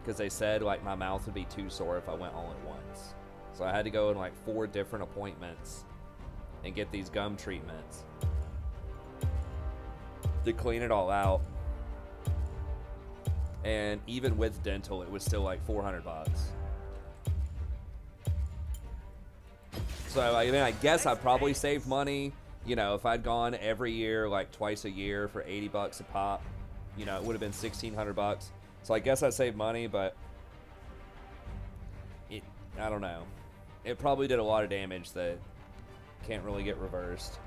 because they said like my mouth would be too sore if I went all at once. So I had to go in like 4 different appointments and get these gum treatments to clean it all out. And even with dental, it was still like $400. So I mean, I guess I probably saved money. you know, if I'd gone every year, like twice a year for $80 a pop, you know, it would have been $1,600. So I guess I saved money, but I don't know. It probably did a lot of damage that can't really get reversed.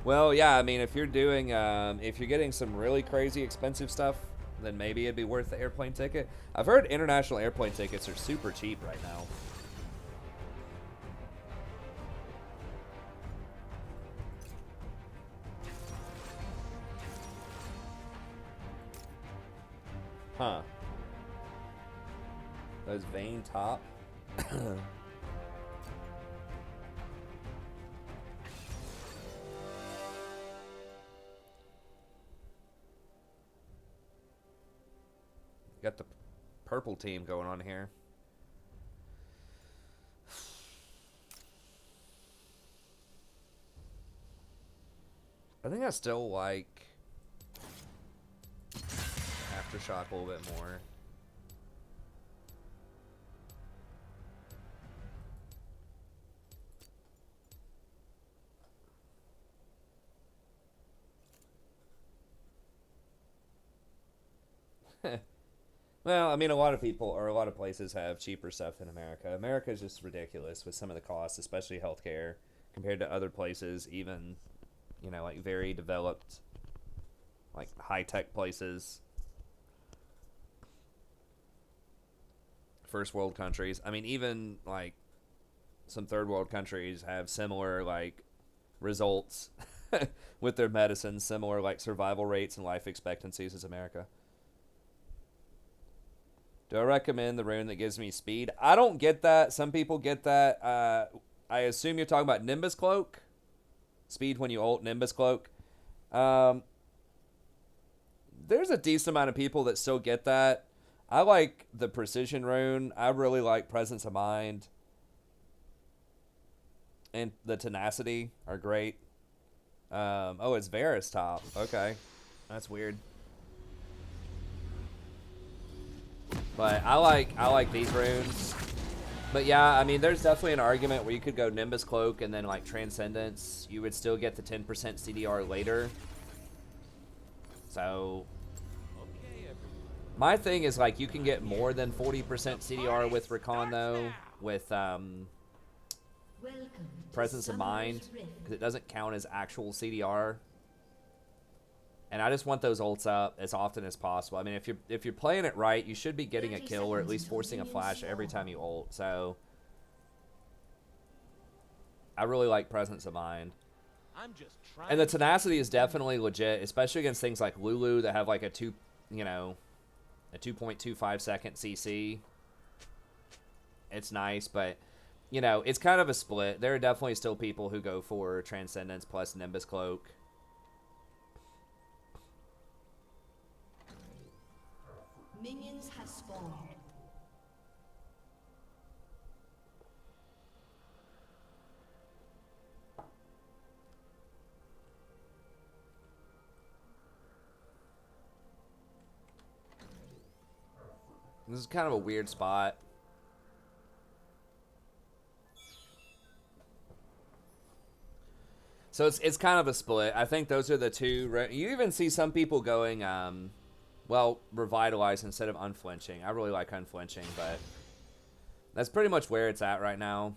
Well, yeah, I mean, if you're doing, if you're getting some really crazy expensive stuff, then maybe it'd be worth the airplane ticket. I've heard international airplane tickets are super cheap right now. Huh. Those vein top. Got the purple team going on here. I think I still like Aftershock a little bit more. Well, I mean, a lot of people or a lot of places have cheaper stuff than America. America is just ridiculous with some of the costs, especially healthcare, compared to other places, even, you know, like very developed, like high-tech places. First world countries. I mean, even like some third world countries have similar like results with their medicine, similar like survival rates and life expectancies as America. Do I recommend the rune that gives me speed? I don't get that. Some people get that. I assume you're talking about Nimbus Cloak. Speed when you ult Nimbus Cloak. There's a decent amount of people that still get that. I like the Precision rune. I really like Presence of Mind. And the Tenacity are great. Oh, it's Varus top. Okay. That's weird. But I like these runes. But yeah, I mean, there's definitely an argument where you could go Nimbus Cloak and then like Transcendence. You would still get the 10% CDR later. So my thing is like you can get more than 40% CDR with Recon though, with Presence of Mind, because it doesn't count as actual CDR. And I just want those ults up as often as possible. I mean, if you're playing it right, you should be getting a kill or at least forcing a flash every time you ult. So I really like Presence of Mind. And the Tenacity is definitely legit, especially against things like Lulu that have like a 2.25 second CC. It's nice, but you know, it's kind of a split. There are definitely still people who go for Transcendence plus Nimbus Cloak. Minions have spawned. This is kind of a weird spot. So it's kind of a split. I think those are the two. You even see some people going, well, Revitalize instead of Unflinching. I really like Unflinching, but that's pretty much where it's at right now.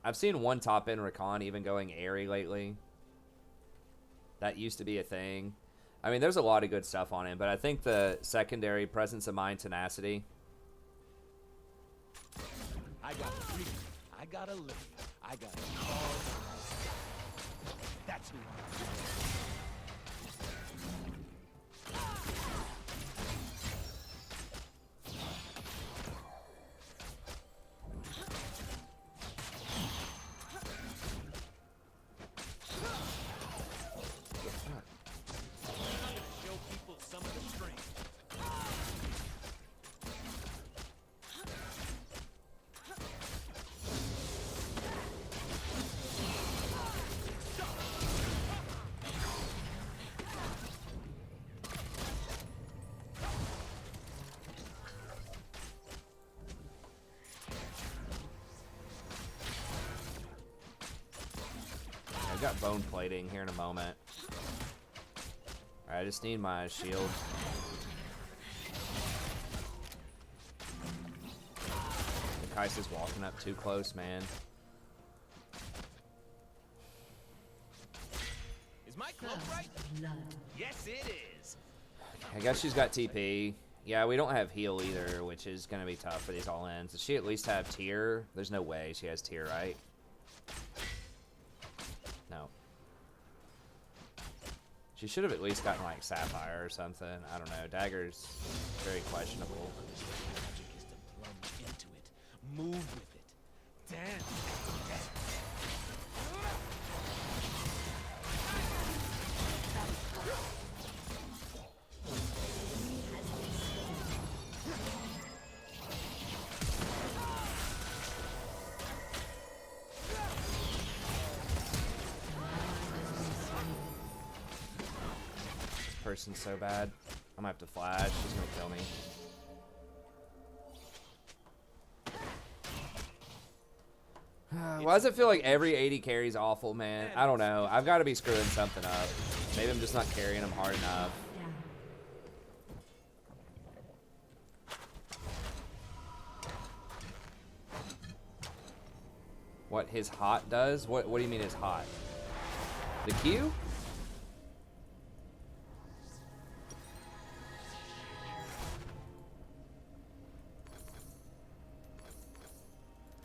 I've seen one top-end Recon even going Airy lately. That used to be a thing. I mean, there's a lot of good stuff on it, but I think the secondary Presence of Mind, Tenacity. I got a dream. I got a live. I got a That's who I am. I've got bone plating here in a moment. Alright, I just need my shield. The Kai'Sa's walking up too close, man. Is my cloak right? Blood. Yes, it is. I guess she's got TP. Yeah, we don't have heal either, which is going to be tough for these all-ins. Does she at least have tier? There's no way she has tier, right? No. She should have at least gotten, like, Sapphire or something. I don't know. Dagger's very questionable. Magic is to plunge into it, move with it, dance. Person's so bad. I'm gonna have to flash. She's gonna kill me. Why does it feel like every 80 carry's awful, man? I don't know. I've got to be screwing something up. Maybe I'm just not carrying them hard enough. Down. What his hot does? What do you mean his hot? The Q?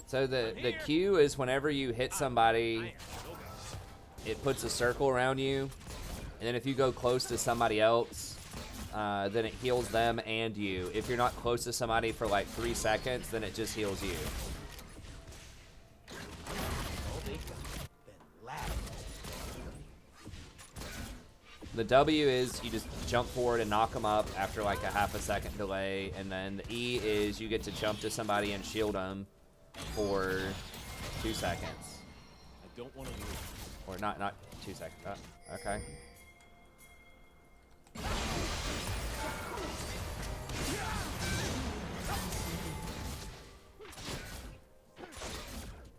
So the Q is whenever you hit somebody, it puts a circle around you, and then if you go close to somebody else, then it heals them and you. If you're not close to somebody for like 3 seconds, then it just heals you. The W is you just jump forward and knock them up after like a half a second delay, and then the E is you get to jump to somebody and shield them for 2 seconds. I don't want to lose. Or not 2 seconds. Okay.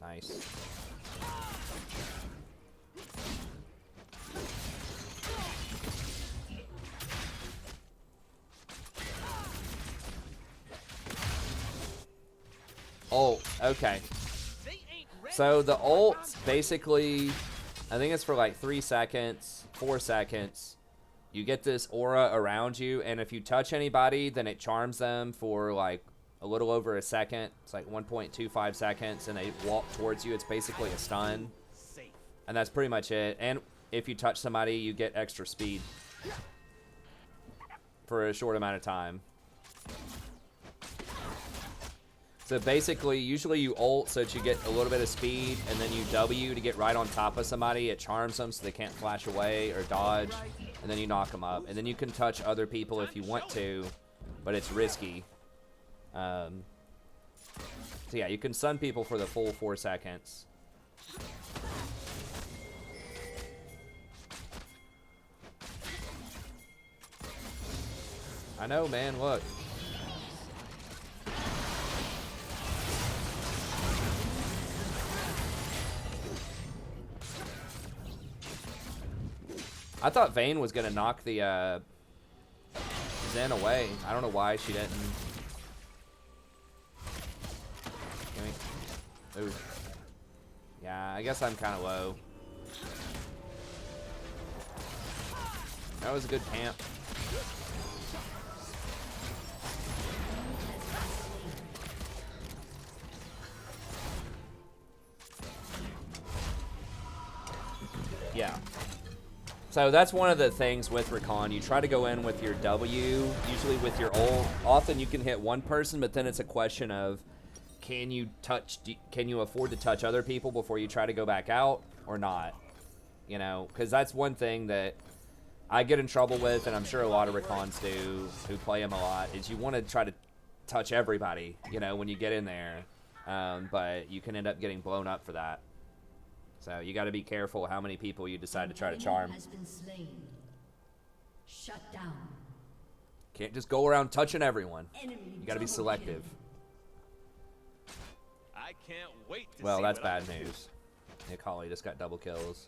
Nice. Ult, okay. So the ult, basically, I think it's for like 3 seconds, 4 seconds. You get this aura around you, and if you touch anybody, then it charms them for like a little over a second. It's like 1.25 seconds, and they walk towards you. It's basically a stun. And that's pretty much it. And if you touch somebody, you get extra speed for a short amount of time. So basically, usually you ult so that you get a little bit of speed, and then you W to get right on top of somebody. It charms them so they can't flash away or dodge, and then you knock them up. And then you can touch other people if you want to, but it's risky. So yeah, you can stun people for the full 4 seconds. I know, man, look. I thought Vayne was gonna knock the Zen away. I don't know why she didn't. Give me. Ooh. Yeah, I guess I'm kind of low. That was a good camp. Yeah. So that's one of the things with Recon. You try to go in with your W, usually with your ult. Often you can hit one person, but then it's a question of can you afford to touch other people before you try to go back out or not? You know, because that's one thing that I get in trouble with, and I'm sure a lot of Recons do who play them a lot, is you want to try to touch everybody, you know, when you get in there. But you can end up getting blown up for that. So you got to be careful how many people you decide to try to charm. Has been slain. Shut down. Can't just go around touching everyone. Enemy You got to be double selective. I can't wait to Well, see that's what I bad can do. news. Nick Hawley just got double kills.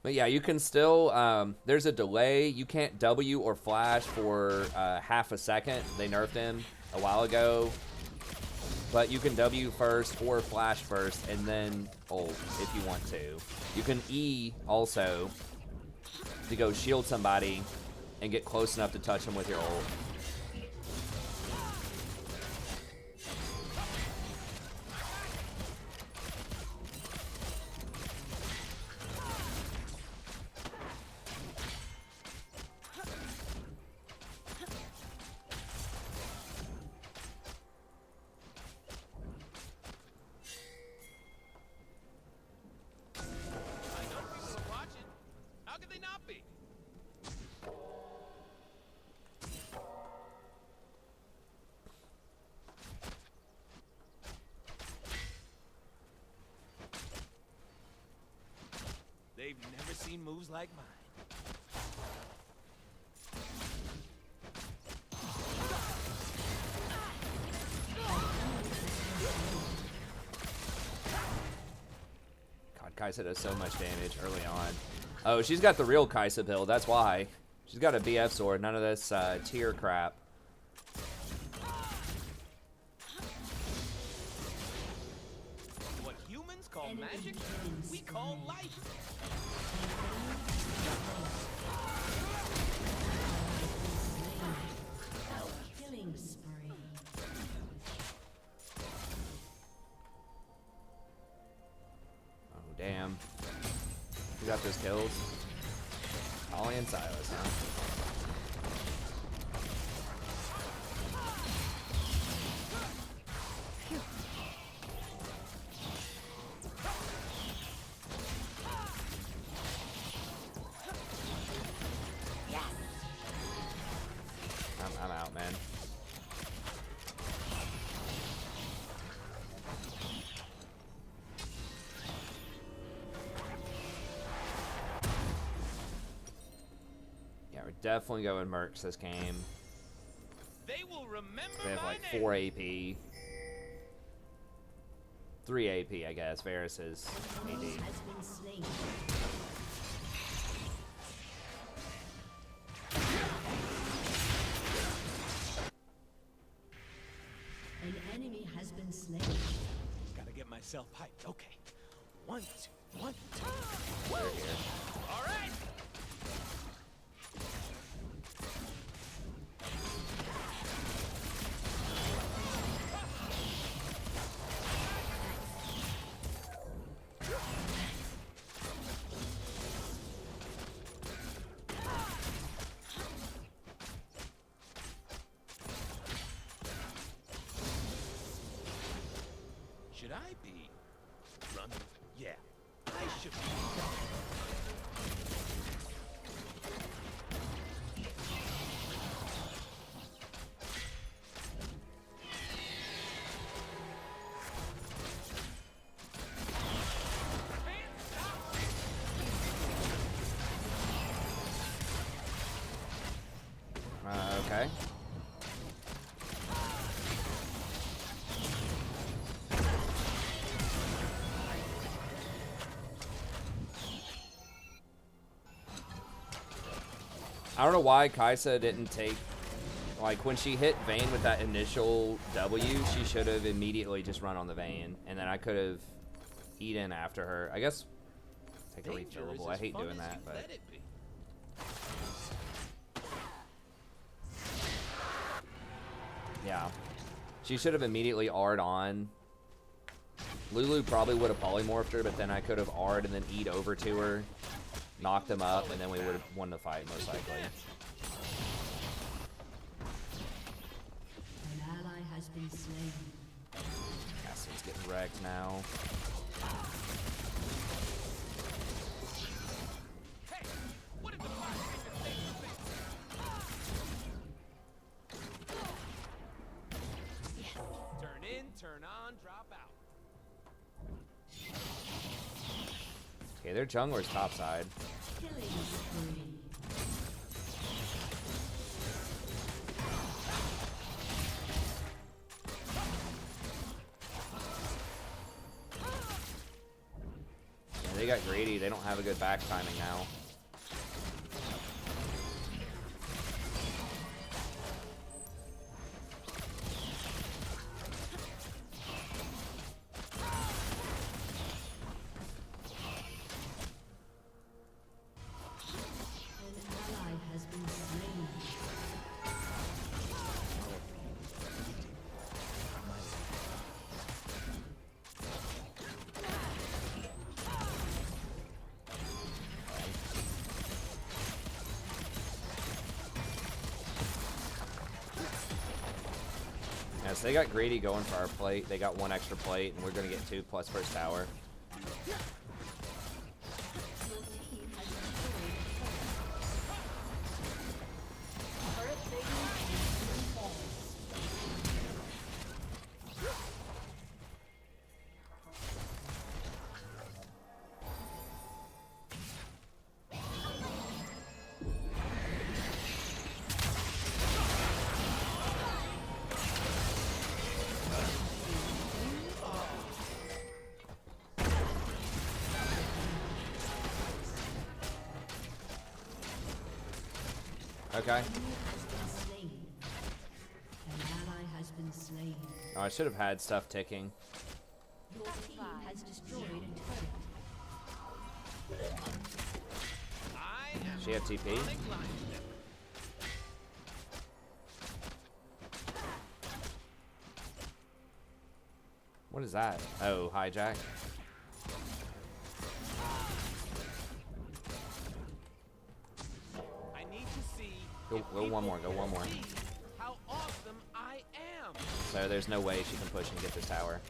But yeah, you can still, there's a delay. You can't W or flash for half a second. They nerfed him a while ago. But you can W first or flash first and then ult if you want to. You can E also to go shield somebody and get close enough to touch them with your ult. They've never seen moves like mine. God, Kaisa does so much damage early on. Oh, she's got the real Kaisa build. That's why. She's got a BF sword. None of this tier crap. What humans call magic, we call life. Killing spree. Oh, damn. Who got those kills? Ollie and Silas, huh? I'm out, man. Yeah, we're definitely going Mercs this game. They will remember They have like my 4 name. AP. 3 AP, I guess. Varus is AD. Has been slain. An enemy has been slain. Gotta get myself hyped. Okay. 1, 2, 1, 2. They're here. All right. Should I be running? Yeah, I should be. Okay. I don't know why Kaisa didn't take, like, when she hit Vayne with that initial W, she should have immediately just run on the Vayne, and then I could have eaten after her. I guess take a Danger is refillable. I as hate fun doing as that, you but let it be. yeah. She should have immediately R'd on. Lulu probably would have polymorphed her, but then I could have R'd and then E'd over to her, knocked them up, and then we would have won the fight most likely. An ally has been slain. Cassidy's getting wrecked now. Hey, what did the fire say? Turn in, turn on, drop out. Okay, their jungler's topside. Killing spree. Yeah, they got greedy. They don't have a good back timing now. Yeah, so they got greedy going for our plate. They got 1 extra plate, and we're going to get 2 plus first tower. Okay. Oh, I should have had stuff ticking. Your team has destroyed a turret. She have TP? What is that? Oh, hijack. Go one more, go one more. How awesome I am. So there's no way she can push and get this tower.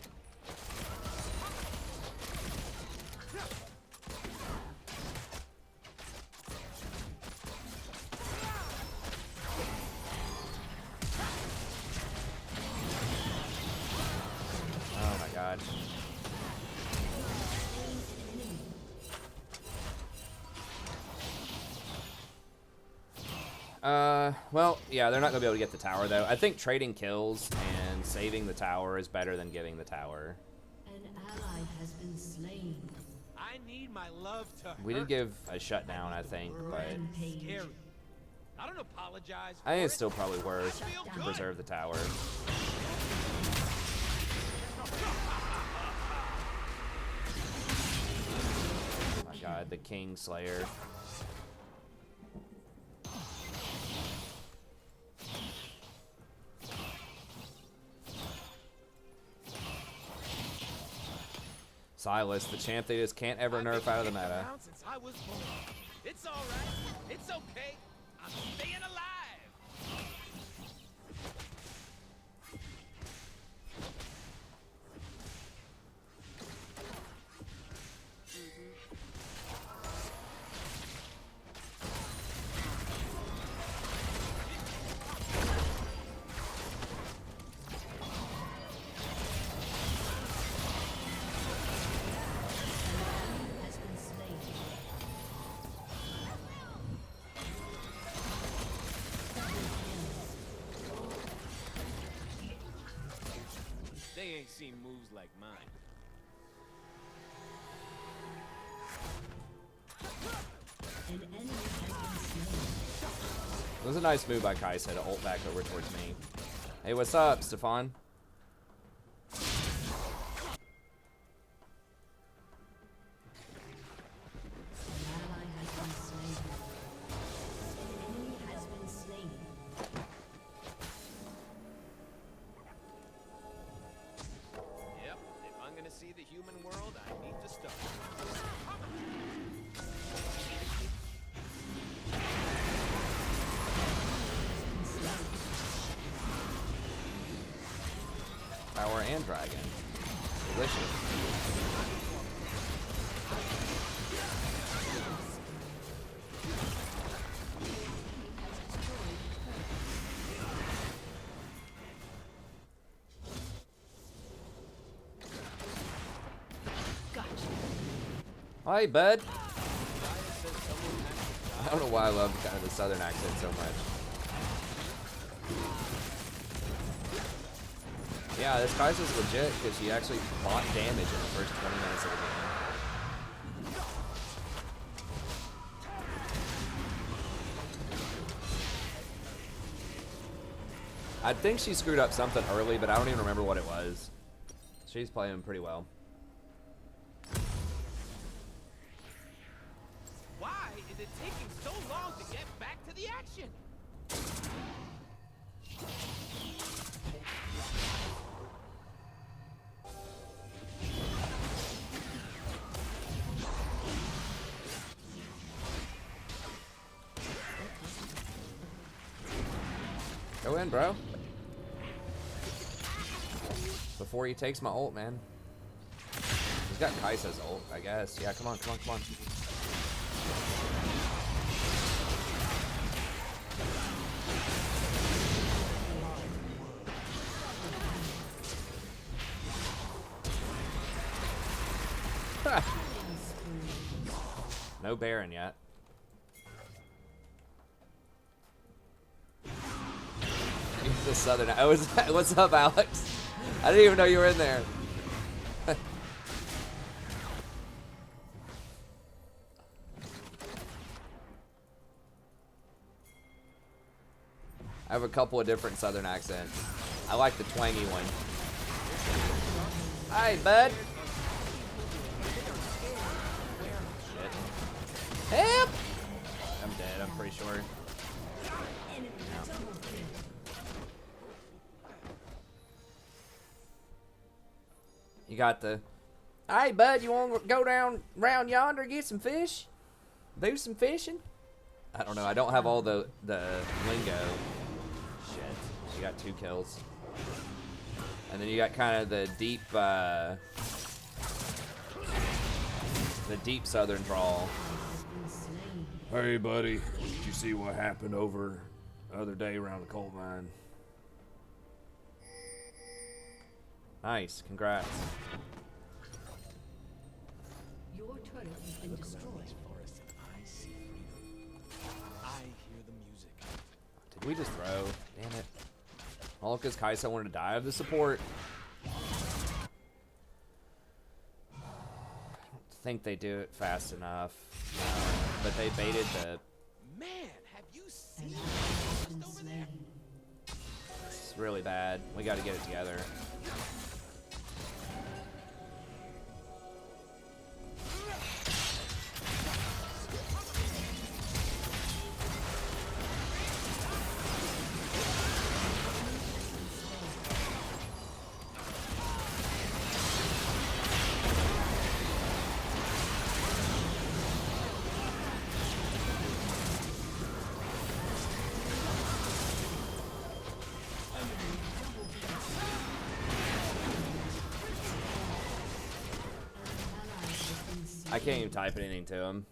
Oh my god. Well, yeah, they're not going to be able to get the tower, though. I think trading kills and saving the tower is better than giving the tower. An ally has been slain. I need my love to We did give a shutdown, I think, but Rampage. I don't apologize. I think it's still probably worth to preserve the tower. Oh my god, the King Slayer. Silas, the champ they just can't ever nerf out of the meta. Since I was born. It's all right. It's okay. I'm staying alive. Has been slain. They ain't seen moves like mine. An enemy has been slain. It was a nice move by Kaisa to ult back over towards me. Hey, what's up, Stefan? An ally has been slain. An enemy has been slain. Yep. If I'm gonna see the human world, I need to start. Power and dragon. Delicious. Hi, bud. I don't know why I love kind of the southern accent so much. Yeah, this Kaiser's legit because she actually bought damage in the first 20 minutes of the game. I think she screwed up something early, but I don't even remember what it was. She's playing pretty well. Why is it taking so long to get back to the action? Go in, bro. Before he takes my ult, man. He's got Kai'Sa's ult, I guess. Yeah, come on, come on, come on. No Baron yet. He's the Southern. Oh, what's up, Alex? I didn't even know you were in there. I have a couple of different Southern accents. I like the twangy one. Hi, bud. Shit. Help! I'm dead, I'm pretty sure. You got the, hey bud, you want to go down round yonder, get some fish? Do some fishing? I don't know, I don't have all the lingo. Shit, you got 2 kills. And then you got kind of the deep southern drawl. Hey buddy, did you see what happened over the other day around the coal mine? Nice, congrats. Your turret has been destroyed. I see freedom. I hear the music. Did we just throw? Damn it. All because Kai'Sa wanted to die of the support. I don't think they do it fast enough. But they baited the... Man, have you seen An ally has been over slain. there? It's really bad. We got to get it together. I can't even type anything to him.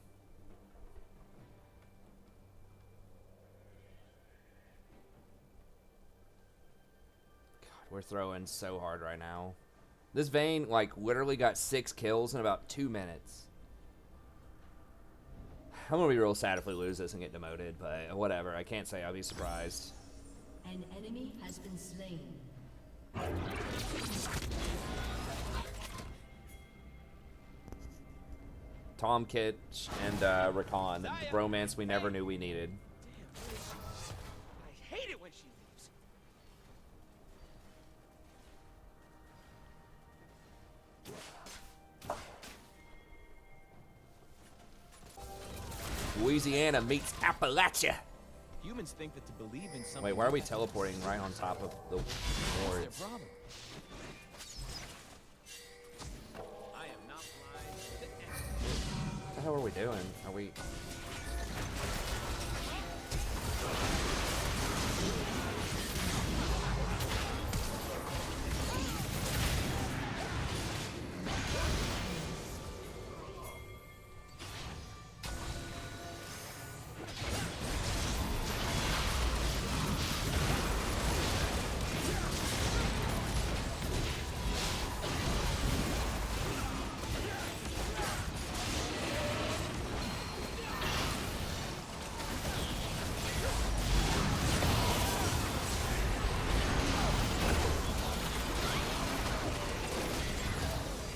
God, we're throwing so hard right now. This Vayne, like, literally got 6 kills in about 2 minutes. I'm gonna be real sad if we lose this and get demoted, but whatever. I can't say I'll be surprised. An enemy has been slain. Tom Kitch and Rakan, the bromance we never knew we needed. I hate it when she leaves. Louisiana meets Appalachia. Humans think that to believe in something. Wait, why are we teleporting right on top of the What's their wards? problem? I am not blind to anything. What the hell are we doing? Are we...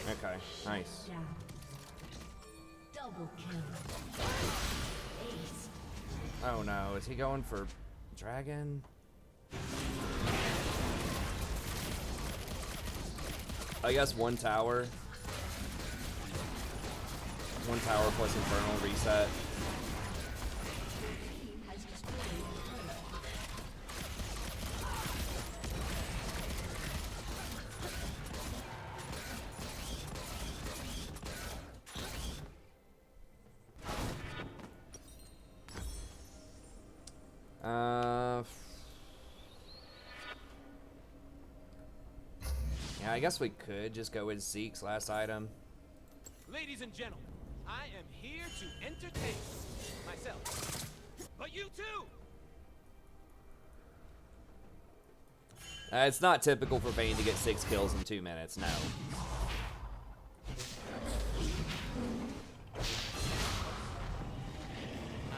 Okay, nice. Down. Double kill. Ace. Oh no, is he going for dragon? I guess one tower. One tower plus Infernal reset. Team has destroyed a turret. Yeah, I guess we could just go with Zeke's last item. Ladies and gentlemen, I am here to entertain myself. But you too! It's not typical for Vayne to get 6 kills in 2 minutes, no. I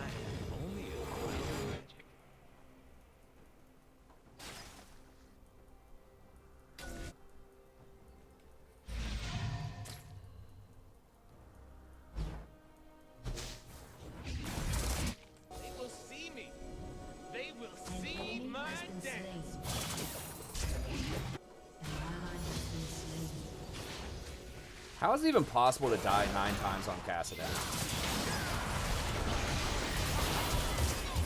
am only a foil of magic. They will see me. They will An see enemy my has been dance. slain. An ally has been slain. How is it even possible to die 9 times on Cassadin?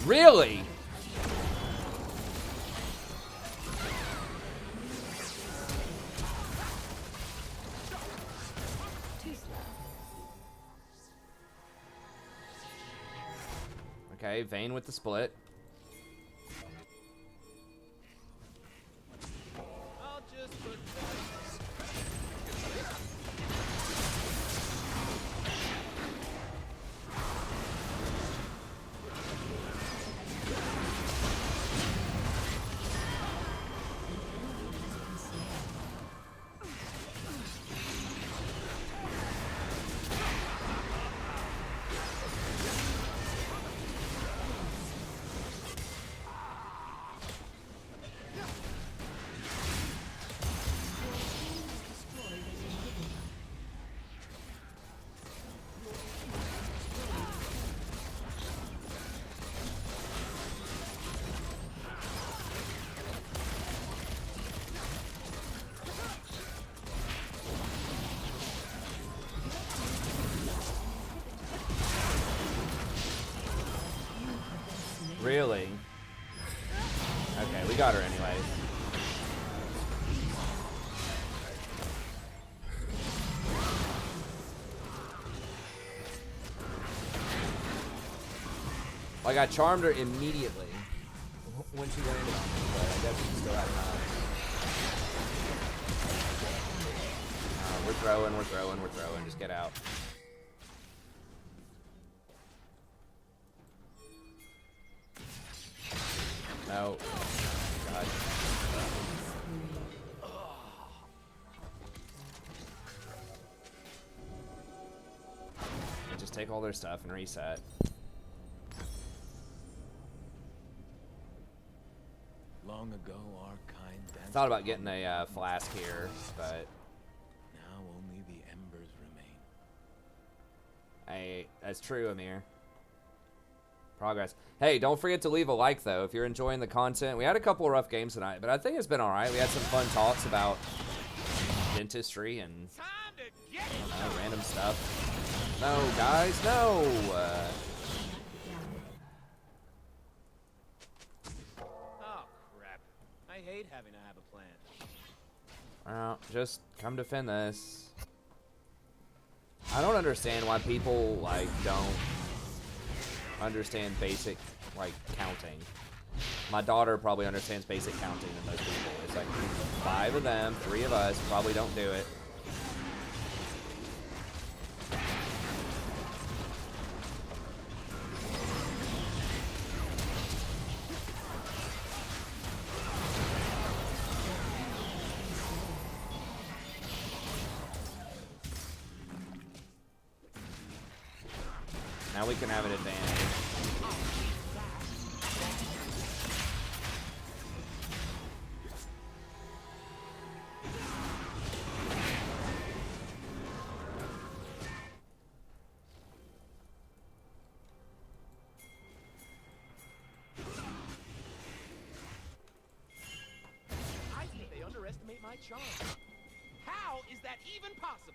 Really? Okay, Vayne with the split. I'll just put Really? Okay, we got her anyways. Like, I charmed her immediately when she landed on me, but I guess she still had time. We're throwing. Just get out. No. God. Just take all their stuff and reset. Long ago, our kind danced. Thought about getting a flask here, but Now only the embers remain. that's true, Amir. Progress. Hey, don't forget to leave a like, though, if you're enjoying the content. We had a couple of rough games tonight, but I think it's been all right. We had some fun talks about dentistry and Time to get random stuff. No, guys, no. Oh crap! I hate having to have a plan. Well, just come defend this. I don't understand why people, like, don't understand basic, like, counting. My daughter probably understands basic counting than most people. It's like 5 of them, 3 of us probably don't do it. Now we can have an advantage. I think they underestimate my charm. How is that even possible?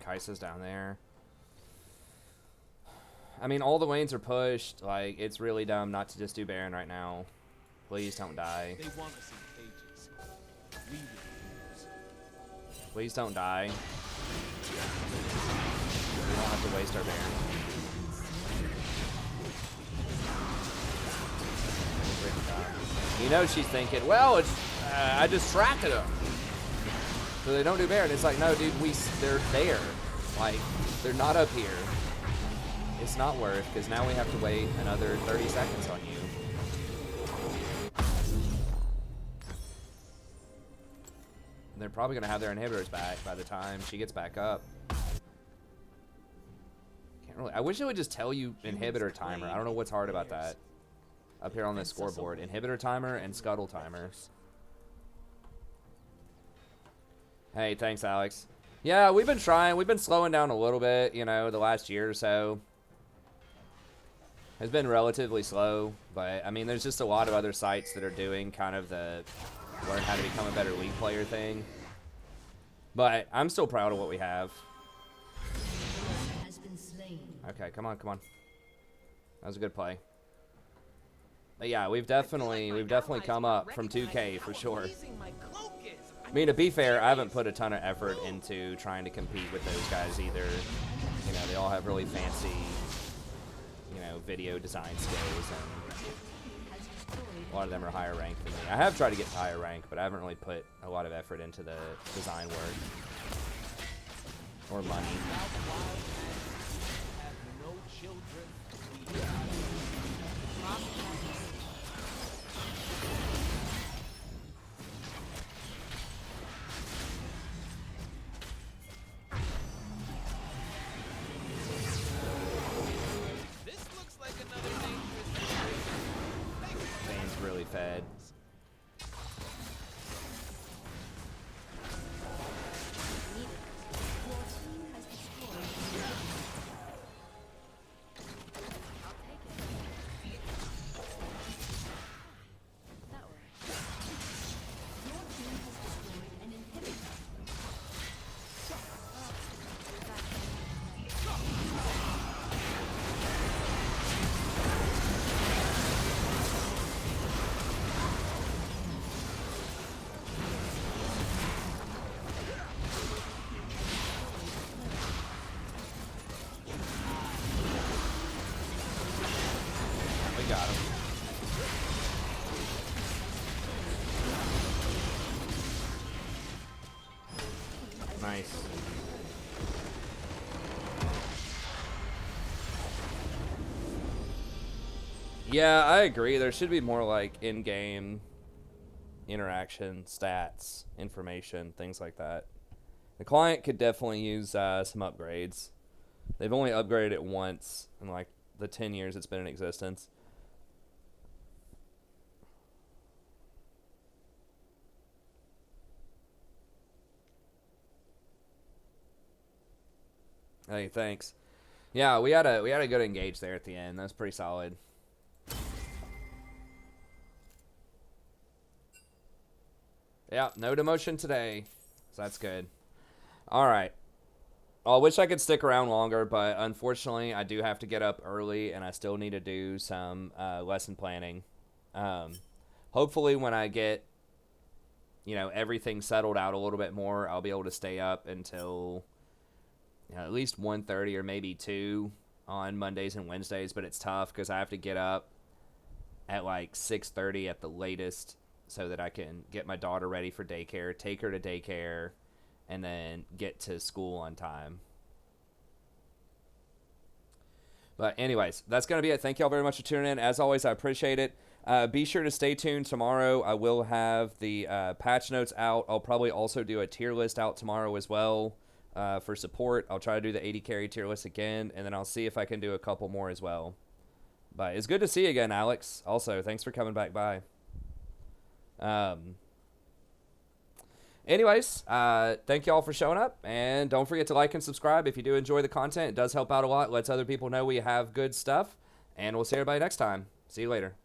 Kai'Sa's down there. I mean, all the lanes are pushed. Like, it's really dumb not to just do Baron right now. Please don't die. They want us in cages. We refuse. Please don't die. We don't have to waste our Baron. You know she's thinking, well, it's I distracted them. So they don't do Baron. It's like, no, dude, they're there. Like, they're not up here. It's not worth, because now we have to wait another 30 seconds on you. They're probably going to have their inhibitors back by the time she gets back up. Can't really. I wish it would just tell you inhibitor timer. I don't know what's hard about that. Up here on the scoreboard. Inhibitor timer and scuttle timer. Hey, thanks, Alex. Yeah, we've been trying. We've been slowing down a little bit, you know, the last year or so. It's been relatively slow, but, I mean, there's just a lot of other sites that are doing kind of the learn how to become a better League player thing. But I'm still proud of what we have. Has been slain. Okay, come on, come on. That was a good play. But yeah, we've definitely come up from 2K for sure. I mean, to be fair, I haven't put a ton of effort into trying to compete with those guys either. You know, they all have really fancy, you know, video design skills, and a lot of them are higher ranked than me. I have tried to get to higher rank, but I haven't really put a lot of effort into the design work. Or money. Really fed. Got him. Nice. Yeah, I agree. There should be more like in-game interaction, stats, information, things like that. The client could definitely use some upgrades. They've only upgraded it once in like the 10 years it's been in existence. Hey, thanks. Yeah, we had a good engage there at the end. That's pretty solid. Yeah, no demotion today, so that's good. All right. I wish I could stick around longer, but unfortunately, I do have to get up early, and I still need to do some lesson planning. Hopefully, when I get, you know, everything settled out a little bit more, I'll be able to stay up until, you know, at least 1:30 or maybe 2 on Mondays and Wednesdays, but it's tough because I have to get up at like 6:30 at the latest so that I can get my daughter ready for daycare, take her to daycare, and then get to school on time. But anyways, that's going to be it. Thank y'all very much for tuning in. As always, I appreciate it. Be sure to stay tuned tomorrow. I will have the patch notes out. I'll probably also do a tier list out tomorrow as well. for support. I'll try to do the 80 carry tier list again, and then I'll see if I can do a couple more as well. But it's good to see you again, Alex. Also, thanks for coming back by. Anyways, thank you all for showing up, and don't forget to like and subscribe if you do enjoy the content. It does help out a lot, lets other people know we have good stuff, and we'll see everybody next time. See you later.